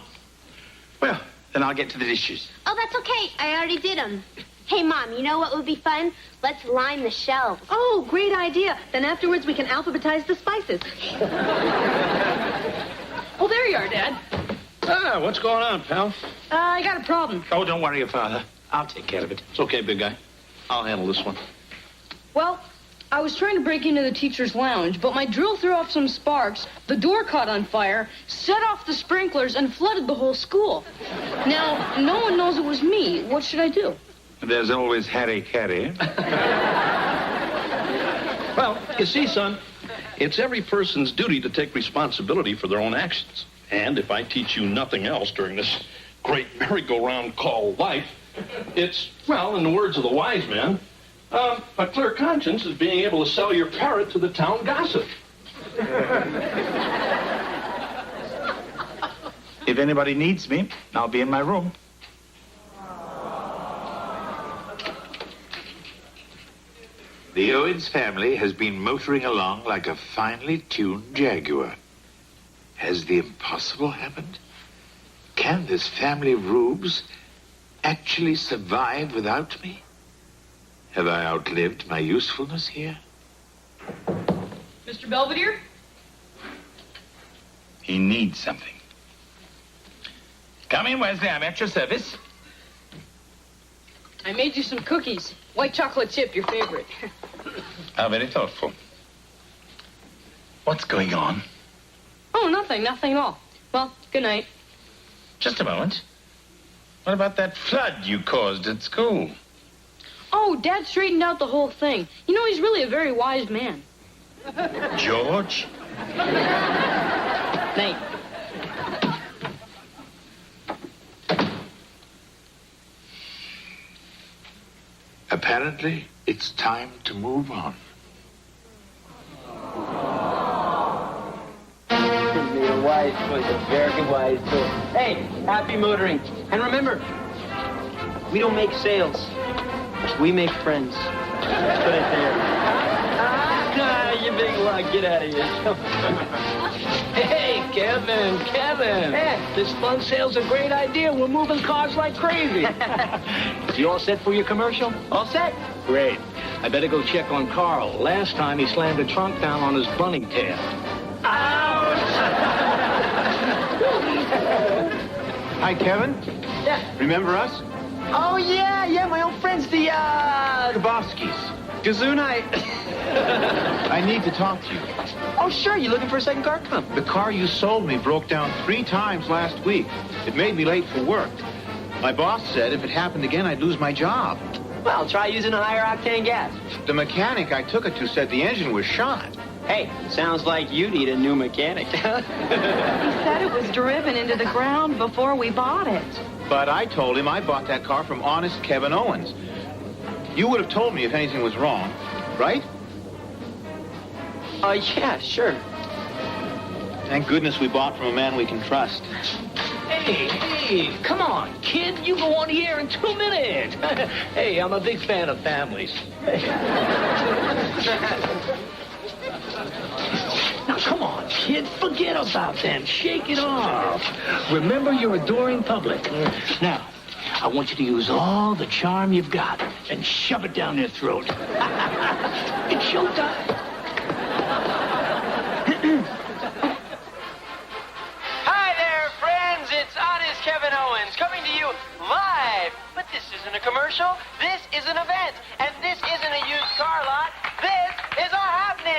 Well, then I'll get to the dishes. Oh, that's okay. I already did them. Hey, Mom, you know what would be fun? Let's line the shelves. Oh, great idea. Then afterwards we can alphabetize the spices. Oh, there you are, Dad. Ah, what's going on, pal? I got a problem. Oh, don't worry, your father. I'll take care of it. It's okay, big guy. I'll handle this one. Well, I was trying to break into the teacher's lounge, but my drill threw off some sparks, the door caught on fire, set off the sprinklers, and flooded the whole school. Now, no one knows it was me. What should I do? There's always Harry Carey. Well, you see, son, it's every person's duty to take responsibility for their own actions. And if I teach you nothing else during this great merry-go-round called life, it's, well, in the words of the wise man, a clear conscience is being able to sell your parrot to the town gossip. If anybody needs me, I'll be in my room. The Owens family has been motoring along like a finely tuned Jaguar. Has the impossible happened? Can this family rubes actually survive without me? Have I outlived my usefulness here? Mr. Belvedere? He needs something. Come in, Wesley. I'm at your service. I made you some cookies. White chocolate chip, your favorite. How very thoughtful. What's going on? Oh, nothing at all. Well, good night. Just a moment. What about that flood you caused at school? Oh, Dad straightened out the whole thing. You know, he's really a very wise man. George? Night. Apparently, it's time to move on. You're a wise choice, a very wise choice. Hey, happy motoring. And remember, we don't make sales. We make friends. Put it there. You big lug, get out of here. Hey, Kevin. Hey. This fun sale's a great idea. We're moving cars like crazy. You all set for your commercial? All set? Great. I better go check on Carl. Last time he slammed the trunk down on his bunny tail. Hi, Kevin. Yeah. Remember us? Oh, yeah, my old friends, the Grabowskis. Gazoon, I need to talk to you. Oh, sure, you looking for a second car? Come. The car you sold me broke down 3 times last week. It made me late for work. My boss said if it happened again, I'd lose my job. Well, try using a higher octane gas. The mechanic I took it to said the engine was shot. Hey, sounds like you need a new mechanic. He said it was driven into the ground before we bought it. But I told him I bought that car from honest Kevin Owens. You would have told me if anything was wrong, right? Yeah, sure. Thank goodness we bought from a man we can trust. Hey, come on, kid. You go on the air in 2 minutes. Hey, I'm a big fan of families. Now, come on, kid. Forget about them. Shake it off. Remember your adoring public. Now, I want you to use all the charm you've got and shove it down their throat. It's showtime. Hi there, friends. It's Honest Kevin Owens coming to you live. But this isn't a commercial. This is an event. And this isn't a used car lot. This is a happening.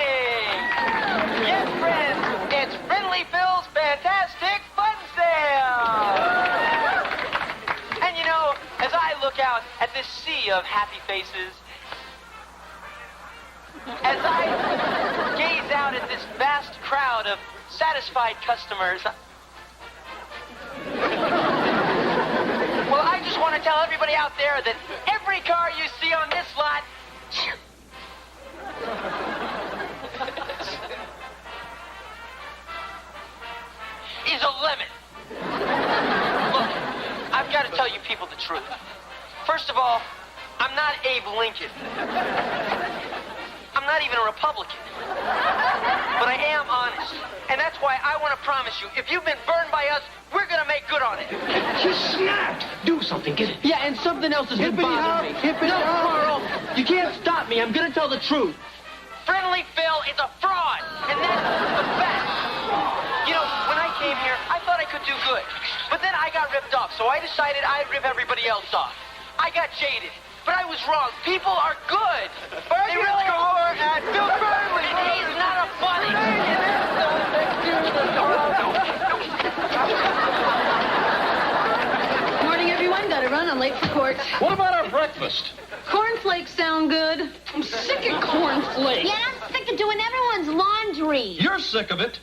Yes, friends, it's Friendly Phil's Fantastic Fun Sale. And you know, as I look out at this sea of happy faces, as I gaze out at this vast crowd of satisfied customers, well, I just want to tell everybody out there that every car you see on this lot is a lemon. Look, I've got to tell you people the truth. First of all, I'm not Abe Lincoln. I'm not even a Republican. But I am honest. And that's why I want to promise you, if you've been burned by us, we're going to make good on it. You snapped. Do something. Get it. Yeah, and something else has been bothering me. No, Carl, you can't stop me. I'm going to tell the truth. Friendly Phil is a fraud, and that's the fact. You know, when I came here, I thought I could do good. But then I got ripped off, so I decided I'd rip everybody else off. I got jaded. But I was wrong. People are good. They really are. At Phil Burnley. He's not a bunny. Morning, everyone. Gotta run. I'm late for court. What about our breakfast? Cornflakes sound good. I'm sick of cornflakes. Yeah, I'm sick of doing everyone's laundry. You're sick of it.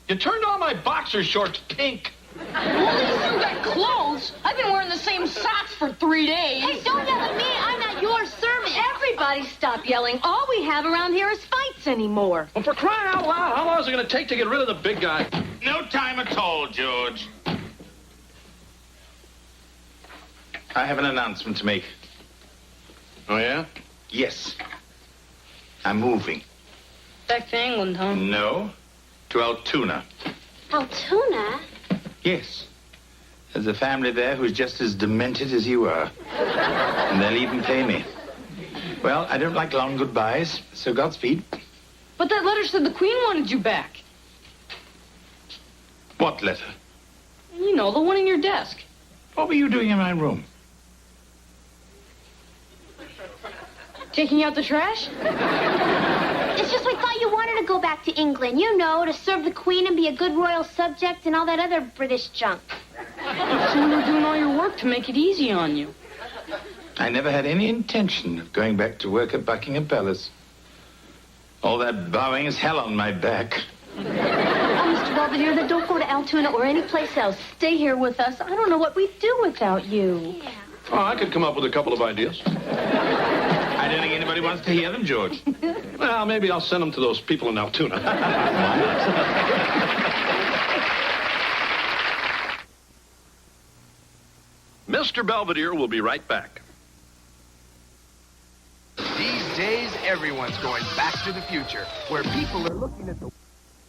You turned all my boxer shorts pink. Well, at least you got clothes. I've been wearing the same socks for 3 days. Hey, don't yell at me. I'm not your servant. Everybody stop yelling. All we have around here is fights anymore. Well, for crying out loud, how long is it going to take to get rid of the big guy? No time at all, George. I have an announcement to make. Oh, yeah? Yes. I'm moving. Back to England, huh? No, to Altoona. Altoona? Yes. There's a family there who's just as demented as you are. And they'll even pay me. Well, I don't like long goodbyes, so Godspeed. But that letter said the Queen wanted you back. What letter? You know, the one in your desk. What were you doing in my room? Taking out the trash? It's just we thought you wanted to go back to England, you know, to serve the Queen and be a good royal subject and all that other British junk. So we were doing all your work to make it easy on you. I never had any intention of going back to work at Buckingham Palace. All that bowing is hell on my back. Oh, Mr. Belvedere, then don't go to Altoona or any place else. Stay here with us. I don't know what we'd do without you. Yeah. Oh, I could come up with a couple of ideas. I don't think anybody wants to hear them, George. Well, maybe I'll send them to those people in Altoona. Mr. Belvedere will be right back. These days, everyone's going back to the future, where people are looking at the...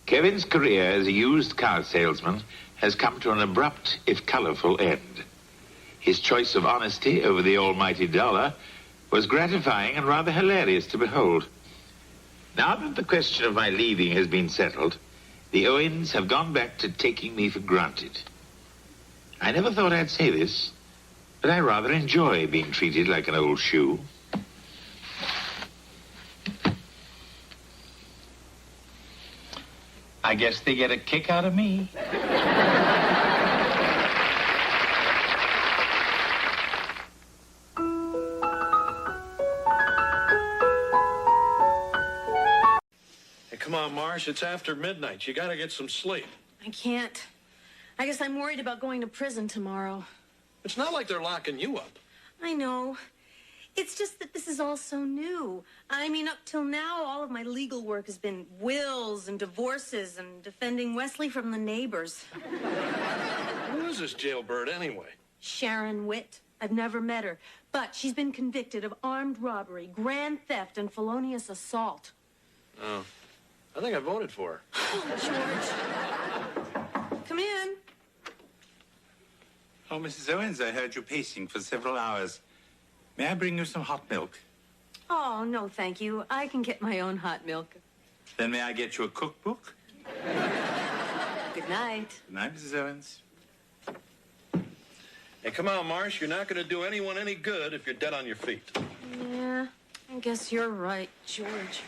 Kevin's career as a used car salesman has come to an abrupt, if colorful, end. His choice of honesty over the almighty dollar was gratifying and rather hilarious to behold. Now that the question of my leaving has been settled, the Owens have gone back to taking me for granted. I never thought I'd say this, but I rather enjoy being treated like an old shoe. I guess they get a kick out of me. Hey, come on, Marsh. It's after midnight. You gotta get some sleep. I can't. I guess I'm worried about going to prison tomorrow. It's not like they're locking you up. I know. It's just that this is all so new. I mean, up till now, all of my legal work has been wills and divorces and defending Wesley from the neighbors. Who is this jailbird anyway? Sharon Witt. I've never met her, but she's been convicted of armed robbery, grand theft, and felonious assault. Oh, I think I voted for her. George. Come in. Oh, Mrs. Owens, I heard you pacing for several hours. May I bring you some hot milk? Oh, no, thank you. I can get my own hot milk. Then may I get you a cookbook? Good night. Good night, Mrs. Owens. Hey, come on, Marsh. You're not going to do anyone any good if you're dead on your feet. Yeah, I guess you're right, George.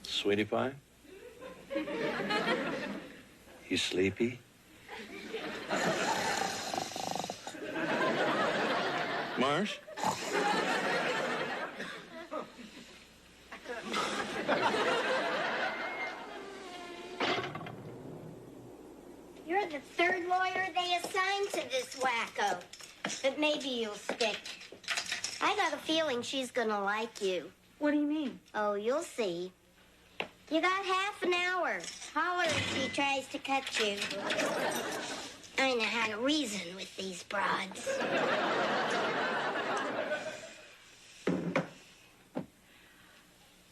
Sweetie pie? You sleepy? Marsh? You're the third lawyer they assigned to this wacko. But maybe you'll stick. I got a feeling she's gonna like you. What do you mean? Oh, you'll see. You got half an hour. Holler if she tries to cut you. I know how to reason with these broads.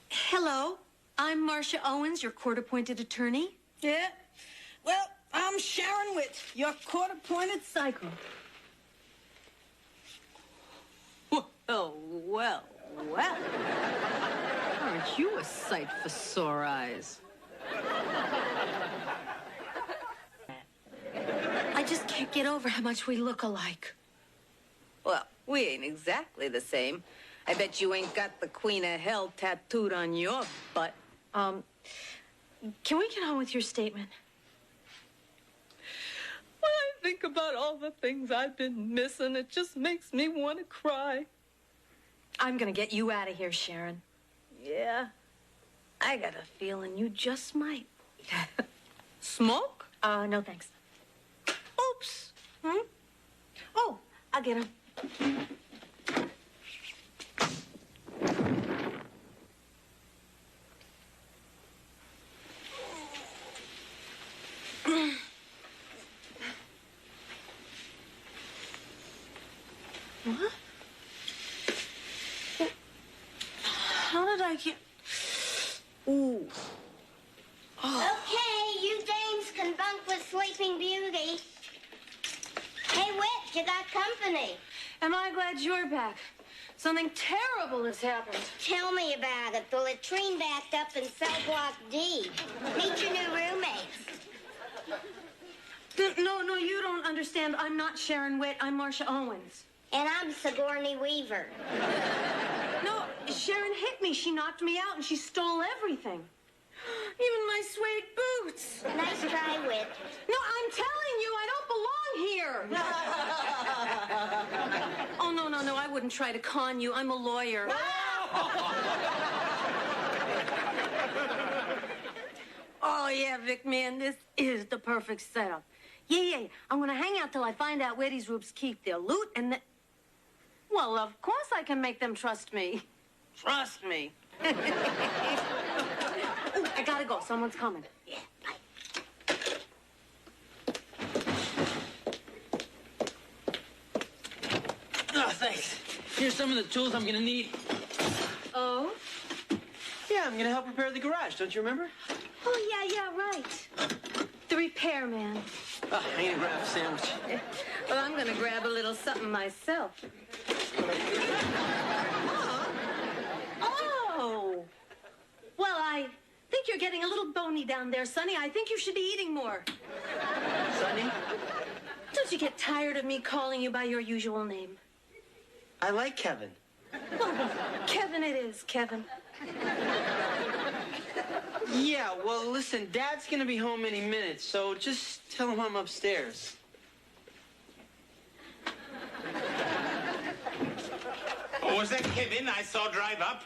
Hello, I'm Marcia Owens, your court-appointed attorney. Yeah? Well, I'm Sharon Witt, your court-appointed psycho. Well. Aren't you a sight for sore eyes? I just can't get over how much we look alike. Well, we ain't exactly the same. I bet you ain't got the Queen of Hell tattooed on your butt. Can we get on with your statement? When I think about all the things I've been missing, it just makes me want to cry. I'm gonna get you out of here, Sharon. Yeah, I got a feeling you just might. Smoke? No thanks. Oops. Oh, I'll get him. What? How did I get... Ooh. Oh. Okay, you dames can bunk with Sleeping Beauty. Hey, Whit, you got company. Am I glad you're back? Something terrible has happened. Tell me about it. The latrine backed up in cell block D. Meet your new roommates. No, you don't understand. I'm not Sharon Witt. I'm Marcia Owens. And I'm Sigourney Weaver. No, Sharon hit me. She knocked me out and she stole everything. Even my suede boots. Nice try, Whit. No, I'm telling you, I don't belong here. Oh, no, I wouldn't try to con you. I'm a lawyer. Oh, yeah, Vic, man, this is the perfect setup. Yeah, I'm going to hang out till I find out where these roops keep their loot and then... Well, of course I can make them trust me. Trust me. Ooh, I gotta go. Someone's coming. Yeah, bye. Oh, thanks. Here's some of the tools I'm gonna need. Oh? Yeah, I'm gonna help repair the garage. Don't you remember? Oh, yeah, right. The repairman. Oh, I'm gonna grab a sandwich. Well, I'm gonna grab a little something myself. Oh! Well, I think you're getting a little bony down there, Sonny. I think you should be eating more. Sonny? Don't you get tired of me calling you by your usual name? I like Kevin. Well, Kevin it is, Kevin. Yeah, well, listen, Dad's gonna be home any minute, so just tell him I'm upstairs. Oh, was that Kevin I saw drive up?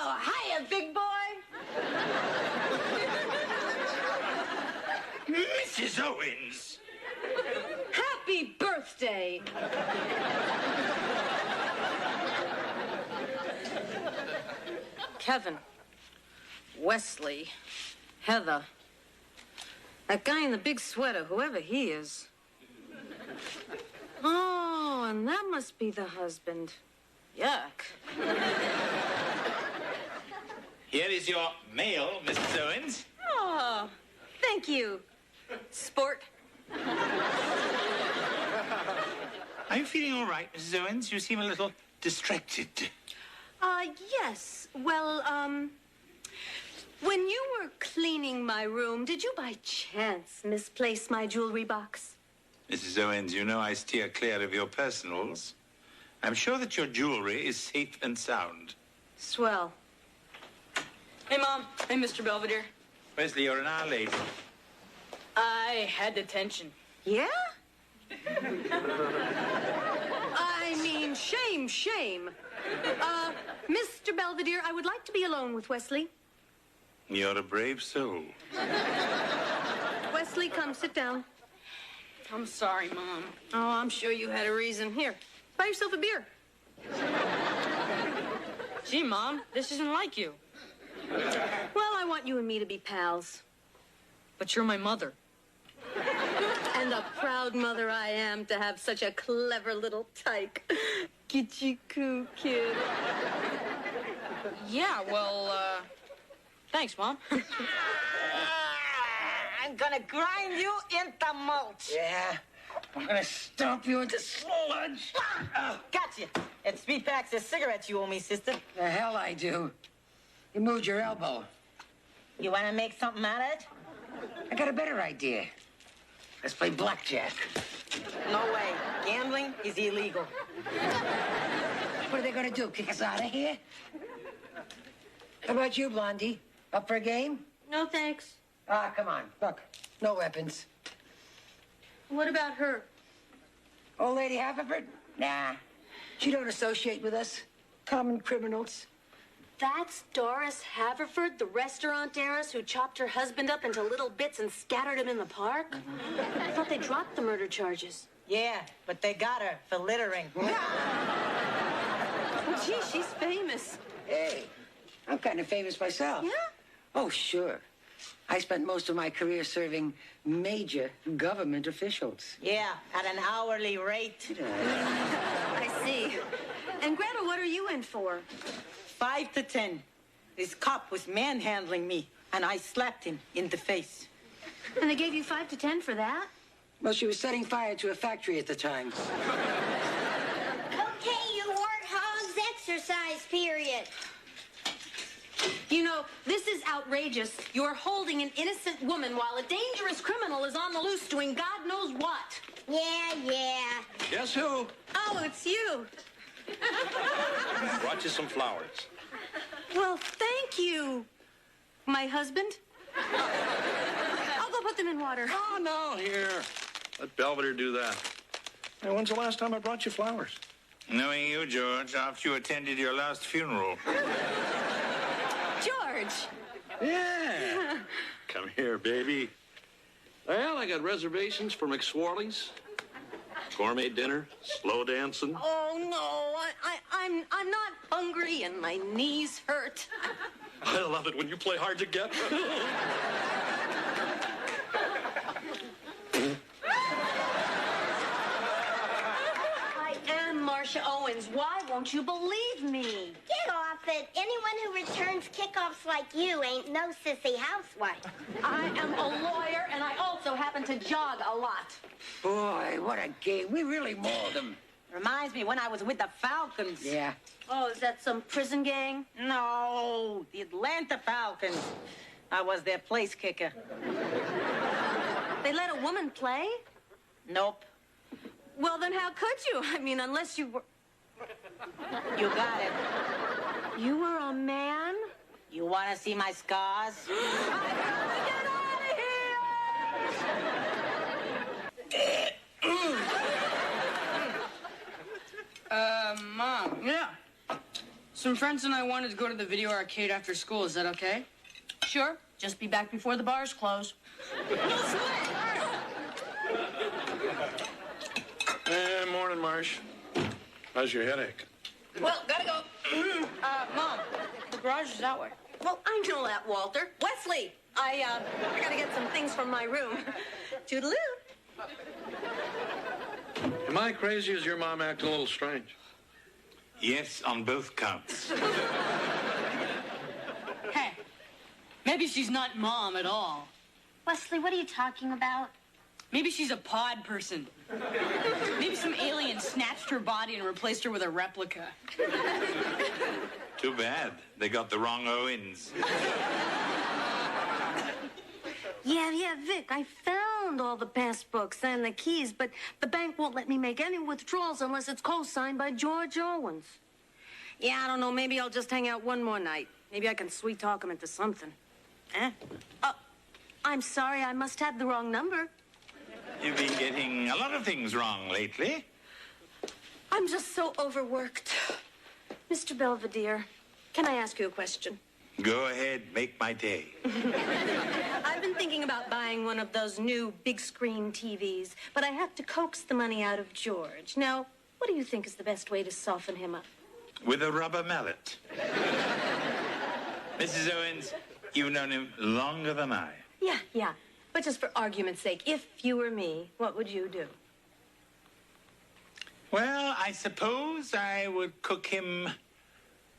Oh, hiya, big boy. Mrs. Owens! Happy birthday. Kevin, Wesley, Heather, that guy in the big sweater, whoever he is. Oh, and that must be the husband. Yuck. Here is your mail, Mrs. Owens. Oh, thank you, sport. Are you feeling all right, Mrs. Owens? You seem a little distracted. Yes. Well, when you were cleaning my room, did you by chance misplace my jewelry box? Mrs. Owens, you know I steer clear of your personals. I'm sure that your jewelry is safe and sound. Swell. Hey, Mom. Hey, Mr. Belvedere. Wesley, you're an hour late. I had detention. Yeah? I mean, shame. Mr. Belvedere, I would like to be alone with Wesley. You're a brave soul. Wesley, come sit down. I'm sorry, Mom. Oh, I'm sure you had a reason. Here, buy yourself a beer. Gee, Mom, this isn't like you. Well, I want you and me to be pals. But you're my mother. And a proud mother I am to have such a clever little tyke. Kitschy-coo kid. Yeah, well, thanks, Mom. I'm gonna grind you into mulch. Yeah? I'm gonna stomp you into sludge. Gotcha. It's 3 packs of cigarettes you owe me, sister. The hell I do. You moved your elbow. You wanna make something out of it? I got a better idea. Let's play blackjack. No way. Gambling is illegal. What are they gonna do, kick us out of here? How about you, Blondie? Up for a game? No, thanks. Ah, come on. Look, no weapons. What about her? Old Lady Haverford? Nah. She don't associate with us. Common criminals. That's Doris Haverford, the restaurant heiress who chopped her husband up into little bits and scattered him in the park? I thought they dropped the murder charges. Yeah, but they got her for littering. Oh, gee, she's famous. Hey, I'm kind of famous myself. Yeah? Oh, sure. I spent most of my career serving major government officials. Yeah, at an hourly rate. I see. And Greta, what are you in for? 5 to 10. This cop was manhandling me, and I slapped him in the face. And they gave you 5 to 10 for that? Well, she was setting fire to a factory at the time. Okay, you warthogs, exercise period. You know, this is outrageous. You're holding an innocent woman while a dangerous criminal is on the loose doing God knows what. Yeah. Guess who? Oh, it's you. Brought you some flowers. Well, thank you, my husband. I'll go put them in water. Oh, no, here. Let Belvedere do that. Hey, when's the last time I brought you flowers? Knowing you, George, after you attended your last funeral. George. Yeah. Come here, baby. Well, I got reservations for McSwarley's. Gourmet dinner, slow dancing. Oh, no, I'm not hungry and my knees hurt. I love it when you play hard to get. I am Marcia Owens. Why won't you believe me? Get off it. Anyone who returns kickoffs like you ain't no sissy housewife. I am a lawyer, and I also happen to jog a lot. Boy, what a game. We really mauled them. Reminds me when I was with the Falcons. Yeah. Oh, is that some prison gang? No, the Atlanta Falcons. I was their place kicker. They let a woman play? Nope. Well, then how could you? I mean, unless you were... You got it. You were a man? You want to see my scars? Mom. Yeah. Some friends and I wanted to go to the video arcade after school. Is that okay? Sure. Just be back before the bars close. Morning, Marsh. How's your headache? Well, gotta go. Mom, the garage is that way. Well, I know that, Walter. Wesley, I gotta get some things from my room. Toodaloo. Am I crazy or is your mom acting a little strange? Yes, on both counts. Hey, Maybe she's not Mom at all. Wesley, what are you talking about? Maybe she's a pod person. Maybe some alien snatched her body and replaced her with a replica. Too bad. They got the wrong Owens. Yeah, Vic, I found all the passbooks and the keys, but the bank won't let me make any withdrawals unless it's co-signed by George Owens. Yeah, I don't know, maybe I'll just hang out one more night. Maybe I can sweet-talk him into something. Eh? Oh, I'm sorry, I must have the wrong number. You've been getting a lot of things wrong lately. I'm just so overworked. Mr. Belvedere, can I ask you a question? Go ahead, make my day. I've been thinking about buying one of those new big-screen TVs, but I have to coax the money out of George. Now, what do you think is the best way to soften him up? With a rubber mallet. Mrs. Owens, you've known him longer than I. Yeah. But just for argument's sake, if you were me, what would you do? Well, I suppose I would cook him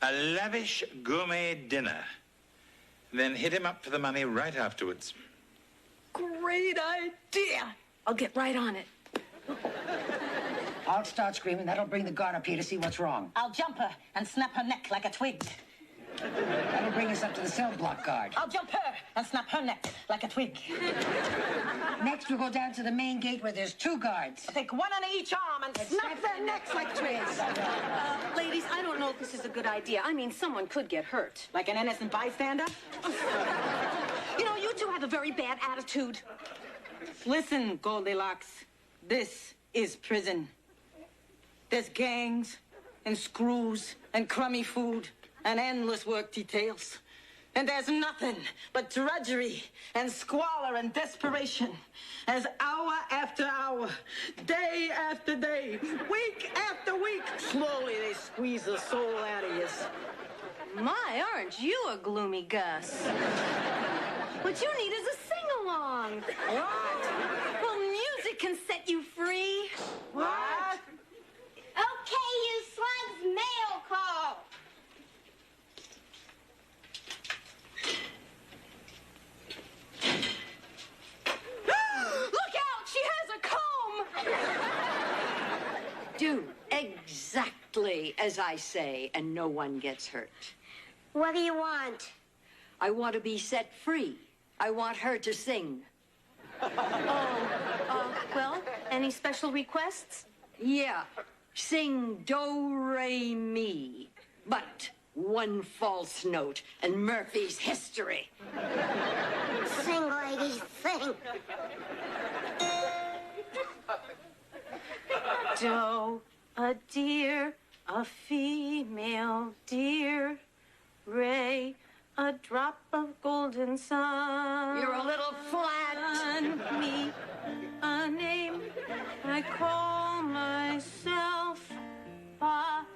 a lavish gourmet dinner, then hit him up for the money right afterwards. Great idea! I'll get right on it. I'll start screaming. That'll bring the guard up here to see what's wrong. I'll jump her and snap her neck like a twig. That'll bring us up to the cell block guard. I'll jump her and snap her neck like a twig. Next, we'll go down to the main gate where there's 2 guards. Take one on each arm and snap their necks like twigs. Ladies, I don't know if this is a good idea. I mean, someone could get hurt. Like an innocent bystander? You know, you two have a very bad attitude. Listen, Goldilocks. This is prison. There's gangs and screws and crummy food and endless work details. And there's nothing but drudgery and squalor and desperation as hour after hour, day after day, week after week, slowly they squeeze the soul out of you. My, aren't you a gloomy Gus? What you need is a sing-along. What? Well, music can set you free. What? Okay, you slugs, mail call. Look out! She has a comb! Do exactly as I say, and no one gets hurt. What do you want? I want to be set free. I want her to sing. Well, any special requests? Yeah. Sing do, re, mi. But one false note and Murphy's history. Sing, ladies, sing. Do, a deer, a female deer, Ray, a drop of golden sun. You're a little flat. Me, a name I call myself. A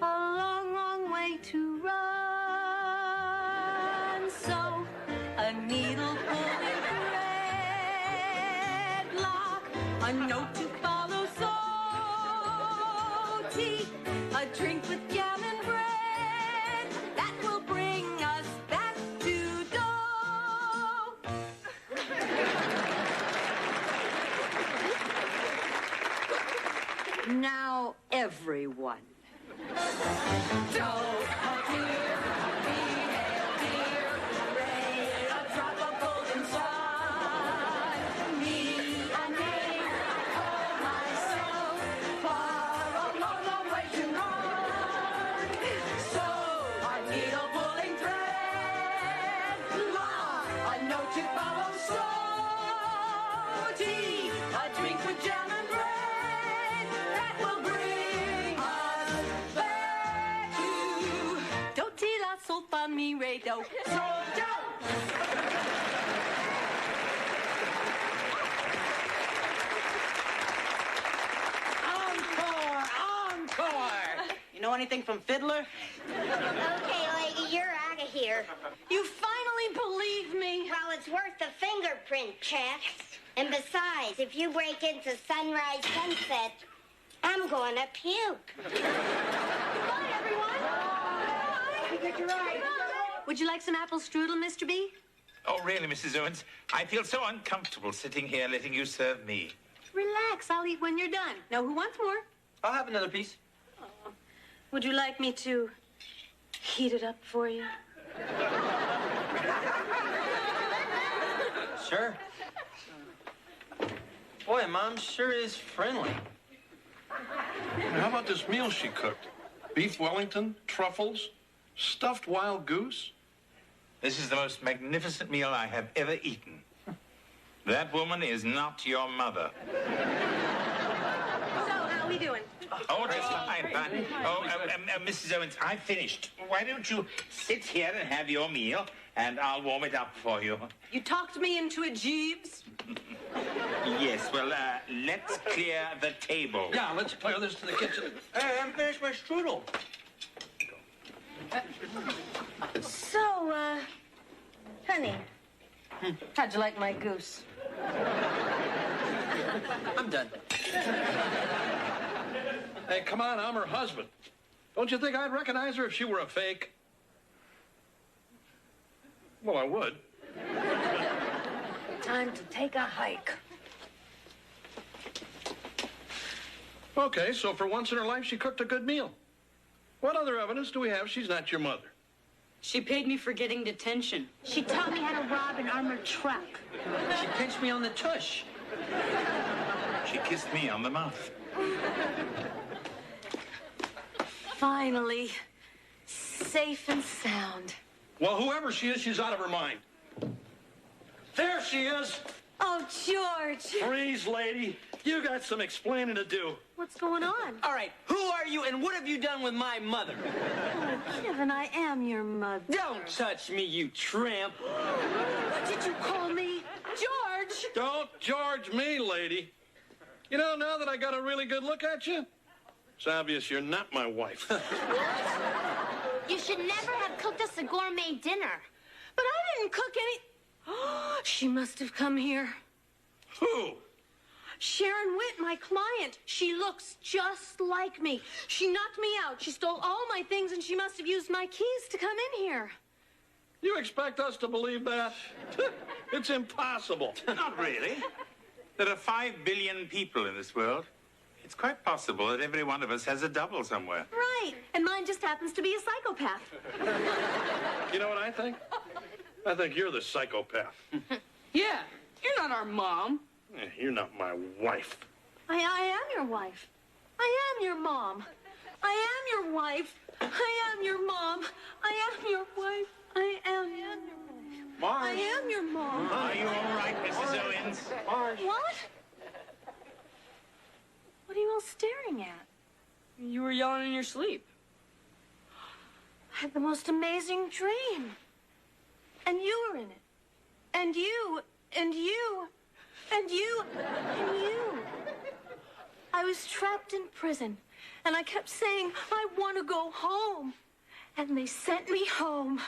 long, long way to run. So, a needle pulling thread lock, a note to follow, so tea, a drink with jam and bread that will bring us back to dough. Now, everyone. Me radio. Encore! You know anything from Fiddler? Okay, lady, you're out of here. You finally believe me. Well, it's worth the fingerprint check. And besides, if you break into Sunrise Sunset, I'm going to puke. Goodbye, everyone. Get your ride. Would you like some apple strudel, Mr. B? Oh, really, Mrs. Owens? I feel so uncomfortable sitting here letting you serve me. Relax, I'll eat when you're done. Now, who wants more? I'll have another piece. Would you like me to heat it up for you? Sure. Boy, Mom sure is friendly. How about this meal she cooked? Beef Wellington, truffles, stuffed wild goose? This is the most magnificent meal I have ever eaten. That woman is not your mother. So, how are we doing? Oh, just fine, fine. Oh, Mrs. Owens, I finished. Why don't you sit here and have your meal, and I'll warm it up for you. You talked me into it, Jeeves. Yes, well, let's clear the table. Yeah, let's clear this to the kitchen. Hey, I haven't finished my strudel. So, honey, how'd you like my goose? I'm done. Hey, come on, I'm her husband. Don't you think I'd recognize her if she were a fake? Well, I would. Time to take a hike. Okay, so for once in her life, she cooked a good meal. What other evidence do we have she's not your mother? She paid me for getting detention. She taught me how to rob an armored truck. She pinched me on the tush. She kissed me on the mouth. Finally, safe and sound. Well, whoever she is, she's out of her mind. There she is. Oh, George. Freeze, lady. You got some explaining to do. What's going on? All right, who are you and what have you done with my mother? Oh, Kevin, I am your mother. Don't touch me, you tramp. What did you call me? George! Don't George me, lady. You know, now that I got a really good look at you, it's obvious you're not my wife. You should never have cooked us a gourmet dinner. But I didn't cook any... She must have come here. Who? Sharon Witt, my client. She looks just like me. She knocked me out. She stole all my things, and she must have used my keys to come in here. You expect us to believe that? It's impossible. Not really. There are 5 billion people in this world. It's quite possible that every one of us has a double somewhere. Right. And mine just happens to be a psychopath. You know what I think? I think you're the psychopath. Yeah, you're not our mom. You're not my wife. I am your wife. I am your mom. I am your wife. I am your mom. I am your wife. I am your wife. Marge. I am your mom. Are you all right, Mrs. Owens? What? What are you all staring at? You were yelling in your sleep. I had the most amazing dream. And you were in it. And you, and you, and you, and you. I was trapped in prison, and I kept saying, I want to go home. And they sent me home.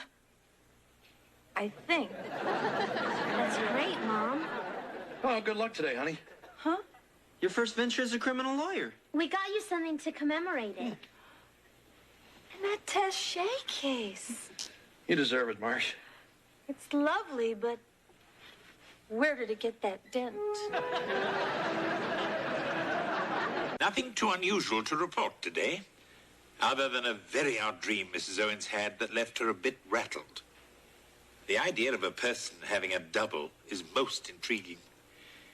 I think. That's great, Mom. Oh, good luck today, honey. Huh? Your first venture as a criminal lawyer. We got you something to commemorate it. And that Taché case. You deserve it, Marsh. It's lovely, but where did it get that dent? Nothing too unusual to report today, other than a very odd dream Mrs. Owens had that left her a bit rattled. The idea of a person having a double is most intriguing.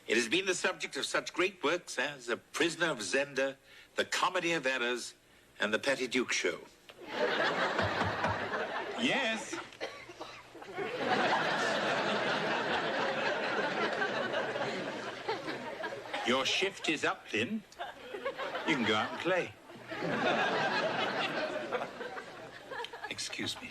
It has been the subject of such great works as A Prisoner of Zenda, The Comedy of Errors, and The Patty Duke Show. Yes. Your shift is up, Lynn. You can go out and play. Excuse me.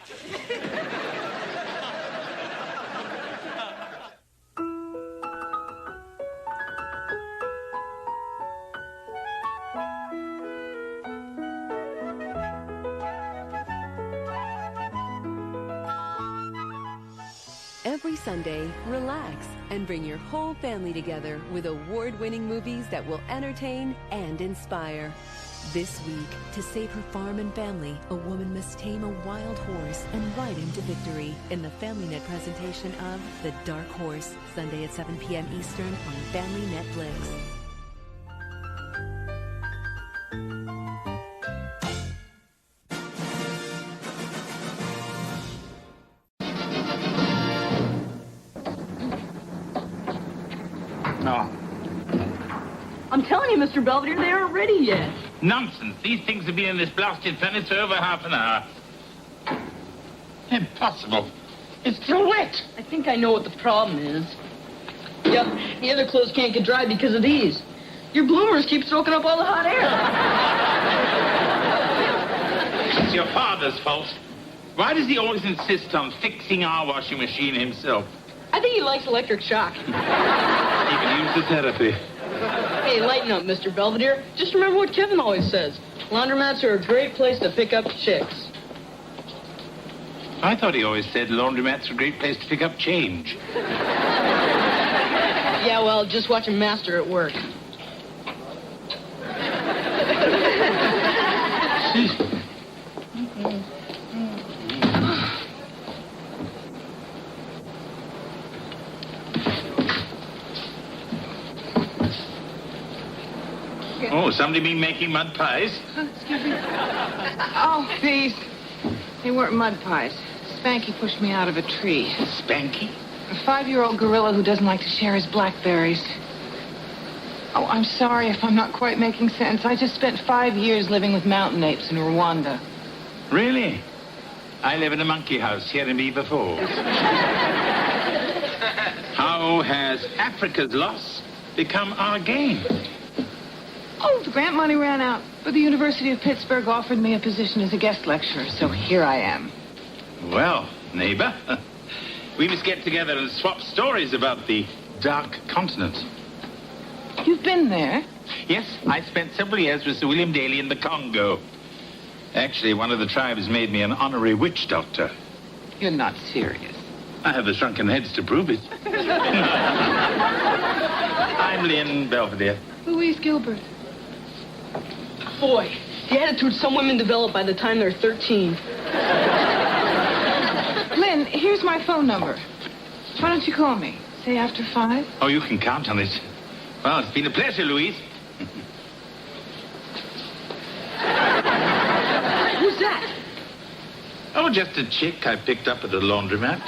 Every Sunday, relax and bring your whole family together with award-winning movies that will entertain and inspire. This week, to save her farm and family, a woman must tame a wild horse and ride him to victory in the FamilyNet presentation of The Dark Horse, Sunday at 7 p.m. Eastern on Family Netflix. No. I'm telling you, Mr. Belvedere, they aren't ready yet. Nonsense. These things have been in this blasted furnace for over half an hour. Impossible. It's too wet. I think I know what the problem is. Yep, the other clothes can't get dry because of these. Your bloomers keep soaking up all the hot air. It's your father's fault. Why does he always insist on fixing our washing machine himself? I think he likes electric shock. He can use the therapy. Hey, lighten up, Mr. Belvedere. Just remember what Kevin always says. Laundromats are a great place to pick up chicks. I thought he always said laundromats are a great place to pick up change. Yeah, well, just watch him master at work. Oh, somebody been making mud pies? Excuse me. Oh, please. They weren't mud pies. Spanky pushed me out of a tree. Spanky? A 5-year-old gorilla who doesn't like to share his blackberries. Oh, I'm sorry if I'm not quite making sense. I just spent 5 years living with mountain apes in Rwanda. Really? I live in a monkey house here in Beaver Falls. How has Africa's loss become our gain? Oh, the grant money ran out, but the University of Pittsburgh offered me a position as a guest lecturer, so here I am. Well, neighbor, we must get together and swap stories about the Dark Continent. You've been there? Yes, I spent several years with Sir William Daly in the Congo. Actually, one of the tribes made me an honorary witch doctor. You're not serious. I have the shrunken heads to prove it. I'm Lynn Belvedere. Louise Gilbert. Boy, the attitude some women develop by the time they're 13. Lynn, here's my phone number. Why don't you call me? Say after 5? Oh, you can count on it. Well, it's been a pleasure, Louise. Who's that? Oh, just a chick I picked up at the laundromat.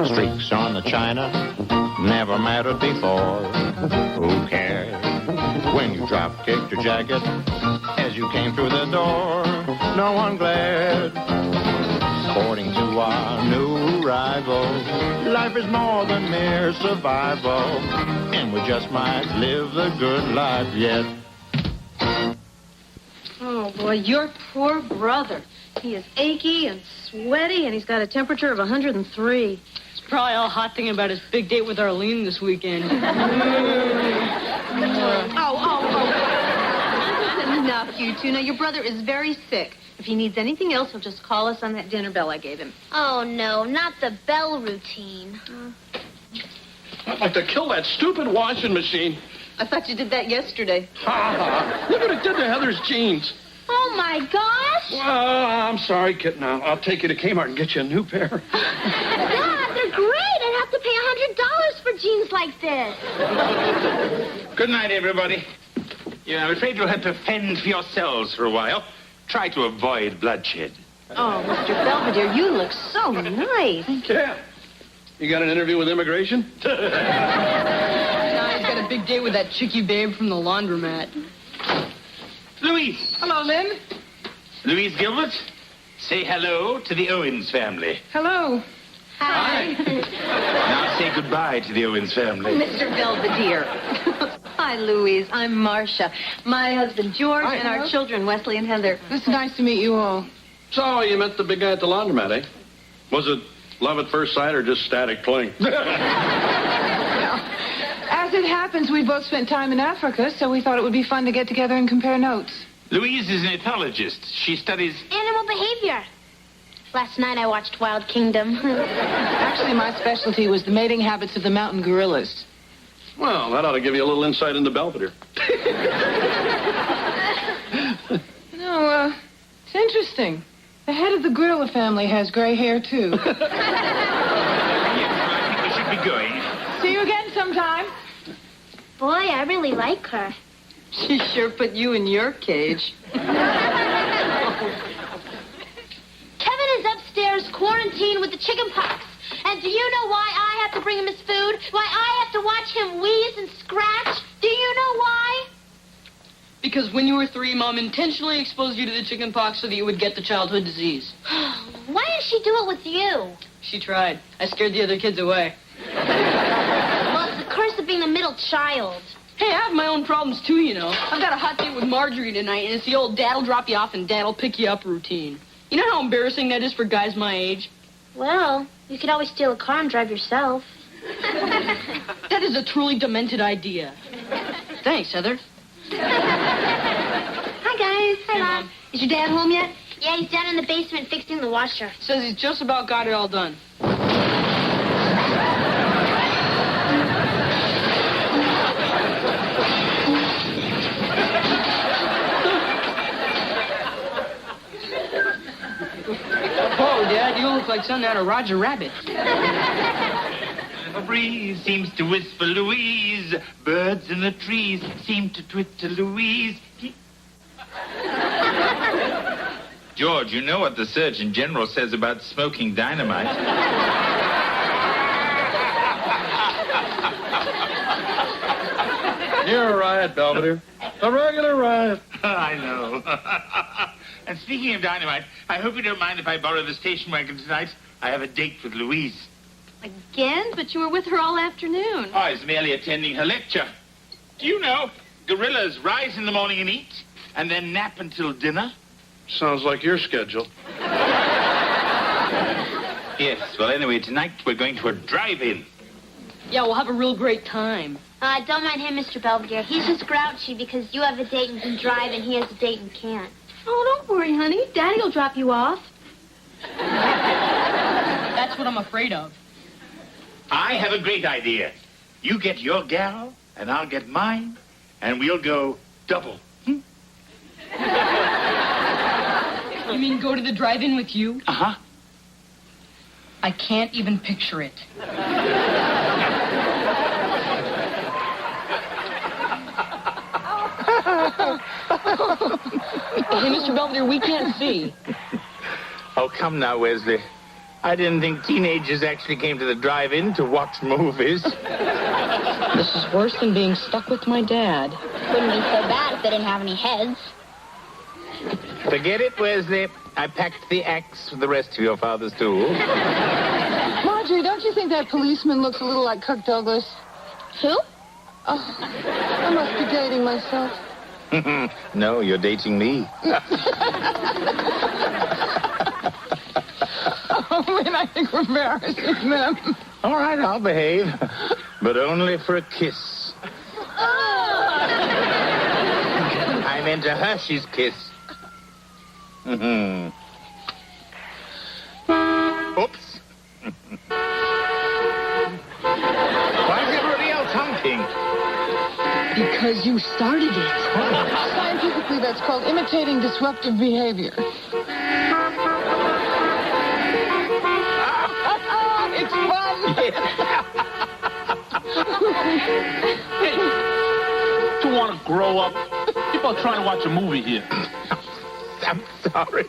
Streaks on the china never mattered before. Who cares when you drop kicked your jacket as you came through the door? No one glared. According to our new rival, life is more than mere survival, and we just might live the good life yet. Oh, boy, your poor brother. He is achy and sweaty, and he's got a temperature of 103. It's probably all hot thinking about his big date with Arlene this weekend. Enough, you two. Now, your brother is very sick. If he needs anything else, he'll just call us on that dinner bell I gave him. Oh, no, not the bell routine. I'd like to kill that stupid washing machine. I thought you did that yesterday. Look what it did to Heather's jeans. Oh, my gosh. Well, I'm sorry, kitten. I'll take you to Kmart and get you a new pair. Dad, they're great. I'd have to pay $100 for jeans like this. Good night, everybody. Yeah, I'm afraid you'll have to fend for yourselves for a while. Try to avoid bloodshed. Oh, Mr. Belvedere, you look so nice. Yeah. You got an interview with immigration? Now he's got a big date with that chickie babe from the laundromat. Louise. Hello, Lynn. Louise Gilbert, say hello to the Owens family. Hello. Hi. Now say goodbye to the Owens family. Mr. Belvedere. Hi, Louise. I'm Marcia. My husband, George, Hi, and hello. our children, Wesley and Heather. It's nice to meet you all. So, you met the big guy at the laundromat, eh? Was it love at first sight or just static cling? As it happens, we both spent time in Africa, so we thought it would be fun to get together and compare notes. Louise is an ethologist. She studies... Animal behavior. Last night I watched Wild Kingdom. Actually, my specialty was the mating habits of the mountain gorillas. Well, that ought to give you a little insight into Belvedere. It's interesting. The head of the gorilla family has gray hair, too. Yes, well, I think we should be going. See you again sometime. Boy, I really like her. She sure put you in your cage. Kevin is upstairs quarantined with the chicken pox. And do you know why I have to bring him his food? Why I have to watch him wheeze and scratch? Do you know why? Because when you were 3, Mom intentionally exposed you to the chicken pox so that you would get the childhood disease. Why didn't she do it with you? She tried. I scared the other kids away. Well, it's the curse of being the middle child. Hey, I have my own problems, too, you know. I've got a hot date with Marjorie tonight, and it's the old dad'll drop you off and dad'll pick you up routine. You know how embarrassing that is for guys my age? Well, you could always steal a car and drive yourself. That is a truly demented idea. Thanks, Heather. Hi, guys. Hi, Mom. Is your dad home yet? Yeah, he's down in the basement fixing the washer. Says he's just about got it all done. Whoa, Dad, you look like something out of Roger Rabbit. A breeze seems to whisper Louise. Birds in the trees seem to twitter Louise. George, you know what the Surgeon General says about smoking dynamite. You're a riot, Belvedere. A regular riot. I know. And speaking of dynamite, I hope you don't mind if I borrow the station wagon tonight. I have a date with Louise. Again? But you were with her all afternoon. I was merely attending her lecture. Do you know, gorillas rise in the morning and eat, and then nap until dinner? Sounds like your schedule. Yes, well, anyway, tonight we're going to a drive-in. Yeah, we'll have a real great time. Don't mind him, Mr. Belvedere. He's just grouchy because you have a date and can drive and he has a date and can't. Oh, don't worry, honey. Daddy will drop you off. That's what I'm afraid of. I have a great idea. You get your gal, and I'll get mine, and we'll go double. You mean go to the drive-in with you? Uh-huh. I can't even picture it. Hey, Mr. Belvedere, we can't see. Oh, come now, Wesley. I didn't think teenagers actually came to the drive-in to watch movies. This is worse than being stuck with my dad. Wouldn't be so bad if they didn't have any heads. Forget it, Wesley. I packed the axe with the rest of your father's tools. Marjorie, don't you think that policeman looks a little like Kirk Douglas? Who? Oh, I must be dating myself. No, you're dating me. Oh, man, I think we're embarrassing them. All right, I'll behave. But only for a kiss. I meant a Hershey's kiss. Oops. Why is everybody else hunting? Because you started it. Scientifically, that's called imitating disruptive behavior. It's fun. Hey, you want to grow up? People are trying to watch a movie here. I'm sorry.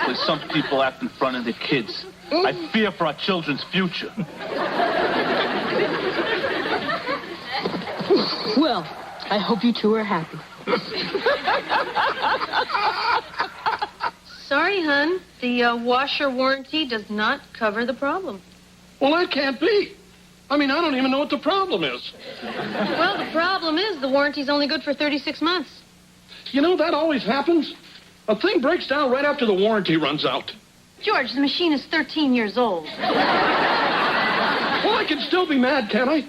When some people act in front of their kids. I fear for our children's future. Well, I hope you two are happy. Sorry, hon. The washer warranty does not cover the problem. Well, that can't be. I mean, I don't even know what the problem is. Well, the problem is the warranty's only good for 36 months. You know, that always happens. A thing breaks down right after the warranty runs out. George, the machine is 13 years old. Well, I can still be mad, can't I?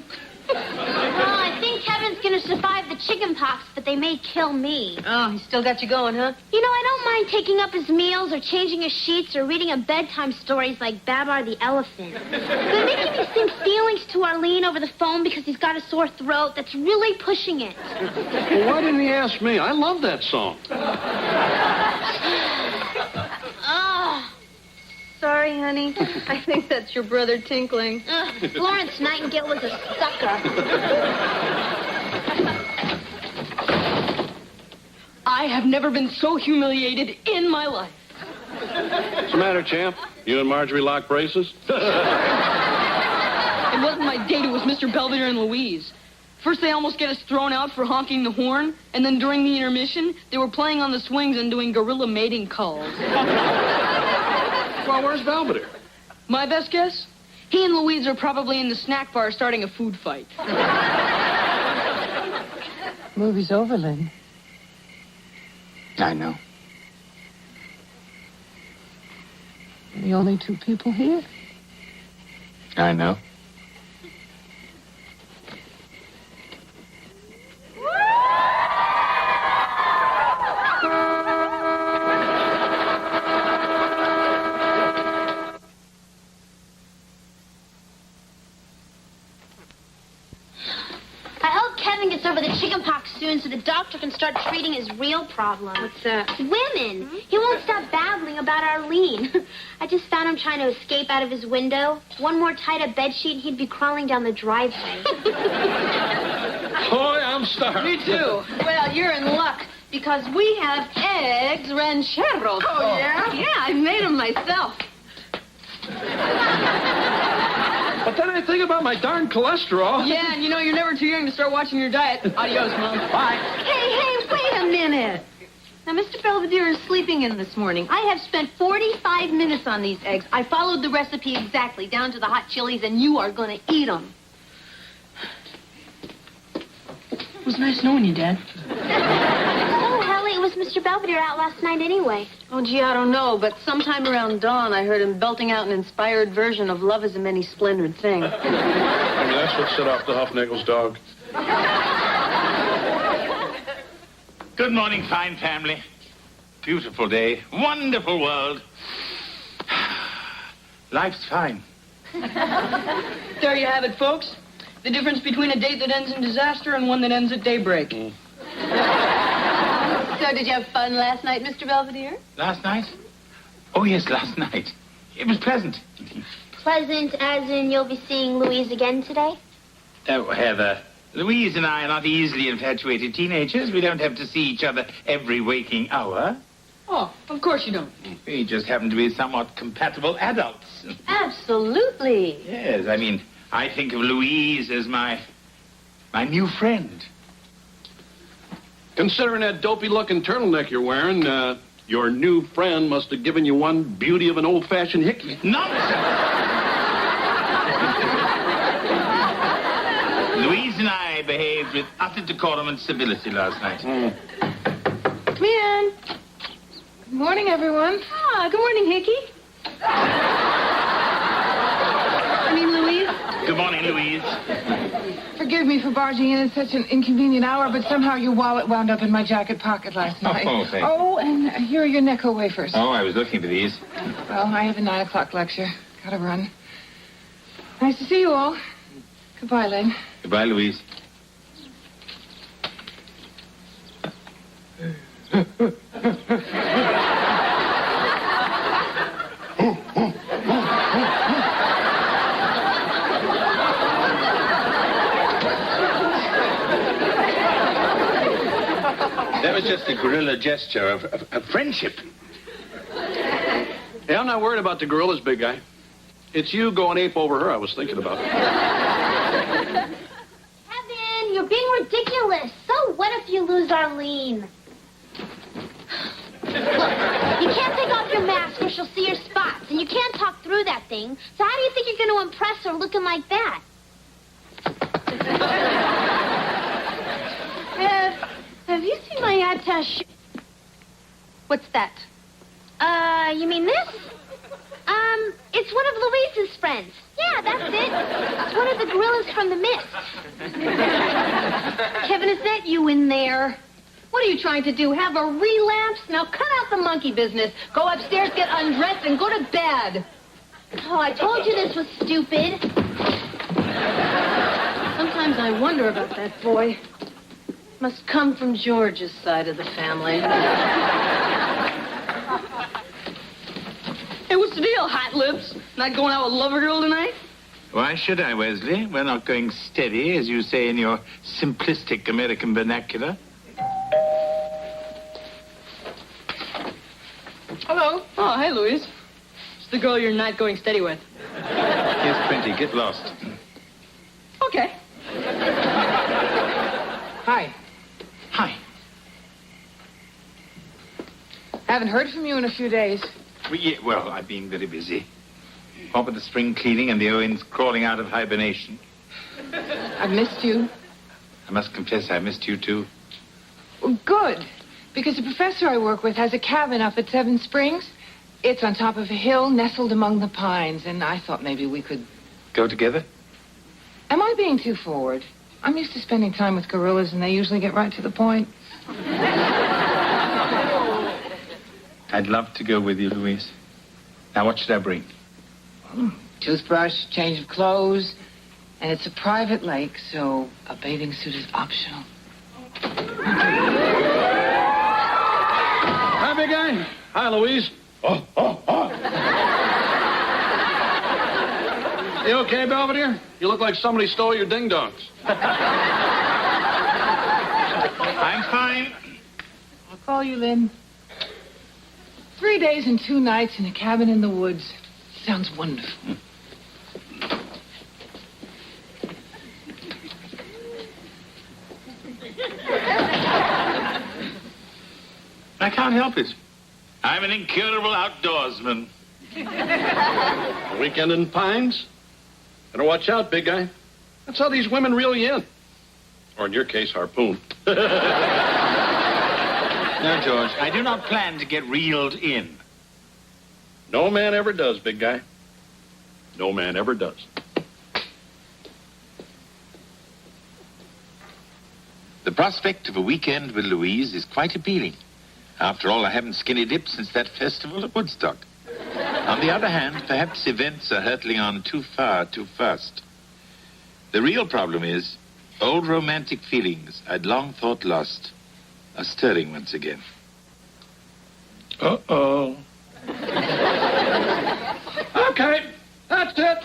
Well, I think Kevin's gonna survive the chicken pox, but they may kill me. Oh, he still got you going, huh? You know, I don't mind taking up his meals or changing his sheets or reading him bedtime stories like Babar the elephant. But making me sing feelings to Arlene over the phone because he's got a sore throat, that's really pushing it. Well, why didn't he ask me? I love that song. Oh. Sorry, honey. I think that's your brother tinkling. Florence Nightingale was a sucker. I have never been so humiliated in my life. What's the matter, champ? You and Marjorie lock braces? It wasn't my date, it was Mr. Belvedere and Louise. First, they almost get us thrown out for honking the horn, and then during the intermission, they were playing on the swings and doing gorilla mating calls. Well, where's Belvedere? My best guess? He and Louise are probably in the snack bar starting a food fight. Movie's over, Lynn. I know. The only two people here. I know. I hope Kevin gets over the chicken pox soon so the doctor can start treating his real problem. What's that? Women. He won't stop babbling about Arlene. I just found him trying to escape out of his window. One more tight-up bedsheet and he'd be crawling down the driveway. Boy, I'm starved. Me too. Well, you're in luck because we have eggs rancheros. Oh, yeah? Yeah, I made them myself. But then I think about my darn cholesterol. Yeah, and you know, you're never too young to start watching your diet. Adios, Mom. Bye. Hey, wait a minute. Now, Mr. Belvedere is sleeping in this morning. I have spent 45 minutes on these eggs. I followed the recipe exactly, down to the hot chilies, and you are going to eat them. It was nice knowing you, Dad. Oh, Helly, it was Mr. Belvedere out last night anyway. Oh, gee, I don't know, but sometime around dawn, I heard him belting out an inspired version of Love is a Many Splendored Thing. Maybe that's what set off the Huffnickel's dog. Good morning, fine family. Beautiful day. Wonderful world. Life's fine. There you have it, folks. The difference between a date that ends in disaster and one that ends at daybreak. So, did you have fun last night, Mr. Belvedere? Last night? Oh, yes, last night. It was pleasant. Pleasant as in you'll be seeing Louise again today? Oh, Heather, Louise and I are not easily infatuated teenagers. We don't have to see each other every waking hour. Oh, of course you don't. We just happen to be somewhat compatible adults. Absolutely. Yes, I mean, I think of Louise as my new friend. Considering that dopey-looking turtleneck you're wearing, your new friend must have given you one beauty of an old-fashioned hickey. Nonsense! Louise and I behaved with utter decorum and civility last night. Come in. Good morning, everyone. Ah, good morning, Hickey. Louise. Good morning, Louise. Forgive me for barging in at such an inconvenient hour, but somehow your wallet wound up in my jacket pocket last night. Oh, thanks. Oh, and here are your Necco wafers. Oh, I was looking for these. Well, I have a 9 o'clock lecture. Gotta run. Nice to see you all. Goodbye, Len. Goodbye, Louise. That was just a guerrilla gesture of friendship. Hey, I'm not worried about the gorillas, big guy. It's you going ape over her I was thinking about. Kevin, you're being ridiculous. So what if you lose Arlene? Look, you can't take off your mask or she'll see your spots, and you can't talk through that thing. So how do you think you're going to impress her looking like that? Have you seen my attaché? What's that? You mean this? It's one of Louise's friends. Yeah, that's it. It's one of the gorillas from the mist. Kevin, is that you in there? What are you trying to do? Have a relapse? Now cut out the monkey business. Go upstairs, get undressed, and go to bed. Oh, I told you this was stupid. Sometimes I wonder about that boy. Must come from George's side of the family. Hey, what's the deal, Hot Lips? Not going out with Lover Girl tonight? Why should I, Wesley? We're not going steady, as you say in your simplistic American vernacular. Hello. Oh, hey, Louise. It's the girl you're not going steady with. Here's plenty. Get lost. Okay. Hi. Hi. Haven't heard from you in a few days. Well, I've been very busy. What with the spring cleaning and the Owens crawling out of hibernation. I've missed you. I must confess I missed you, too. Well, good. Because the professor I work with has a cabin up at Seven Springs. It's on top of a hill nestled among the pines, and I thought maybe we could... Go together? Am I being too forward? I'm used to spending time with gorillas, and they usually get right to the point. I'd love to go with you, Louise. Now, what should I bring? Toothbrush, change of clothes, and it's a private lake, so a bathing suit is optional. Hi, big guy. Hi, Louise. Oh. You okay, Belvedere? You look like somebody stole your ding-dongs. I'm fine. I'll call you, Lynn. 3 days and 2 nights in a cabin in the woods. Sounds wonderful. I can't help it. I'm an incurable outdoorsman. A weekend in Pines? Better watch out, big guy. That's how these women reel you in. Or in your case, harpoon. No, George, I do not plan to get reeled in. No man ever does, big guy. No man ever does. The prospect of a weekend with Louise is quite appealing. After all, I haven't skinny dipped since that festival at Woodstock. On the other hand, perhaps events are hurtling on too far, too fast. The real problem is, old romantic feelings I'd long thought lost are stirring once again. Uh-oh. Okay, that's it.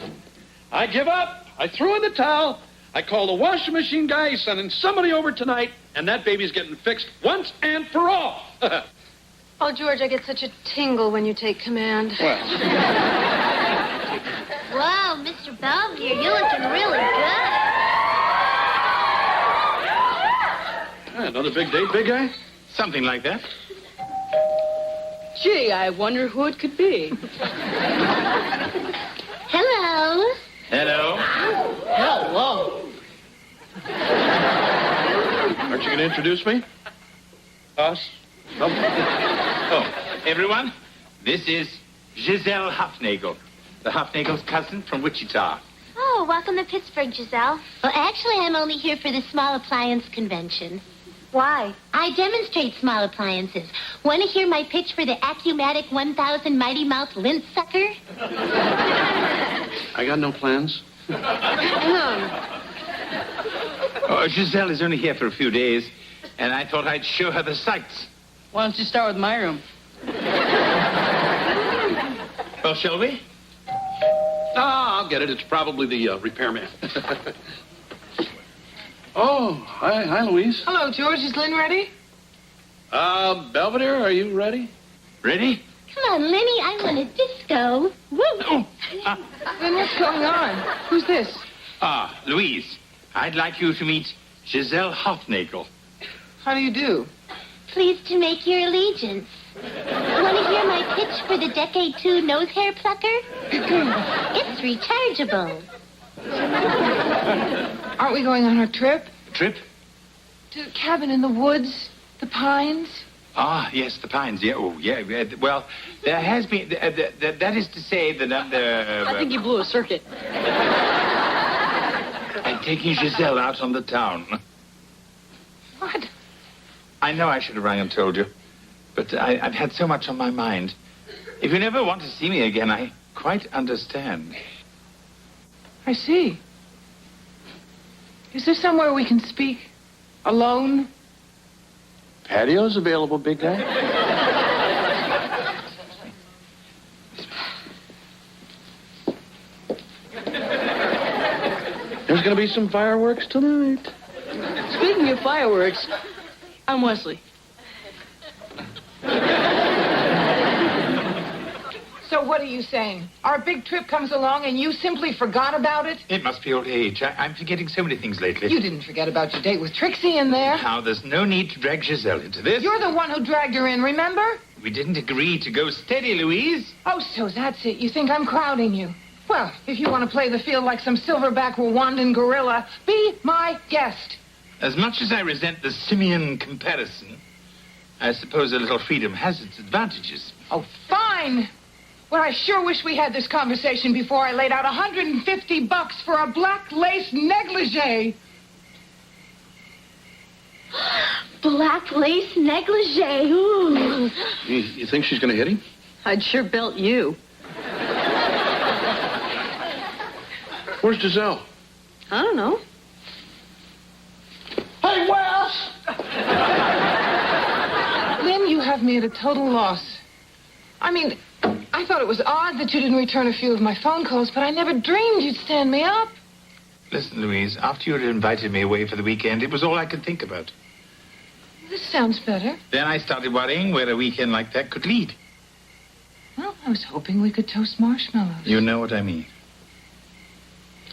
I give up. I threw in the towel. I call the washing machine guy. He's sending somebody over tonight, and that baby's getting fixed once and for all. Oh, George, I get such a tingle when you take command. Wow, Mr. Belvedere, you're looking really good. Another big date, big guy? Something like that. Gee, I wonder who it could be. Hello. Hello. Hello. Aren't you going to introduce me? Us? Nope. Oh, everyone, this is Giselle Hufnagel, the Hufnagel's cousin from Wichita. Oh, welcome to Pittsburgh, Giselle. Well, actually, I'm only here for the small appliance convention. Why? I demonstrate small appliances. Want to hear my pitch for the Acumatic 1000 Mighty Mouth lint sucker? I got no plans. Oh, Giselle is only here for a few days, and I thought I'd show her the sights. Why don't you start with my room? Well, shall we? I'll get it. It's probably the repairman. Oh, hi, Louise. Hello, George. Is Lynn ready? Belvedere, are you ready? Ready? Come on, Lenny, I want a disco. Woo! Lynn, what's going on? Who's this? Louise, I'd like you to meet Giselle Hufnagel. How do you do? Pleased to make your allegiance. Want to hear my pitch for the Decade 2 nose hair plucker? It's rechargeable. Aren't we going on our trip? Trip? To a cabin in the woods, the pines. Ah, yes, the Pines. Yeah, oh, yeah. Well, there has been... that is to say that... I think you blew a circuit. I'm taking Giselle out on the town. What? I know I should have rang and told you, but I've had so much on my mind. If you never want to see me again, I quite understand. I see. Is there somewhere we can speak? Alone? Patio's available, big guy. There's going to be some fireworks tonight. Speaking of fireworks, I'm Wesley. So what are you saying? Our big trip comes along and you simply forgot about it? It must be old age. I'm forgetting so many things lately. You didn't forget about your date with Trixie in there. Now, there's no need to drag Giselle into this. You're the one who dragged her in, remember? We didn't agree to go steady, Louise. Oh, so that's it. You think I'm crowding you. Well, if you want to play the field like some silverback Rwandan gorilla, be my guest. As much as I resent the simian comparison, I suppose a little freedom has its advantages. Oh, fine. Well, I sure wish we had this conversation before I laid out $150 for a black lace negligee. Black lace negligee. Ooh. You think she's going to hit him? I'd sure belt you. Where's Giselle? I don't know. Hey, Wes! Lynn, you have me at a total loss. I mean, I thought it was odd that you didn't return a few of my phone calls, but I never dreamed you'd stand me up. Listen, Louise, after you had invited me away for the weekend, it was all I could think about. This sounds better. Then I started worrying where a weekend like that could lead. Well, I was hoping we could toast marshmallows. You know what I mean.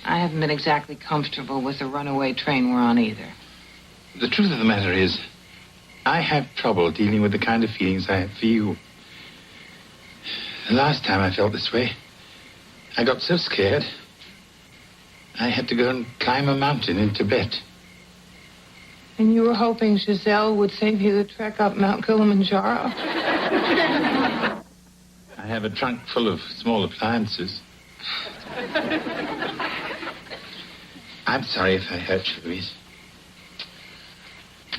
I haven't been exactly comfortable with the runaway train we're on either. The truth of the matter is, I have trouble dealing with the kind of feelings I have for you. The last time I felt this way, I got so scared, I had to go and climb a mountain in Tibet. And you were hoping Giselle would save you the trek up Mount Kilimanjaro? I have a trunk full of small appliances. I'm sorry if I hurt you, Louise.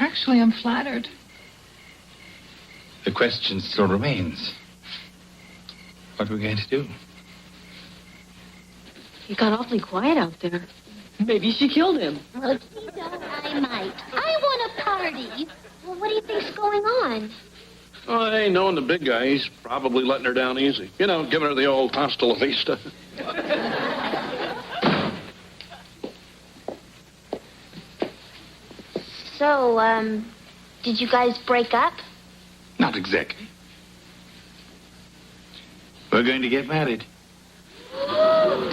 Actually, I'm flattered. The question still remains. What are we going to do? You got awfully quiet out there. Maybe she killed him. Well, gee, I might. I want a party. Well, what do you think's going on? Oh, hey, knowing the big guy, he's probably letting her down easy. You know, giving her the old hasta la vista. So, did you guys break up? Not exactly. We're going to get married. Does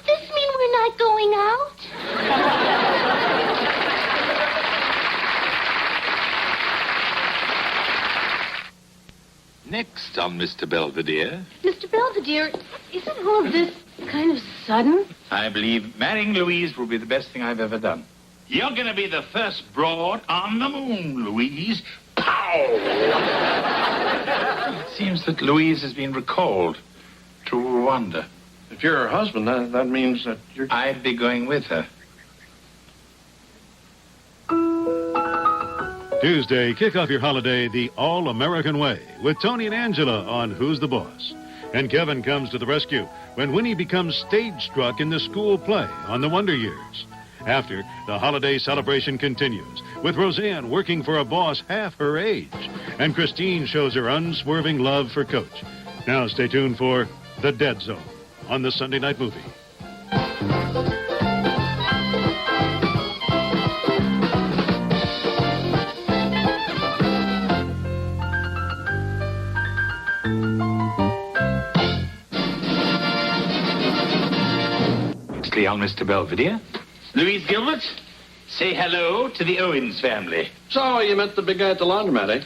this mean we're not going out? Next on Mr. Belvedere. Mr. Belvedere, isn't all of this kind of sudden? I believe marrying Louise will be the best thing I've ever done. You're going to be the first broad on the moon, Louise. Pow! It seems that Louise has been recalled to Rwanda. If you're her husband, that means that you're... I'd be going with her. Tuesday, kick off your holiday the all-American way with Tony and Angela on Who's the Boss. And Kevin comes to the rescue when Winnie becomes stage-struck in the school play on the Wonder Years. After, the holiday celebration continues, with Roseanne working for a boss half her age, and Christine shows her unswerving love for Coach. Now stay tuned for The Dead Zone on the Sunday Night Movie. It's Leon, Mr. Belvedere. Louise Gilbert, say hello to the Owens family. So, you met the big guy at the laundromat, eh?